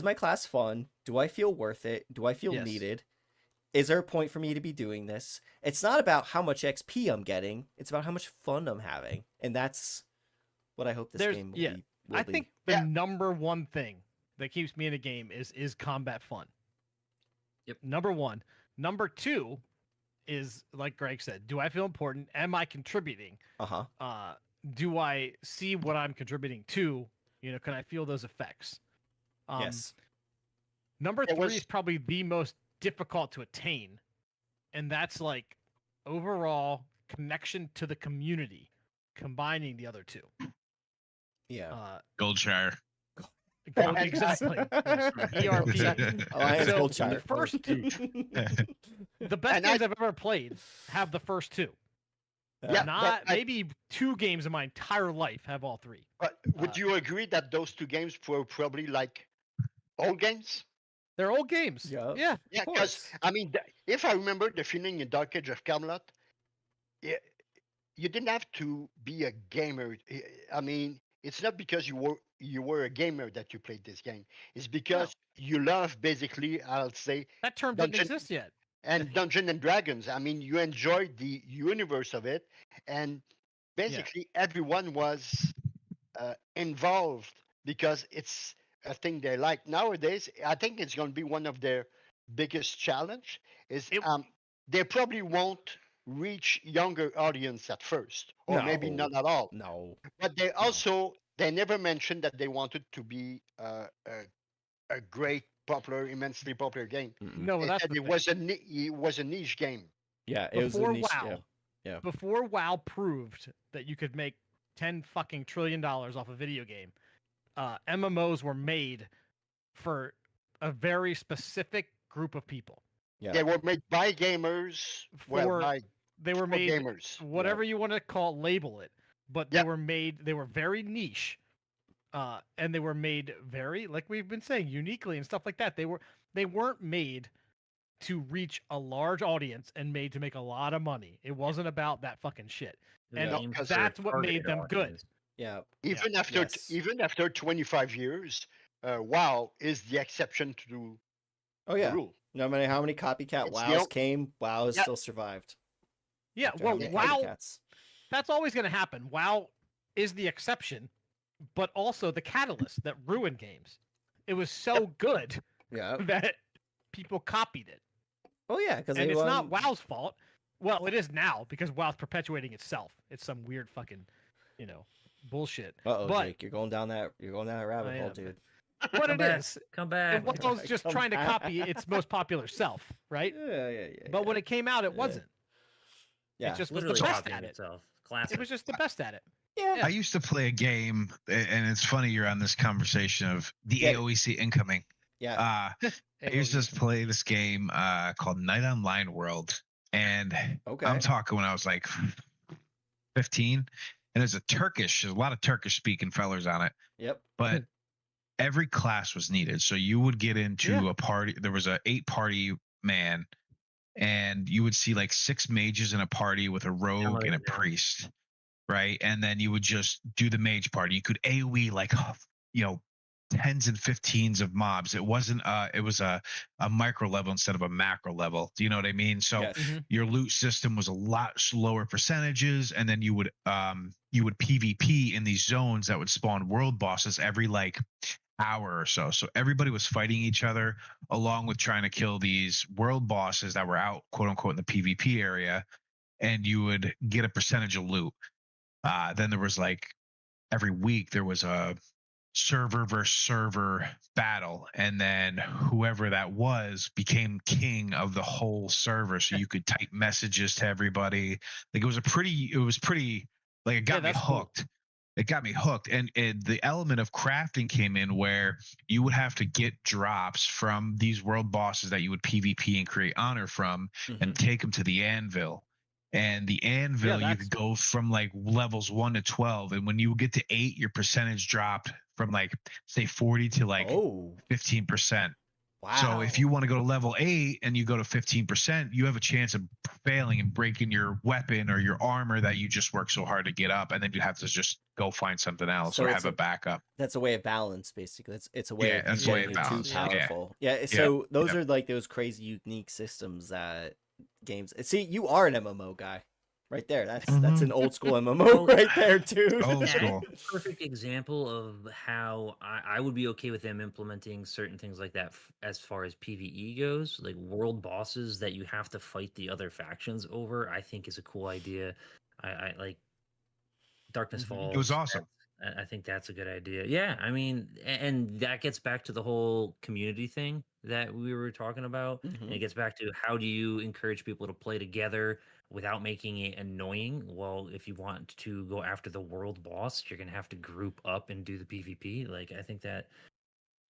[SPEAKER 2] my class fun? Do I feel worth it? Do I feel needed? Is there a point for me to be doing this? It's not about how much XP I'm getting. It's about how much fun I'm having. And that's what I hope this
[SPEAKER 1] There's-
[SPEAKER 2] game will
[SPEAKER 1] yeah,
[SPEAKER 2] be.
[SPEAKER 1] I think the
[SPEAKER 6] Yeah.
[SPEAKER 1] number one thing that keeps me in a game is combat fun.
[SPEAKER 4] Yep.
[SPEAKER 1] Number one. Number two is, like Greg said, do I feel important? Am I contributing? Do I see what I'm contributing to? Can I feel those effects?
[SPEAKER 2] Yes.
[SPEAKER 1] Number
[SPEAKER 6] There
[SPEAKER 1] three
[SPEAKER 6] was-
[SPEAKER 1] is probably the most difficult to attain, and that's like overall connection to the community, combining the other two.
[SPEAKER 2] Yeah.
[SPEAKER 5] Goldshire.
[SPEAKER 1] Exactly. ERP.
[SPEAKER 2] Alliance
[SPEAKER 1] So
[SPEAKER 2] Goldshire.
[SPEAKER 1] the first two, the best
[SPEAKER 6] And
[SPEAKER 1] games I've ever played have the first two.
[SPEAKER 6] Yeah,
[SPEAKER 1] Not
[SPEAKER 6] but I-
[SPEAKER 1] maybe two games in my entire life have all three.
[SPEAKER 6] But would you agree that those two games were probably like old games?
[SPEAKER 1] They're old games.
[SPEAKER 2] Yeah.
[SPEAKER 1] Yeah.
[SPEAKER 6] Yeah,
[SPEAKER 2] Of
[SPEAKER 6] because
[SPEAKER 2] course.
[SPEAKER 6] I mean, if I remember the feeling in Dark Age of Camelot, you didn't have to be a gamer. I mean, it's not because you were a gamer that you played this game. It's because you love basically, I'll say,
[SPEAKER 1] That term didn't
[SPEAKER 6] Dungeon-
[SPEAKER 1] exist yet.
[SPEAKER 6] and Dungeons and Dragons. I mean, you enjoyed the universe of it, and basically everyone was involved because it's a thing they like. Nowadays, I think it's going to be one of their biggest challenge. Is they probably won't reach younger audience at first, or maybe
[SPEAKER 2] No.
[SPEAKER 6] not at all.
[SPEAKER 2] No.
[SPEAKER 6] But they never mentioned that they wanted to be a great, popular, immensely popular game.
[SPEAKER 2] Mm-mm.
[SPEAKER 1] No,
[SPEAKER 6] They
[SPEAKER 1] that's
[SPEAKER 6] said
[SPEAKER 1] the
[SPEAKER 6] it
[SPEAKER 1] thing.
[SPEAKER 6] was a niche game.
[SPEAKER 2] Yeah, it was a
[SPEAKER 1] Before
[SPEAKER 2] niche.
[SPEAKER 1] WoW.
[SPEAKER 2] Yeah.
[SPEAKER 1] Before WoW proved that you could make $10 fucking trillion off a video game, MMOs were made for a very specific group of people.
[SPEAKER 2] Yeah.
[SPEAKER 6] They were made by gamers.
[SPEAKER 1] For-
[SPEAKER 6] by
[SPEAKER 1] They were
[SPEAKER 6] for
[SPEAKER 1] made
[SPEAKER 6] gamers.
[SPEAKER 1] whatever you want to label it, but they
[SPEAKER 6] Yeah.
[SPEAKER 1] were made. They were very niche, and they were made very, like we've been saying, uniquely and stuff like that. They weren't made to reach a large audience and made to make a lot of money. It wasn't about that fucking shit. And
[SPEAKER 4] They're aimed for a
[SPEAKER 1] that's what made
[SPEAKER 4] targeted
[SPEAKER 1] them good.
[SPEAKER 4] audience.
[SPEAKER 2] Yeah.
[SPEAKER 6] Even after 25 years, WoW is the exception to
[SPEAKER 2] Oh
[SPEAKER 6] the
[SPEAKER 2] yeah.
[SPEAKER 6] rule.
[SPEAKER 2] No matter how many copycat
[SPEAKER 6] It's the
[SPEAKER 2] WoWs
[SPEAKER 6] o-
[SPEAKER 2] came, WoW has
[SPEAKER 6] Yeah.
[SPEAKER 2] still survived.
[SPEAKER 1] Yeah,
[SPEAKER 2] After how
[SPEAKER 1] well,
[SPEAKER 2] many
[SPEAKER 1] WoW,
[SPEAKER 2] copycats.
[SPEAKER 1] that's always going to happen. WoW is the exception, but also the catalyst that ruined games. It was so good
[SPEAKER 2] Yeah.
[SPEAKER 1] that people copied it.
[SPEAKER 2] Oh yeah, because
[SPEAKER 1] And it's not WoW's fault. Well, it is now because WoW's perpetuating itself. It's some weird fucking, bullshit.
[SPEAKER 2] Uh-oh,
[SPEAKER 1] but-
[SPEAKER 2] Jake, you're going down that rabbit
[SPEAKER 1] I
[SPEAKER 2] hole,
[SPEAKER 1] am,
[SPEAKER 2] dude.
[SPEAKER 1] But
[SPEAKER 4] Come
[SPEAKER 1] it
[SPEAKER 4] back.
[SPEAKER 1] is.
[SPEAKER 4] Come back.
[SPEAKER 1] WoW's just
[SPEAKER 2] Come
[SPEAKER 1] trying to
[SPEAKER 2] back.
[SPEAKER 1] copy its most popular self, right?
[SPEAKER 2] Yeah.
[SPEAKER 1] But when it came out, it
[SPEAKER 2] Yeah.
[SPEAKER 1] wasn't.
[SPEAKER 2] Yeah.
[SPEAKER 1] It just was the
[SPEAKER 4] Literally
[SPEAKER 1] best
[SPEAKER 4] copying
[SPEAKER 1] at it.
[SPEAKER 4] itself. Classic.
[SPEAKER 1] It was just the best at it.
[SPEAKER 2] yeah.
[SPEAKER 1] Yeah.
[SPEAKER 5] I used to play a game, and it's funny you're on this conversation of the
[SPEAKER 2] Yeah.
[SPEAKER 5] AOEC incoming.
[SPEAKER 2] Yeah.
[SPEAKER 5] I used to play this game called Night Online World, and
[SPEAKER 2] Okay.
[SPEAKER 5] I'm talking when I was like 15, and there's a lot of Turkish speaking fellers on it,
[SPEAKER 2] Yep.
[SPEAKER 5] but every class was needed. So you would get into
[SPEAKER 1] Yeah.
[SPEAKER 5] a party. There was a 8-party man, and you would see like 6 mages in a party with a rogue and a
[SPEAKER 4] yeah.
[SPEAKER 5] priest, right? And then you would just do the mage party. You could AoE like, tens and 15s of mobs. It wasn't it was a micro level instead of a macro level. Do you know what I mean? So
[SPEAKER 2] Yes.
[SPEAKER 1] Mhm.
[SPEAKER 5] your loot system was a lot slower percentages, and then you would PvP in these zones that would spawn world bosses every like hour or so. So everybody was fighting each other along with trying to kill these world bosses that were out, quote unquote, in the PvP area, and you would get a percentage of loot. Then there was like every week there was a server versus server battle, and then whoever that was became king of the whole server, so you could type messages to everybody. Like it was pretty like it got me
[SPEAKER 1] that's cool.
[SPEAKER 5] hooked. It got me hooked, and the element of crafting came in where you would have to get drops from these world bosses that you would PvP and create honor from, and take them to the anvil. And the anvil, you
[SPEAKER 1] that's-
[SPEAKER 5] could go from like levels 1 to 12, and when you get to 8, your percentage dropped from like say 40 to like
[SPEAKER 2] Oh.
[SPEAKER 5] 15%.
[SPEAKER 2] Wow.
[SPEAKER 5] So if you want to go to level 8 and you go to 15%, you have a chance of failing and breaking your weapon or your armor that you just worked so hard to get up, and then you have to just go find something else
[SPEAKER 2] So
[SPEAKER 5] or
[SPEAKER 2] it's
[SPEAKER 5] have a backup.
[SPEAKER 2] That's a way of balance, basically. It's a way
[SPEAKER 5] Yeah,
[SPEAKER 2] of
[SPEAKER 5] that's
[SPEAKER 2] you
[SPEAKER 5] a way
[SPEAKER 2] getting
[SPEAKER 5] of
[SPEAKER 2] too
[SPEAKER 5] balance. Yeah.
[SPEAKER 2] powerful. Yeah. So those
[SPEAKER 5] Yeah.
[SPEAKER 2] are like those crazy unique systems that games. See, you are an MMO guy, right there. That's
[SPEAKER 5] Mhm.
[SPEAKER 2] an old school MMO
[SPEAKER 4] Well,
[SPEAKER 2] right there, dude.
[SPEAKER 5] Old
[SPEAKER 4] That's
[SPEAKER 5] school.
[SPEAKER 4] a perfect example of how I would be okay with them implementing certain things like that as far as PvE goes. Like world bosses that you have to fight the other factions over, I think is a cool idea. I like Darkness
[SPEAKER 3] Mhm.
[SPEAKER 4] Falls.
[SPEAKER 5] It was awesome.
[SPEAKER 4] I think that's a good idea. Yeah, I mean, and that gets back to the whole community thing that we were talking about. And it
[SPEAKER 2] Mhm.
[SPEAKER 4] gets back to how do you encourage people to play together without making it annoying? Well, if you want to go after the world boss, you're going to have to group up and do the PvP. Like, I think that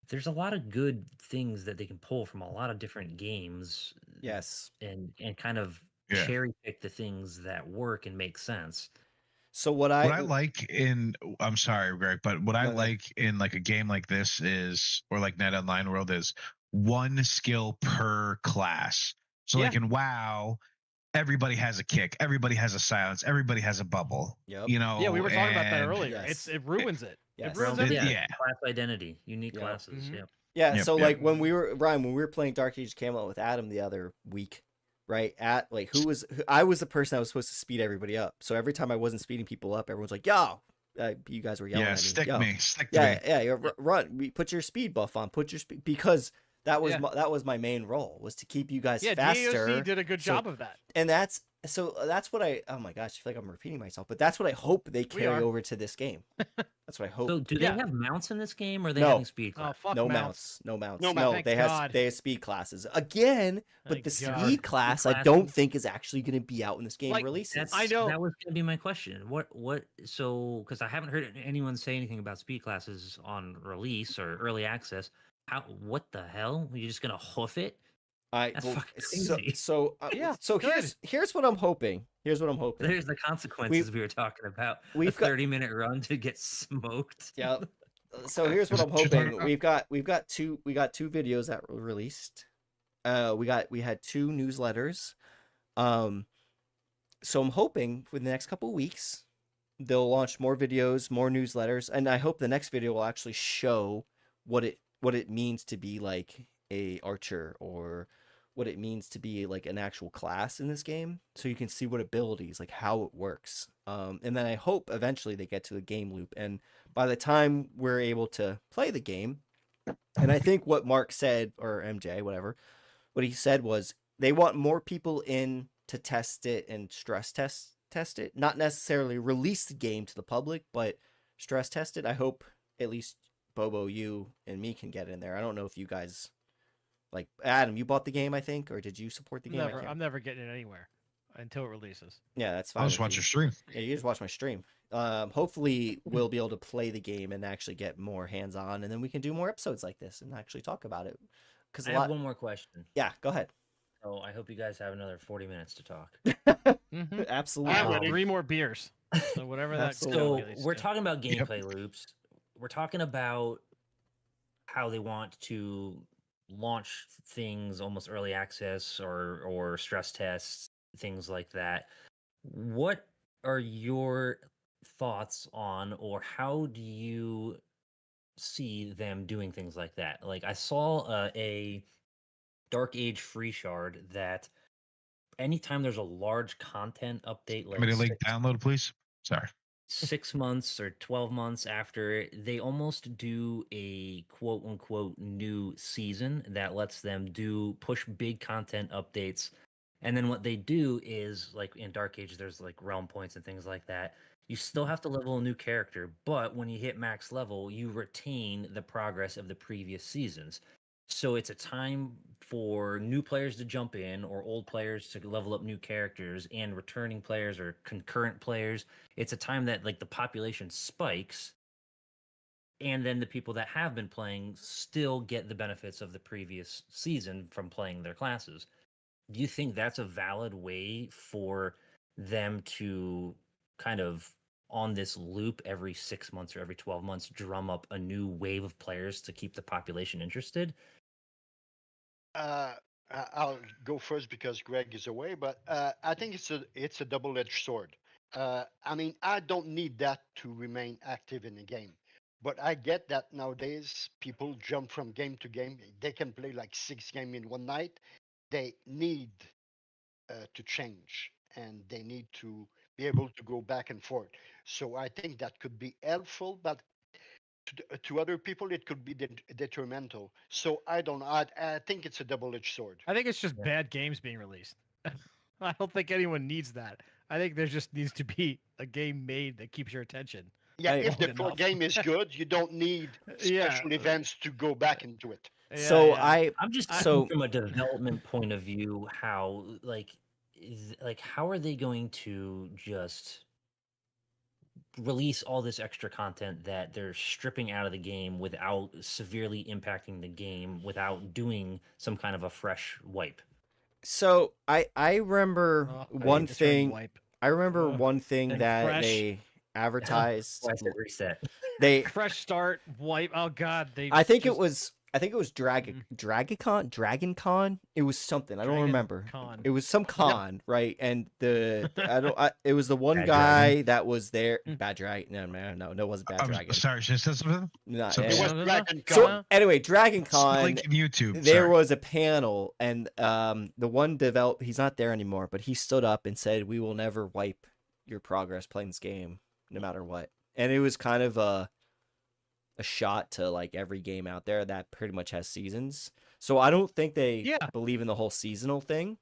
[SPEAKER 4] there's a lot of good things that they can pull from a lot of different games
[SPEAKER 2] Yes.
[SPEAKER 4] and kind of
[SPEAKER 5] Yeah.
[SPEAKER 4] cherry pick the things that work and make sense.
[SPEAKER 2] So
[SPEAKER 5] What I like in, I'm sorry, Greg, but what I
[SPEAKER 2] No, no.
[SPEAKER 5] like in like a game like this is, or like Net Online World, is one skill per class. So like in WoW, everybody has a kick, everybody has a silence, everybody has a bubble.
[SPEAKER 2] Yep.
[SPEAKER 5] You know,
[SPEAKER 1] Yeah, we were talking about that
[SPEAKER 5] and
[SPEAKER 1] earlier.
[SPEAKER 2] Yes.
[SPEAKER 1] It ruins it.
[SPEAKER 2] Yes.
[SPEAKER 1] It ruins
[SPEAKER 4] Realm,
[SPEAKER 1] everything.
[SPEAKER 5] yeah.
[SPEAKER 4] class identity, unique
[SPEAKER 2] Yep.
[SPEAKER 4] classes.
[SPEAKER 1] Mhm.
[SPEAKER 4] Yep.
[SPEAKER 2] Yeah,
[SPEAKER 5] Yep,
[SPEAKER 2] so
[SPEAKER 5] yep.
[SPEAKER 2] like when we were Ryan, when we were playing Dark Age Camelot with Adam the other week, right? At like I was the person that was supposed to speed everybody up. So every time I wasn't speeding people up, everyone's like, "Yo," you guys were yelling
[SPEAKER 5] Yeah,
[SPEAKER 2] at me.
[SPEAKER 5] stick
[SPEAKER 2] Yo.
[SPEAKER 5] me, stick to
[SPEAKER 2] Yeah,
[SPEAKER 5] me.
[SPEAKER 2] yeah, run. Put your speed buff on. Put your speed because that was
[SPEAKER 1] Yeah.
[SPEAKER 2] that was my main role was to keep you guys
[SPEAKER 1] Yeah,
[SPEAKER 2] faster.
[SPEAKER 1] DAOC did a good
[SPEAKER 2] so-
[SPEAKER 1] job of that.
[SPEAKER 2] And that's what I oh my gosh, I feel like I'm repeating myself, but that's what I hope they carry
[SPEAKER 1] are.
[SPEAKER 2] over to this game. That's what I hope.
[SPEAKER 4] So, do they
[SPEAKER 1] Yeah.
[SPEAKER 4] have mounts in this game, or are they
[SPEAKER 2] No.
[SPEAKER 4] having speed
[SPEAKER 1] Oh,
[SPEAKER 4] class?
[SPEAKER 1] fuck
[SPEAKER 2] no
[SPEAKER 1] mounts.
[SPEAKER 2] mounts. No mounts.
[SPEAKER 6] No
[SPEAKER 2] No,
[SPEAKER 6] mounts.
[SPEAKER 1] Thank
[SPEAKER 2] they
[SPEAKER 1] God.
[SPEAKER 2] have speed classes again, but
[SPEAKER 1] Thank
[SPEAKER 2] the
[SPEAKER 1] God.
[SPEAKER 2] speed class I
[SPEAKER 4] classes.
[SPEAKER 2] don't think is actually going to be out when this game
[SPEAKER 1] Like,
[SPEAKER 2] releases.
[SPEAKER 1] I know.
[SPEAKER 4] That was going to be my question. What? So, because I haven't heard anyone say anything about speed classes on release or early access. What the hell? You're just going to hoof it? That's fucking crazy.
[SPEAKER 1] Yeah,
[SPEAKER 2] So
[SPEAKER 1] good.
[SPEAKER 2] here's what I'm hoping. Here's what I'm hoping.
[SPEAKER 4] There's the consequences we were talking about.
[SPEAKER 2] we've
[SPEAKER 4] A
[SPEAKER 2] got-
[SPEAKER 4] 30-minute run to get smoked.
[SPEAKER 2] Yeah. So here's what I'm
[SPEAKER 5] What you talking
[SPEAKER 2] hoping.
[SPEAKER 5] about?
[SPEAKER 2] We got two videos that were released. We had two newsletters. So I'm hoping for the next couple of weeks they'll launch more videos, more newsletters, and I hope the next video will actually show what it means to be like a archer or what it means to be like an actual class in this game, so you can see what abilities, like how it works. And then I hope eventually they get to the game loop, and by the time we're able to play the game, and I think what Mark said, or MJ, whatever, what he said was they want more people in to test it and stress test it, not necessarily release the game to the public, but stress test it. I hope at least Bobo, you and me can get in there. I don't know if you guys like Adam, you bought the game, I think, or did you support the game?
[SPEAKER 1] I'm never getting it anywhere until it releases.
[SPEAKER 2] Yeah, that's fine.
[SPEAKER 5] I'll just
[SPEAKER 2] with
[SPEAKER 5] watch
[SPEAKER 2] you.
[SPEAKER 5] your stream.
[SPEAKER 2] Yeah, you just watch my stream. Hopefully we'll be able to play the game and actually get more hands on, and then we can do more episodes like this and actually talk about it. Because
[SPEAKER 4] I have one more question.
[SPEAKER 2] Yeah, go ahead.
[SPEAKER 4] So I hope you guys have another 40 minutes to talk.
[SPEAKER 1] Mm-hmm.
[SPEAKER 2] Absolutely.
[SPEAKER 1] I have
[SPEAKER 6] ready.
[SPEAKER 1] 3 more beers. So whatever that.
[SPEAKER 2] Absolutely.
[SPEAKER 4] So
[SPEAKER 1] calculates
[SPEAKER 4] we're
[SPEAKER 1] to.
[SPEAKER 4] talking about
[SPEAKER 5] Yep.
[SPEAKER 4] gameplay loops. We're talking about how they want to launch things almost early access or stress tests, things like that. What are your thoughts on, or how do you see them doing things like that? Like I saw a Dark Age free shard that anytime there's a large content update, like
[SPEAKER 5] Give me the link download, please. Sorry.
[SPEAKER 4] 6 months or 12 months after, they almost do a quote unquote new season that lets them push big content updates. And then what they do is, like in Dark Age, there's like realm points and things like that. You still have to level a new character, but when you hit max level, you retain the progress of the previous seasons. So it's a time for new players to jump in, or old players to level up new characters, and returning players or concurrent players. It's a time that like the population spikes, and then the people that have been playing still get the benefits of the previous season from playing their classes. Do you think that's a valid way for them to kind of, on this loop, every 6 months or every 12 months, drum up a new wave of players to keep the population interested?
[SPEAKER 6] I'll go first because Greg is away, but I think it's a double-edged sword. I mean, I don't need that to remain active in the game, but I get that nowadays people jump from game to game. They can play like 6 games in one night. They need to change, and they need to be able to go back and forth. So I think that could be helpful, but to other people it could be detrimental. So I don't know. I think it's a double-edged sword.
[SPEAKER 1] I think it's just bad games being released. I don't think anyone needs that. I think there just needs to be a game made that keeps your attention.
[SPEAKER 6] Yeah,
[SPEAKER 2] I-
[SPEAKER 6] if the
[SPEAKER 1] Long
[SPEAKER 6] core
[SPEAKER 1] enough.
[SPEAKER 6] game is good, you don't need
[SPEAKER 1] Yeah.
[SPEAKER 6] special events to go back into it.
[SPEAKER 2] So
[SPEAKER 1] yeah.
[SPEAKER 4] I'm just thinking
[SPEAKER 2] so
[SPEAKER 4] from a development point of view, how how are they going to just release all this extra content that they're stripping out of the game without severely impacting the game, without doing some kind of a fresh wipe?
[SPEAKER 2] so I remember
[SPEAKER 1] Oh, I
[SPEAKER 2] one
[SPEAKER 1] hate this term
[SPEAKER 2] thing.
[SPEAKER 1] wipe.
[SPEAKER 2] I remember
[SPEAKER 1] Ugh.
[SPEAKER 2] one thing
[SPEAKER 1] And
[SPEAKER 2] that
[SPEAKER 1] fresh.
[SPEAKER 2] they advertised.
[SPEAKER 4] I said reset.
[SPEAKER 2] They
[SPEAKER 1] Fresh start, wipe. Oh God, they.
[SPEAKER 2] I think
[SPEAKER 1] just,
[SPEAKER 2] it was DragonCon. It was something. I don't
[SPEAKER 1] Dragon
[SPEAKER 2] remember.
[SPEAKER 1] Con.
[SPEAKER 2] It was some con, right? And it was the one
[SPEAKER 4] Bad
[SPEAKER 2] guy
[SPEAKER 4] Dragon.
[SPEAKER 2] that was there. Bad Dragon. No, man, no, it wasn't Bad
[SPEAKER 5] I'm
[SPEAKER 2] Dragon.
[SPEAKER 5] sorry, should I say something?
[SPEAKER 2] Not,
[SPEAKER 5] So
[SPEAKER 6] It was
[SPEAKER 1] Yeah.
[SPEAKER 6] Dragon
[SPEAKER 2] so
[SPEAKER 6] Con.
[SPEAKER 2] anyway, DragonCon.
[SPEAKER 5] Link in YouTube.
[SPEAKER 2] There
[SPEAKER 5] sorry.
[SPEAKER 2] was a panel, and the one developer, he's not there anymore, but he stood up and said, "We will never wipe your progress playing this game, no matter what." And it was kind of a shot to like every game out there that pretty much has seasons. So I don't think they
[SPEAKER 1] Yeah.
[SPEAKER 2] believe in the whole seasonal thing.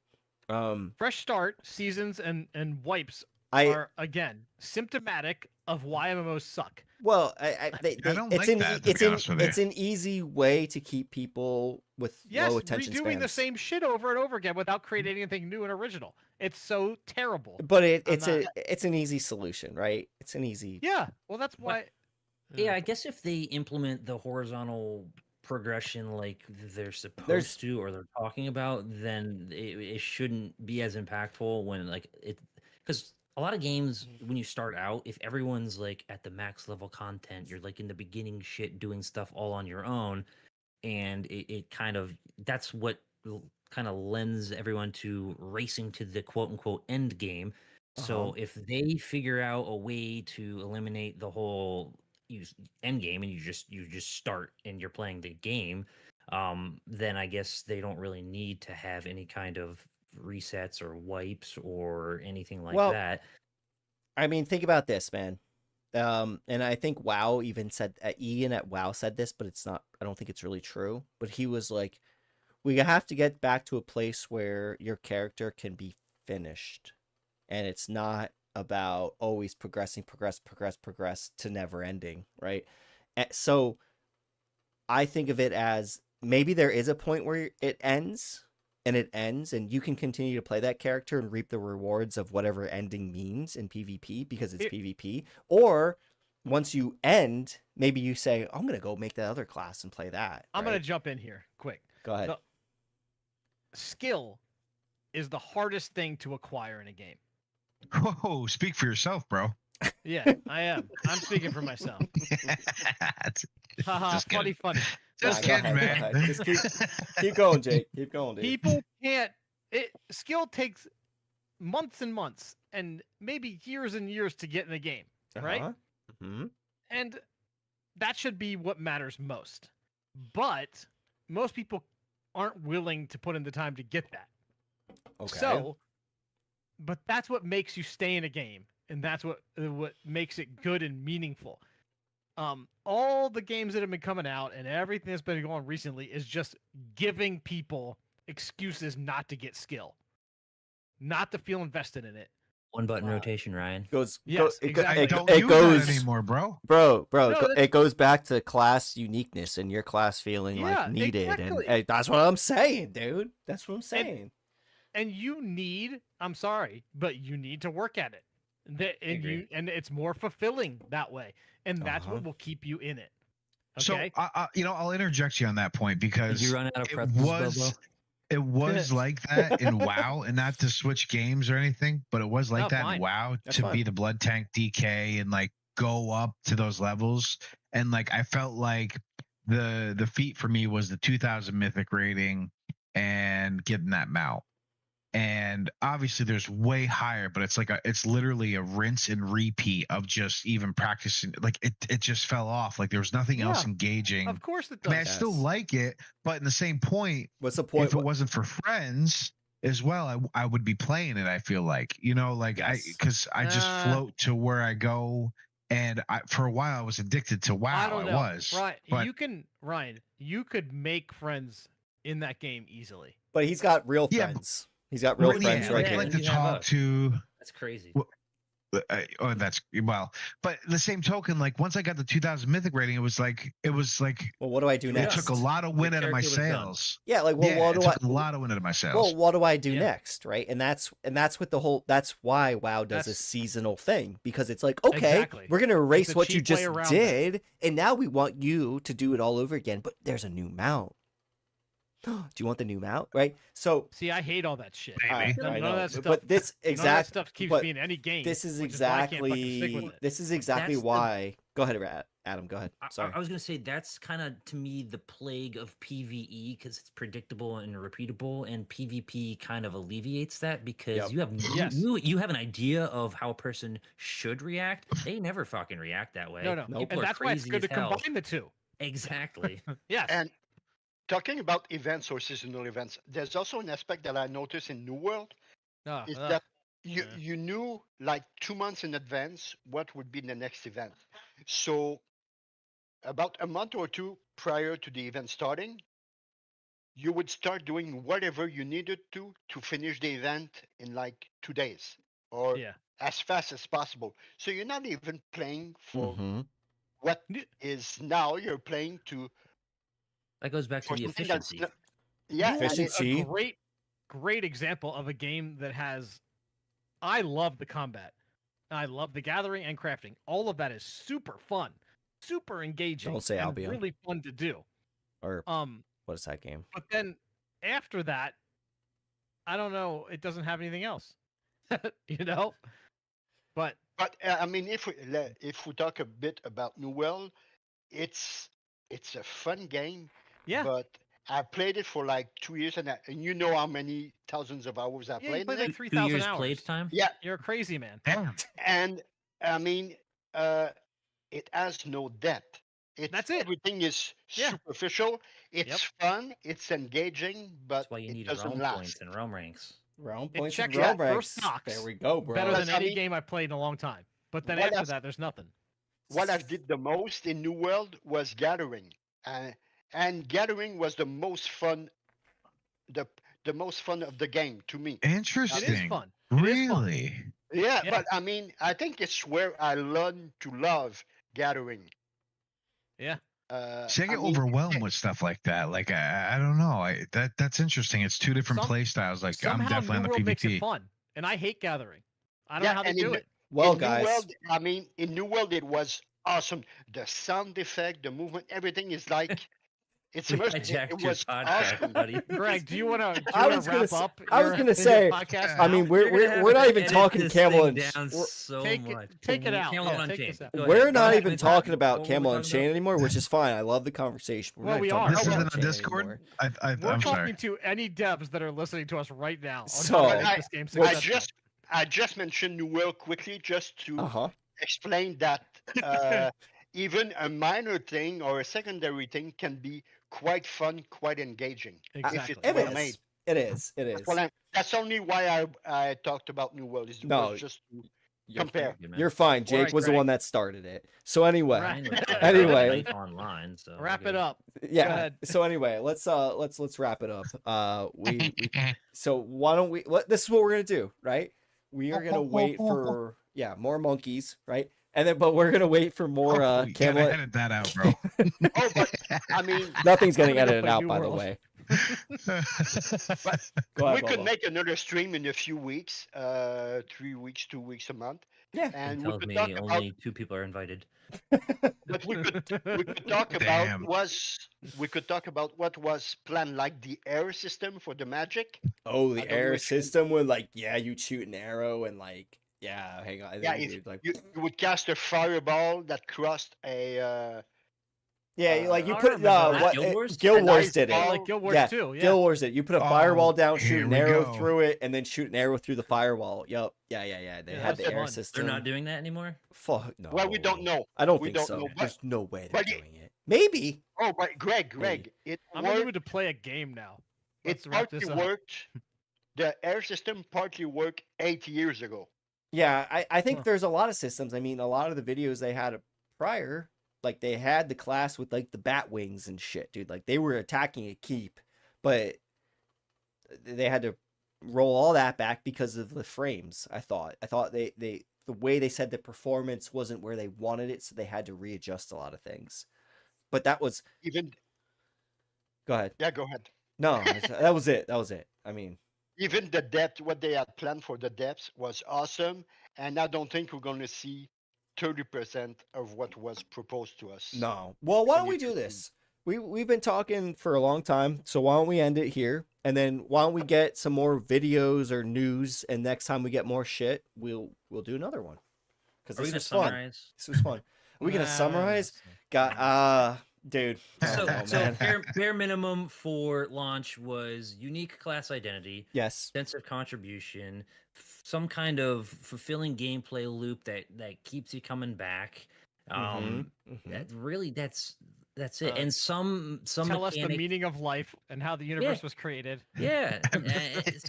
[SPEAKER 1] Fresh start, seasons, and wipes
[SPEAKER 2] I
[SPEAKER 1] are again symptomatic of why MMOs suck.
[SPEAKER 2] well,
[SPEAKER 5] I don't
[SPEAKER 2] it's
[SPEAKER 5] like
[SPEAKER 2] an
[SPEAKER 5] that, to
[SPEAKER 2] it's
[SPEAKER 5] be
[SPEAKER 2] an
[SPEAKER 5] honest with you.
[SPEAKER 2] it's an easy way to keep people with
[SPEAKER 1] Yes,
[SPEAKER 2] low attention
[SPEAKER 1] redoing the
[SPEAKER 2] spans.
[SPEAKER 1] same shit over and over again without creating anything new and original. It's so terrible.
[SPEAKER 2] But
[SPEAKER 1] I'm
[SPEAKER 2] it's an easy solution, right? It's an easy.
[SPEAKER 1] Yeah, well, that's why.
[SPEAKER 4] Yeah, I guess if they implement the horizontal progression like they're supposed to or they're talking about, then it shouldn't be as impactful when like it, because a lot of games when you start out, if everyone's like at the max level content, you're like in the beginning shit doing stuff all on your own, and it kind of, that's what kind of lends everyone to racing to the quote unquote end game. So if they figure out a way to eliminate the whole end game and you just start and you're playing the game, then I guess they don't really need to have any kind of resets or wipes or anything like
[SPEAKER 2] Well,
[SPEAKER 4] that.
[SPEAKER 2] I mean, think about this, man. And I think WoW even said Ian at WoW said this, but it's not. I don't think it's really true. But he was like, "We have to get back to a place where your character can be finished, and it's not about always progress to never ending, right?" So I think of it as maybe there is a point where it ends, and you can continue to play that character and reap the rewards of whatever ending means in PvP because it's PvP. Or once you end, maybe you say, "I'm gonna go make that other class and play that."
[SPEAKER 1] I'm gonna
[SPEAKER 2] right?
[SPEAKER 1] jump in here quick.
[SPEAKER 2] Go ahead.
[SPEAKER 1] The skill is the hardest thing to acquire in a game.
[SPEAKER 5] Whoa, speak for yourself, bro.
[SPEAKER 1] Yeah, I am. I'm speaking for myself. Haha,
[SPEAKER 5] Just kidding.
[SPEAKER 1] funny.
[SPEAKER 5] Just
[SPEAKER 2] Go
[SPEAKER 5] kidding,
[SPEAKER 2] ahead,
[SPEAKER 5] man.
[SPEAKER 2] Just keep going, Jake. Keep going, dude.
[SPEAKER 1] People can't. Skill takes months and months, and maybe years and years to get in the game, right?
[SPEAKER 2] Mm-hmm.
[SPEAKER 1] And that should be what matters most. But most people aren't willing to put in the time to get that.
[SPEAKER 2] Okay.
[SPEAKER 1] So, but that's what makes you stay in a game, and that's what makes it good and meaningful. All the games that have been coming out and everything that's been going on recently is just giving people excuses not to get skill, not to feel invested in it.
[SPEAKER 4] One button rotation, Ryan.
[SPEAKER 1] Yes, exactly.
[SPEAKER 5] I don't
[SPEAKER 2] it
[SPEAKER 5] use
[SPEAKER 2] goes
[SPEAKER 5] that anymore, bro.
[SPEAKER 2] Bro,
[SPEAKER 1] No,
[SPEAKER 2] it goes back to class uniqueness and your class feeling
[SPEAKER 1] Yeah,
[SPEAKER 2] like needed,
[SPEAKER 1] exactly.
[SPEAKER 2] and that's what I'm saying, dude. That's what I'm saying.
[SPEAKER 1] And you need, I'm sorry, but you need to work at it.
[SPEAKER 4] Agree.
[SPEAKER 1] And it's more fulfilling that way, and that's what will keep you in it. Okay.
[SPEAKER 5] So, I'll interject you on that point
[SPEAKER 4] Did
[SPEAKER 5] because
[SPEAKER 4] you run out of
[SPEAKER 5] it
[SPEAKER 4] pretzels, Bobo?
[SPEAKER 5] was like that in WoW, and not to switch games or anything, but it was like
[SPEAKER 1] No,
[SPEAKER 5] that
[SPEAKER 1] fine.
[SPEAKER 5] in WoW
[SPEAKER 2] That's
[SPEAKER 5] to
[SPEAKER 2] fine.
[SPEAKER 5] be the blood tank DK and like go up to those levels. And like I felt like the feat for me was the 2000 mythic rating and getting that mount. And obviously there's way higher, but it's literally a rinse and repeat of just even practicing. Like it just fell off. Like there was nothing else
[SPEAKER 1] Yeah,
[SPEAKER 5] engaging.
[SPEAKER 1] Of course it
[SPEAKER 5] I mean, I
[SPEAKER 1] does.
[SPEAKER 5] still
[SPEAKER 2] Yes.
[SPEAKER 5] like it, but in the same point,
[SPEAKER 2] What's the point?
[SPEAKER 5] if it wasn't for friends, as well, I would be playing it. I feel like, like
[SPEAKER 2] Yes.
[SPEAKER 5] because I just float to where I go, and for a while I was addicted to WoW.
[SPEAKER 1] I don't know.
[SPEAKER 5] was,
[SPEAKER 1] Ryan,
[SPEAKER 5] but
[SPEAKER 1] you could make friends in that game easily.
[SPEAKER 2] But he's got real
[SPEAKER 5] Yeah,
[SPEAKER 2] friends. He's got real friends
[SPEAKER 5] yeah,
[SPEAKER 2] right
[SPEAKER 5] I
[SPEAKER 2] here.
[SPEAKER 5] like to
[SPEAKER 4] You have
[SPEAKER 5] talk
[SPEAKER 4] us.
[SPEAKER 5] to.
[SPEAKER 4] That's crazy.
[SPEAKER 5] Oh, that's well, but the same token, like once I got the 2000 mythic rating, it was like
[SPEAKER 2] Well, what do I do
[SPEAKER 5] it
[SPEAKER 2] next?
[SPEAKER 5] took a lot of wind out of my
[SPEAKER 4] character was done.
[SPEAKER 5] sails.
[SPEAKER 2] Yeah, like, well,
[SPEAKER 5] yeah,
[SPEAKER 2] what
[SPEAKER 5] it
[SPEAKER 2] do I?
[SPEAKER 5] took a lot of wind out of my
[SPEAKER 2] Well,
[SPEAKER 5] sails.
[SPEAKER 2] what do I do
[SPEAKER 1] Yeah.
[SPEAKER 2] next, right? And that's what the whole. That's why WoW does a
[SPEAKER 1] That's-
[SPEAKER 2] seasonal thing, because it's like, okay,
[SPEAKER 1] Exactly.
[SPEAKER 2] we're gonna erase
[SPEAKER 1] a
[SPEAKER 2] what you
[SPEAKER 1] cheap way
[SPEAKER 2] just
[SPEAKER 1] around
[SPEAKER 2] did, and now we want you to do it all over again. But there's a new mount. Do you want the new mount, right? So
[SPEAKER 1] See, I hate all that shit.
[SPEAKER 5] Maybe.
[SPEAKER 1] None
[SPEAKER 2] I
[SPEAKER 1] of
[SPEAKER 2] know,
[SPEAKER 1] that stuff.
[SPEAKER 2] but this
[SPEAKER 1] None of that
[SPEAKER 2] exact.
[SPEAKER 1] stuff keeps
[SPEAKER 2] but
[SPEAKER 1] me in any game.
[SPEAKER 2] This is
[SPEAKER 1] which why I can't fucking stick
[SPEAKER 2] exactly.
[SPEAKER 1] with it.
[SPEAKER 2] This is exactly
[SPEAKER 4] That's the-
[SPEAKER 2] why. Go ahead, Adam. Go ahead.
[SPEAKER 4] I
[SPEAKER 2] Sorry.
[SPEAKER 4] was gonna say that's kind of to me the plague of PVE because it's predictable and repeatable, and PvP kind of alleviates that because
[SPEAKER 2] Yep.
[SPEAKER 4] you have
[SPEAKER 1] Yes.
[SPEAKER 4] you have an idea of how a person should react. They never fucking react that way.
[SPEAKER 1] No, no,
[SPEAKER 2] Nope.
[SPEAKER 4] People
[SPEAKER 1] and
[SPEAKER 4] are
[SPEAKER 1] that's why it's
[SPEAKER 4] crazy
[SPEAKER 1] good
[SPEAKER 4] as
[SPEAKER 1] to
[SPEAKER 4] hell.
[SPEAKER 1] combine the two.
[SPEAKER 4] Exactly.
[SPEAKER 1] Yes.
[SPEAKER 6] And talking about events or seasonal events, there's also an aspect that I noticed in New World
[SPEAKER 1] Ah,
[SPEAKER 6] is
[SPEAKER 1] ugh.
[SPEAKER 6] that you
[SPEAKER 1] Yeah.
[SPEAKER 6] you knew like 2 months in advance what would be the next event. So about a month or two prior to the event starting, you would start doing whatever you needed to finish the event in like 2 days or
[SPEAKER 1] Yeah.
[SPEAKER 6] as fast as possible. So you're not even playing for
[SPEAKER 2] Mhm.
[SPEAKER 6] what
[SPEAKER 1] N-
[SPEAKER 6] is now. You're playing to
[SPEAKER 4] That goes back to
[SPEAKER 6] for
[SPEAKER 4] the
[SPEAKER 6] something that's
[SPEAKER 4] efficiency.
[SPEAKER 6] yeah, and
[SPEAKER 2] Efficiency.
[SPEAKER 1] A great example of a game that has. I love the combat. I love the gathering and crafting. All of that is super fun, super engaging.
[SPEAKER 2] Don't say
[SPEAKER 1] and
[SPEAKER 2] Albion.
[SPEAKER 1] really fun to do.
[SPEAKER 2] Or
[SPEAKER 1] Um,
[SPEAKER 2] what is that game?
[SPEAKER 1] but then after that, I don't know. It doesn't have anything else. you know. But
[SPEAKER 6] I mean, if we talk a bit about New World, it's a fun game.
[SPEAKER 1] yeah,
[SPEAKER 6] But I played it for like 2 years, and you know how many thousands of hours I
[SPEAKER 1] yeah, you
[SPEAKER 6] played
[SPEAKER 1] played
[SPEAKER 6] in
[SPEAKER 1] like
[SPEAKER 6] it.
[SPEAKER 1] 3,000
[SPEAKER 4] years
[SPEAKER 1] hours.
[SPEAKER 4] played time.
[SPEAKER 6] Yeah,
[SPEAKER 1] You're a crazy man.
[SPEAKER 5] Damn.
[SPEAKER 6] and I mean, it has no depth.
[SPEAKER 1] That's it.
[SPEAKER 6] Everything is
[SPEAKER 1] Yeah.
[SPEAKER 6] superficial. It's fun. It's engaging, but
[SPEAKER 4] That's why you
[SPEAKER 6] it
[SPEAKER 4] need
[SPEAKER 6] doesn't
[SPEAKER 4] realm
[SPEAKER 6] last.
[SPEAKER 4] points and realm ranks.
[SPEAKER 2] Realm
[SPEAKER 1] It
[SPEAKER 2] points and
[SPEAKER 1] checks
[SPEAKER 2] realm
[SPEAKER 1] that first
[SPEAKER 2] ranks.
[SPEAKER 1] box
[SPEAKER 2] There we go, bro.
[SPEAKER 1] Better than
[SPEAKER 6] But I
[SPEAKER 1] any
[SPEAKER 6] mean-
[SPEAKER 1] game I've played in a long time. But then
[SPEAKER 6] What
[SPEAKER 1] after
[SPEAKER 6] I've-
[SPEAKER 1] that, there's nothing.
[SPEAKER 6] What I did the most in New World was gathering, and gathering was the most fun, the most fun of the game to me.
[SPEAKER 5] Interesting.
[SPEAKER 1] It is fun. It is fun.
[SPEAKER 5] Really?
[SPEAKER 6] Yeah,
[SPEAKER 1] Yeah.
[SPEAKER 6] but I mean, I think it's where I learned to love gathering.
[SPEAKER 1] Yeah.
[SPEAKER 5] See, I get
[SPEAKER 6] mean,
[SPEAKER 5] overwhelmed with stuff like that. Like I don't know. That's interesting. It's two different
[SPEAKER 1] Some-
[SPEAKER 5] play styles. Like I'm
[SPEAKER 1] Somehow
[SPEAKER 5] definitely on
[SPEAKER 1] New
[SPEAKER 5] the
[SPEAKER 1] World makes it
[SPEAKER 5] PvP.
[SPEAKER 1] fun, and I hate gathering. I don't
[SPEAKER 6] Yeah,
[SPEAKER 1] know how they
[SPEAKER 6] and in
[SPEAKER 1] do
[SPEAKER 6] the-
[SPEAKER 1] it.
[SPEAKER 2] Well,
[SPEAKER 6] in
[SPEAKER 2] guys,
[SPEAKER 6] New World, I mean, in New World, it was awesome. The sound effect, the movement, everything is like it's
[SPEAKER 4] We
[SPEAKER 6] immersive.
[SPEAKER 4] hijacked
[SPEAKER 6] It
[SPEAKER 4] your
[SPEAKER 6] was
[SPEAKER 4] podcast,
[SPEAKER 6] awesome.
[SPEAKER 4] buddy.
[SPEAKER 1] Greg, do you want to
[SPEAKER 2] I was gonna
[SPEAKER 1] wrap
[SPEAKER 2] say-
[SPEAKER 1] up?
[SPEAKER 2] I was
[SPEAKER 1] your-
[SPEAKER 2] gonna
[SPEAKER 1] your
[SPEAKER 2] say,
[SPEAKER 1] podcast
[SPEAKER 2] I
[SPEAKER 1] now?
[SPEAKER 2] mean,
[SPEAKER 4] You're gonna
[SPEAKER 2] we're
[SPEAKER 4] have
[SPEAKER 2] not
[SPEAKER 4] to
[SPEAKER 2] even
[SPEAKER 4] edit
[SPEAKER 2] talking
[SPEAKER 4] this
[SPEAKER 2] Camel
[SPEAKER 4] thing
[SPEAKER 2] and
[SPEAKER 4] down
[SPEAKER 2] we're-
[SPEAKER 4] so
[SPEAKER 1] Take it-
[SPEAKER 4] much.
[SPEAKER 1] take it out.
[SPEAKER 4] Camelot
[SPEAKER 1] Yeah, take
[SPEAKER 4] Unchained.
[SPEAKER 1] this out.
[SPEAKER 4] Go
[SPEAKER 2] we're
[SPEAKER 4] ahead.
[SPEAKER 2] not
[SPEAKER 4] Go
[SPEAKER 2] even
[SPEAKER 4] ahead.
[SPEAKER 2] talking about
[SPEAKER 4] What were we
[SPEAKER 2] Camel
[SPEAKER 4] talking
[SPEAKER 2] Unchained
[SPEAKER 4] about?
[SPEAKER 2] anymore, which is fine. I love the conversation. We're
[SPEAKER 1] Well,
[SPEAKER 2] not
[SPEAKER 1] we
[SPEAKER 2] talking
[SPEAKER 1] are.
[SPEAKER 2] about
[SPEAKER 5] This
[SPEAKER 1] Well,
[SPEAKER 2] Camel
[SPEAKER 5] isn't on
[SPEAKER 2] Unchained
[SPEAKER 5] Discord.
[SPEAKER 2] anymore.
[SPEAKER 1] We're
[SPEAKER 5] I'm
[SPEAKER 1] talking
[SPEAKER 5] sorry.
[SPEAKER 1] to any devs that are listening to us right now. On
[SPEAKER 2] So-
[SPEAKER 1] how to
[SPEAKER 6] But
[SPEAKER 1] make this game
[SPEAKER 6] I
[SPEAKER 1] successful.
[SPEAKER 6] I just mentioned New World quickly just to
[SPEAKER 2] Uh-huh.
[SPEAKER 6] explain that even a minor thing or a secondary thing can be quite fun, quite engaging.
[SPEAKER 1] Exactly.
[SPEAKER 2] It
[SPEAKER 6] well
[SPEAKER 2] is.
[SPEAKER 6] made.
[SPEAKER 2] It is. It is.
[SPEAKER 6] That's, that's only why I talked about New World. Is
[SPEAKER 2] No,
[SPEAKER 6] was just to
[SPEAKER 2] You're,
[SPEAKER 6] compare.
[SPEAKER 4] Good, man.
[SPEAKER 2] you're fine. Jake
[SPEAKER 1] Alright,
[SPEAKER 2] was the
[SPEAKER 1] Greg.
[SPEAKER 2] one that started it. So anyway,
[SPEAKER 1] Right.
[SPEAKER 2] Anyway.
[SPEAKER 4] Online. So
[SPEAKER 1] Wrap
[SPEAKER 4] we're
[SPEAKER 1] it
[SPEAKER 4] good.
[SPEAKER 1] up.
[SPEAKER 2] yeah.
[SPEAKER 1] ahead.
[SPEAKER 2] So anyway, let's wrap it up. So why don't we? This is what we're gonna do, right? We are gonna wait for more monkeys, right? And then, but we're gonna wait for more
[SPEAKER 5] You gotta
[SPEAKER 2] Camelot.
[SPEAKER 5] edit that out, bro.
[SPEAKER 6] Oh, but I mean,
[SPEAKER 2] Nothing's getting
[SPEAKER 1] I'm gonna
[SPEAKER 2] edited
[SPEAKER 1] play
[SPEAKER 2] out,
[SPEAKER 1] New
[SPEAKER 2] by the
[SPEAKER 1] World.
[SPEAKER 2] way.
[SPEAKER 6] but
[SPEAKER 2] Go ahead,
[SPEAKER 6] we could
[SPEAKER 2] Bobo.
[SPEAKER 6] make another stream in a few weeks, 3 weeks, 2 weeks, a month,
[SPEAKER 2] Yeah.
[SPEAKER 4] It
[SPEAKER 6] and we
[SPEAKER 4] tells
[SPEAKER 6] could
[SPEAKER 4] me
[SPEAKER 6] talk about.
[SPEAKER 4] only 2 people are invited.
[SPEAKER 6] But we could talk about
[SPEAKER 5] Damn.
[SPEAKER 6] what was planned, like the air system for the magic.
[SPEAKER 2] Oh,
[SPEAKER 6] I
[SPEAKER 2] the
[SPEAKER 6] don't know
[SPEAKER 2] air
[SPEAKER 6] which one.
[SPEAKER 2] system with you'd shoot an arrow and hang on. I
[SPEAKER 6] Yeah,
[SPEAKER 2] think,
[SPEAKER 6] if
[SPEAKER 2] dude, like
[SPEAKER 6] you would cast a fireball that crossed a
[SPEAKER 2] yeah, like you
[SPEAKER 1] I
[SPEAKER 2] put
[SPEAKER 1] remember that.
[SPEAKER 2] what
[SPEAKER 4] Guild Wars?
[SPEAKER 2] Guild
[SPEAKER 6] A
[SPEAKER 2] Wars
[SPEAKER 6] nice
[SPEAKER 2] did it.
[SPEAKER 6] ball.
[SPEAKER 1] Like Guild Wars
[SPEAKER 2] Yeah,
[SPEAKER 1] 2. Yeah.
[SPEAKER 2] Guild Wars did. You put a
[SPEAKER 5] Oh,
[SPEAKER 2] firewall down, shoot
[SPEAKER 5] here
[SPEAKER 2] an
[SPEAKER 5] we
[SPEAKER 2] arrow
[SPEAKER 5] go.
[SPEAKER 2] through it, and then shoot an arrow through the firewall. Yep. Yeah. They
[SPEAKER 1] Yeah,
[SPEAKER 2] had
[SPEAKER 1] that's
[SPEAKER 2] the air
[SPEAKER 1] fun.
[SPEAKER 2] system.
[SPEAKER 4] They're not doing that anymore.
[SPEAKER 2] Fuck no.
[SPEAKER 6] well, we don't know.
[SPEAKER 2] I don't
[SPEAKER 6] We
[SPEAKER 2] think
[SPEAKER 6] don't
[SPEAKER 2] so.
[SPEAKER 6] know, but-
[SPEAKER 2] There's no way they're
[SPEAKER 6] but
[SPEAKER 2] doing it. Maybe.
[SPEAKER 6] Oh, but Greg, it
[SPEAKER 1] I'm in the mood
[SPEAKER 6] worked.
[SPEAKER 1] to play a game now.
[SPEAKER 6] It
[SPEAKER 1] Let's wrap
[SPEAKER 6] partly
[SPEAKER 1] this up.
[SPEAKER 6] worked. the air system partly worked 8 years ago.
[SPEAKER 2] Yeah, I think
[SPEAKER 1] Huh.
[SPEAKER 2] there's a lot of systems. I mean, a lot of the videos they had prior, like they had the class with like the bat wings and shit, dude. Like they were attacking a keep, but they had to roll all that back because of the frames. I thought they the way they said the performance wasn't where they wanted it, so they had to readjust a lot of things. But that was
[SPEAKER 6] Even
[SPEAKER 2] go ahead.
[SPEAKER 6] yeah, go ahead.
[SPEAKER 2] No, that was it. That was it. I mean,
[SPEAKER 6] Even the depth, what they had planned for the depths was awesome, and I don't think we're going to see 30% of what was proposed to us.
[SPEAKER 2] no. Well, why don't we do
[SPEAKER 6] 2015.
[SPEAKER 2] this? We've been talking for a long time, so why don't we end it here? And then why don't we get some more videos or news? And next time we get more shit, we'll do another one. Because
[SPEAKER 4] Are we
[SPEAKER 2] this
[SPEAKER 4] gonna
[SPEAKER 2] was fun.
[SPEAKER 4] summarize?
[SPEAKER 2] This was fun. Are we gonna
[SPEAKER 1] Nah,
[SPEAKER 2] summarize?
[SPEAKER 1] that's-
[SPEAKER 2] Got dude. I
[SPEAKER 4] So,
[SPEAKER 2] don't know,
[SPEAKER 4] so
[SPEAKER 2] man.
[SPEAKER 4] bare minimum for launch was unique class identity,
[SPEAKER 2] Yes.
[SPEAKER 4] sense of contribution, some kind of fulfilling gameplay loop that keeps you coming back.
[SPEAKER 2] Mhm,
[SPEAKER 4] That really that's it.
[SPEAKER 1] Uh,
[SPEAKER 4] And some
[SPEAKER 1] Tell us the
[SPEAKER 4] mechanic,
[SPEAKER 1] meaning of life and how the universe was created.
[SPEAKER 4] yeah,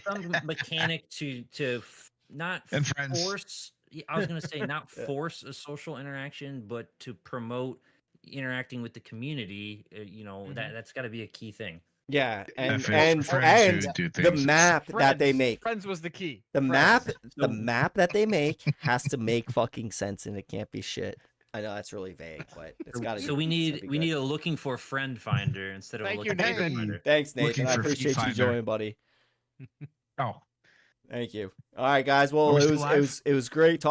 [SPEAKER 4] some mechanic to not
[SPEAKER 5] And friends.
[SPEAKER 4] force. I was gonna say not
[SPEAKER 2] Yeah.
[SPEAKER 4] force a social interaction, but to promote interacting with the community. That's got to be a key thing.
[SPEAKER 2] Yeah, and
[SPEAKER 5] If it's
[SPEAKER 2] and
[SPEAKER 5] friends who
[SPEAKER 2] and
[SPEAKER 5] do
[SPEAKER 2] the
[SPEAKER 5] things,
[SPEAKER 2] map that they
[SPEAKER 1] Friends.
[SPEAKER 2] make.
[SPEAKER 1] Friends was the key.
[SPEAKER 2] The
[SPEAKER 1] Friends.
[SPEAKER 2] map, the
[SPEAKER 4] So-
[SPEAKER 2] map that they make has to make fucking sense, and it can't be shit. I know that's really vague, but it's got to.
[SPEAKER 4] So we need a looking for friend finder instead of a
[SPEAKER 1] Thank you,
[SPEAKER 4] looking for
[SPEAKER 1] Nathan.
[SPEAKER 4] finder.
[SPEAKER 2] Thanks,
[SPEAKER 5] Looking
[SPEAKER 2] Nathan. I
[SPEAKER 5] for
[SPEAKER 2] appreciate
[SPEAKER 5] Fee
[SPEAKER 2] you
[SPEAKER 5] Finder.
[SPEAKER 2] joining, buddy.
[SPEAKER 5] oh,
[SPEAKER 2] Thank you. All right, guys. Well,
[SPEAKER 5] Are we
[SPEAKER 2] it
[SPEAKER 5] still
[SPEAKER 2] was
[SPEAKER 5] live?
[SPEAKER 2] it was great talking.